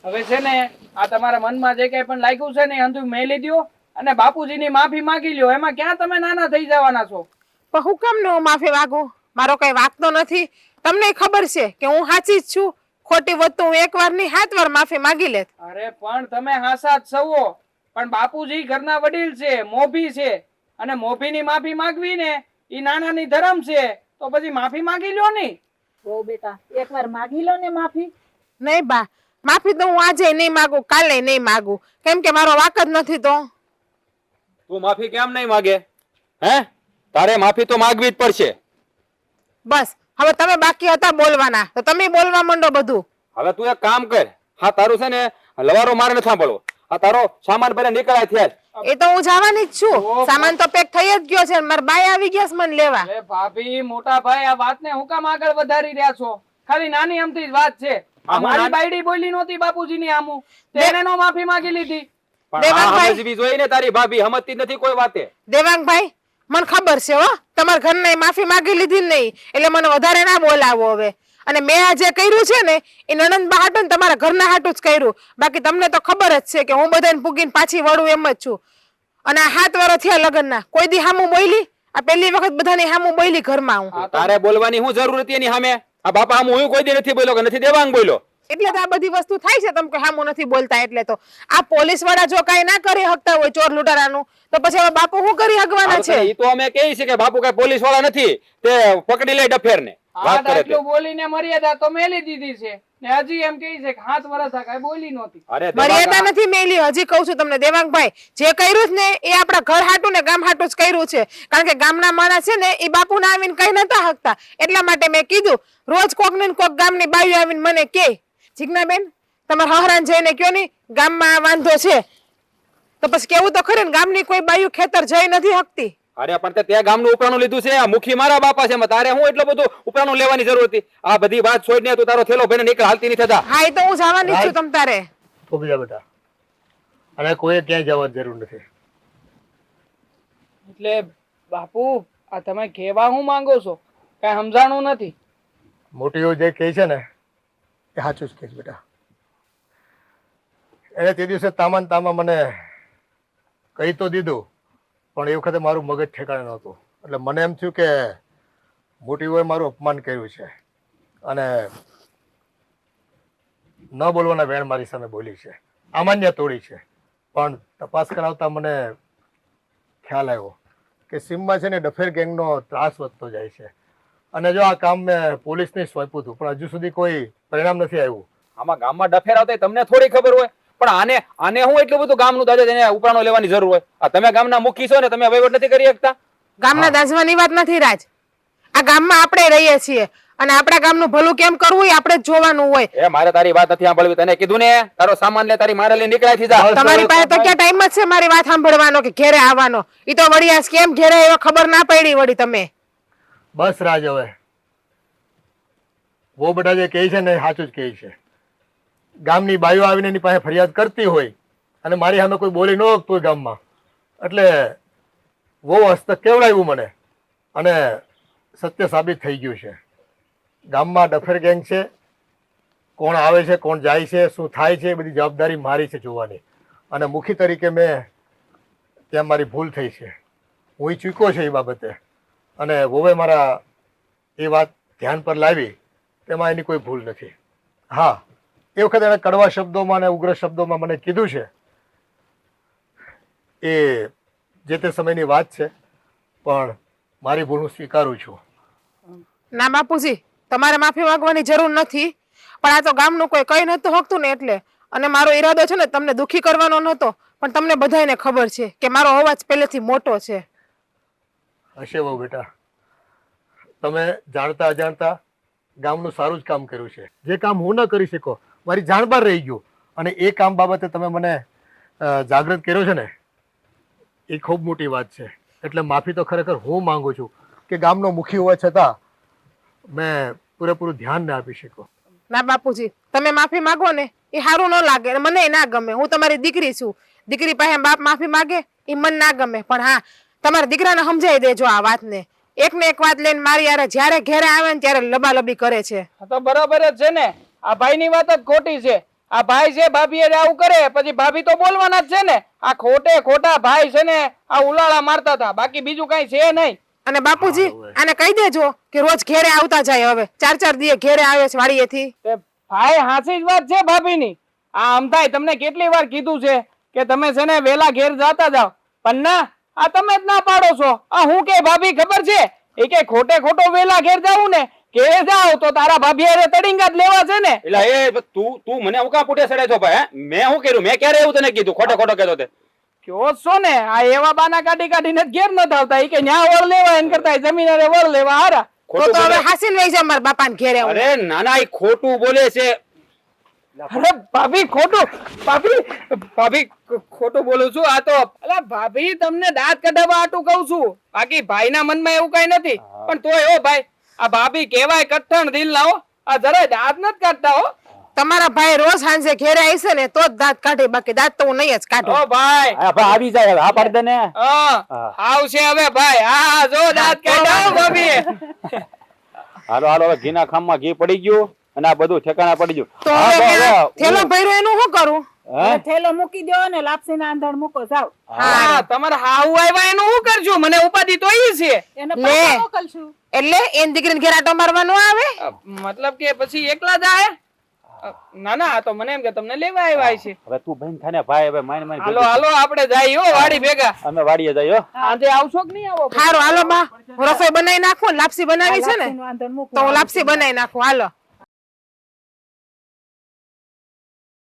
હવે છે ને આ તમારા મનમાં જે કાંઈ પણ લાગ્યું છે ને એ અંધું મેલી દ્યો અને બાપુજીની માફી માંગી લ્યો. એમાં ક્યાં તમે નાના થઈ જવાના છો? પણ હું કેમ ને હું માફી માંગુ? મારો કઈ વાંકતો નથી. તમને ખબર છે કે હું સાચી જ છું. ખોટી વસ્તુ હું એક વાર નહીં 7 વાર માફી માંગી લેત. અરે પણ તમે હાસા જ સવો, પણ બાપુજી ઘરના વડીલ છે, મોભી છે, અને મોભીની માફી માંગવી ને ઈ નાનાની ધરમ છે. તો પછી માફી માંગી લ્યો ને. બહુ બેટા, એકવાર માગી લો ને માફી. નહીં બા, માફી તો હું આજે નહીં માંગુ, કાલે નહીં માંગુ, કેમ કે મારો વાંક જ નથી. તો તું માફી કેમ નહીં માગે? હે, તારે માફી તો માંગવી જ પડશે. બસ હવે તમે બાકી હતા બોલવાના તો તમે બોલવા માંડો બધું. હવે તું એક કામ કર, હા તારું છે ને લવારો મારે નથી સાંભળવો. આ તારો સામાન ભલે નીકળાય થયા જ. એ તો હું જવાની જ છું. સામાન તો પેક થઈ જ ગયો છે. મારા બાઈ આવી ગયા છે મને લેવા. અરે ભાભી, મોટા ભાઈ, આ વાતને હું કામ આગળ વધારી રહ્યા છો? ખાલી નાની અમથી જ વાત છે. મારી બાયડી બોલી નહોતી બાપુજીની આમું, તેને નો માફી માંગી લીધી. પણ આ સમજવી જોઈએ ને, તારી ભાભી સમજતી નથી કોઈ વાતે. દેવાંગભાઈ, મને ખબર છે હો, તમારા ઘરના માફી માંગી લીધી ને નહીં, એટલે મને વધારે ના બોલાવો હવે. અને મેં આ જે કર્યું છે ને એ નણંદ બા હાટું ને તમારા ઘરના હાટું જ કર્યું. બાકી તમને તો ખબર જ છે કે હું બધાને પૂગીને પાછી વળું એમ જ છું. અને આ 7 વર્ષ થયા લગ્નના, કોઈ દી હામું બોલી? આ પહેલી વખત બધાની હામું બોલી ઘરમાં હું. તારે બોલવાની શું જરૂર હતી એની સામે? આ બાપા હામું હું કોઈ દી નથી બોલ્યો કે નથી દેવાંગ બોલ્યો. એટલે તો આ બધી વસ્તુ થાય છે. તમે હામું નથી બોલતા એટલે તો આ પોલીસ વાળા જો કઈ ના કરી શકતા હોય ચોર લૂંટારાનું, તો પછી હવે બાપુ શું કરી શકવાના છે? એ તો અમે કહી છે કે બાપુ કઈ પોલીસ વાળા નથી, તે પકડી લે ડફેર ને. વાત કરે આટલું બોલીને મર્યાદા તો મેલી દીધી છે ને હજી એમ કહે છે કે 7 વર્ષ આ કઈ બોલી નહોતી. અરે મર્યાદા નથી મેલી. હજી કહું છું તમને દેવાંગભાઈ, જે કર્યું છે ને એ આપણા ઘર હાટું ને ગામ હાટું જ કર્યું છે. કારણ કે ગામના માણસ છે ને એ બાપુ ને આવીને કઈ નતા હકતા, એટલા માટે મેં કીધું રોજ કોક ને કોક ગામની બાયું આવીને મને કે જીજ્ઞાબેન તમારે હહરાન જઈને કયો ની ગામમાં વાંધો છે, તો પછી કેવું તો ખરે ને ગામની કોઈ બાયું ખેતર જઈ નથી હકતી. અરે પણ તે ગામનું ઉપરાણું લીધું છે. આ મુખી મારા બાપા છે, તારે હું એટલું બધું ઉપરાણું લેવાની જરૂર હતી? આ બધી વાત છોડીને તું તારો થેલો ભરીને નીકળ, હાલતી નહીં થતા. હા, એ તો હું જવાની જ છું. તમ તારે ઉભી જા બેટા, અને કોઈ ક્યાંય જવાની જરૂર નથી. એટલે બાપુ, આ તમે કહેવા હું માંગો છો? કઈ સમજાણું નથી. મોટીઓ જે કહે છે ને એ સાચું જ કહે છે બેટા. એને તે દિવસે તામા મને કહી તો દીધું, પણ એ વખતે મારું મગજ ઠેકાણે નહોતું. એટલે મને એમ થયું કે મોટીઓએ મારું અપમાન કર્યું છે અને ન બોલવાના વેણ મારી સામે બોલી છે, અમાન્ય તોડી છે. પણ તપાસ કરાવતા મને ખ્યાલ આવ્યો કે સીમમાં છે ને ડફેર ગેંગનો ત્રાસ વધતો જાય છે. અને જો આ કામ મેં પોલીસને સોંપ્યું હતું, પણ હજુ સુધી કોઈ પરિણામ નથી આવ્યું. આમાં ગામમાં ડફેર આવતા તમને થોડી ખબર હોય, પણ આને હું એટલું બધું ગામનું દાદા તેને ઉપરાણો લેવાની જરૂર હોય? આ તમે ગામના મુખી છો ને, તમે વહીવટ નથી કરી શકતા? ગામના દાજવાની વાત નથી રાજ. આ ગામમાં આપણે રહીએ છીએ અને આપણા ગામનું ભલું કેમ કરવું એ આપણે જ જોવાનું હોય. એ મારે તારી વાત નથી સાંભળવી. તને કીધું ને તારો સામાન લે, તારી મારે લઈને નીકળાય થી જા. તમારી પાસે તો ક્યાં ટાઈમ જ છે મારી વાત સાંભળવાનો કે ઘેરે આવવાનો? ઈ તો વળી આજ કેમ ઘેરે એવો ખબર ના પડી વળી તમે. બસ રાજ, હવે વો બધા જે કહે છે ને સાચું જ કહે છે. ગામની બાઈઓ આવીને એની પાસે ફરિયાદ કરતી હોય અને મારી સામે કોઈ બોલી ન શકતું ગામમાં, એટલે બહુ હસ્તક કેવડાવ્યું મને અને સત્ય સાબિત થઈ ગયું છે. ગામમાં ડફર ગેંગ છે, કોણ આવે છે કોણ જાય છે શું થાય છે એ બધી જવાબદારી મારી છે જોવાની. અને મુખી તરીકે મેં ત્યાં મારી ભૂલ થઈ છે, હું ચૂક્યો છે એ બાબતે. અને વોવે મારા એ વાત ધ્યાન પર લાવી તેમાં એની કોઈ ભૂલ નથી. હા, એ વખતે એણે કડવા શબ્દોમાં અને ઉગ્ર શબ્દોમાં મને કીધું છે, એ જે તે સમયની વાત છે, પણ મારી ભૂલ હું સ્વીકારું છું. ના બાપુજી, તમારે માફી માંગવાની જરૂર નથી, પણ આ તો ગામનું કોઈ કઈ નતું હકતું ને એટલે. અને મારો ઈરાદો છે ને તમને દુખી કરવાનો નહોતો, પણ તમને બધાયને ખબર છે કે મારો અવાજ પહેલેથી મોટો છે. હશે વહુ બેટા, તમે જાણતા અજાણતા ગામનું સારું જ કામ કર્યું છે. જે કામ હું ન કરી શકો, મારી જાણ બહાર રહી ગયું, અને એ કામ બાબતે તમે મને જાગૃત કર્યો છે ને, એ ખૂબ મોટી વાત છે. એટલે માફી તો ખરેખર હું માંગુ છું કે ગામનો મુખી હોવા છતાં મેં પૂરેપૂરું ધ્યાન ના આપી શક્યો. ના બાપુજી, તમે માફી માંગો ને એ સારું ન લાગે, અને મને ના ગમે. હું તમારી દીકરી છું, દીકરી પાસે બાપ માફી માંગે એ મને ના ગમે. પણ હા, તમારા દીકરાને સમજાવી દેજો આ વાતને. એક ને એક વાત લઈને મારી યારે જ્યારે ઘેરે આવે ને ત્યારે લબાલબી કરે છે. હા તો બરાબર જ છે ને, આ ભાઈની વાત જ ખોટી છે. આ ભાઈ છે ભાભી આવું કરે પછી ભાભી તો બોલવાના જ છે ને. આ ખોટે ખોટા ભાઈ છે ને આ ઉલાળા મારતા હતા, બાકી બીજું કઈ છે નહીં. અને બાપુજી, આને કહી દેજો કે રોજ ઘેરે આવતા જાય. હવે 4-4 દિવસે ઘેરે આવે છે વાડીએથી. તે ભાઈ હાચી જ વાત છે ભાભીની. આ અમથાઈ તમને કેટલી વાર કીધું છે કે તમે છે ને વેલા ઘેર જતા જાવ, પણ ના, આ તમે જ ના પાડો છો. આ હું કે ભાભી ખબર છે, એ કે ખોટે ખોટો વેલા ઘેર જાવું ને ઘેર જાવ તો તારા ભાભી અરે તડીંગા જ લેવા છે ને. એટલે એ તું મને હું કાં પૂટે સડે છો ભાઈ? મેં શું કર્યું? મેં ક્યારે એવું તને કીધું? ખોટો ખોટો કહેતો તે કયો છો ને, આ એવા બાના કાઢી કાઢીને જ ઘેર ન આવતા. એ કે ન્યા વળ લેવા એને કરતા જમીન અરે વળ લેવા હારા. તો હવે હાસીને લઈ જાવ મારા બાપાને ઘેરે. અરે નાના, એ ખોટું બોલે છે. અરે ભાભી ખોટું, ભાભી ખોટું બોલું છું. આ તો અલા ભાભી તમને દાંત કઢાવવા આટું કહું છું, બાકી ભાઈના મનમાં એવું કઈ નથી. પણ તોય ઓ ભાઈ, આ ભાભી કેવાય કઠણ દિલ ના હો, આ જરાય દાંત નથી કાઢતા હો. તમારા ભાઈ રોજ સાંજે ઘેરે આવશે ને તો જ દાંત કાઢે, બાકી દાંત તો હું નહીં જ કાઢું. ઓ ભાઈ આવી જાય, હા પાડ દે ને. આવશે હવે ભાઈ. હા જો દાંત કાઢ્યા ભાભી. હાલો હાલો, હવે ઘીના ખામમાં ઘી પડી ગયું અને આ બધું ઠેકાણા પડી ગયું. તો હવે થેલો ભર્યો એનું શું કરું? થેલો મૂકી દો ને લાપસી ના આંધણ મૂકો જાવ. હા તમારે હાઉ આવ્યા એનું શું કરજો? મને ઉપાધિ તો ઈ છે. એને લે. પાછા મોકલશું. એટલે એન દીકરીને ઘેર આટો મારવાનો આવે? મતલબ કે પછી એકલા જાય? ના ના, આ તો મને એમ કે તમને લેવા આવ્યા છે. હવે તું બહેન થાને ભાઈ, હવે માન માન હાલો હાલો આપણે જઈએ હો વાડી ભેગા. અમે વાડીએ જઈએ. આજે આવશો કે નહીં આવો? હારું હાલો બા, રસોઈ બનાવી નાખું. લાપસી બનાવી છે ને લાપસીનું આંધણ મૂકો. તો હું લાપસી બનાવી નાખું. હાલો.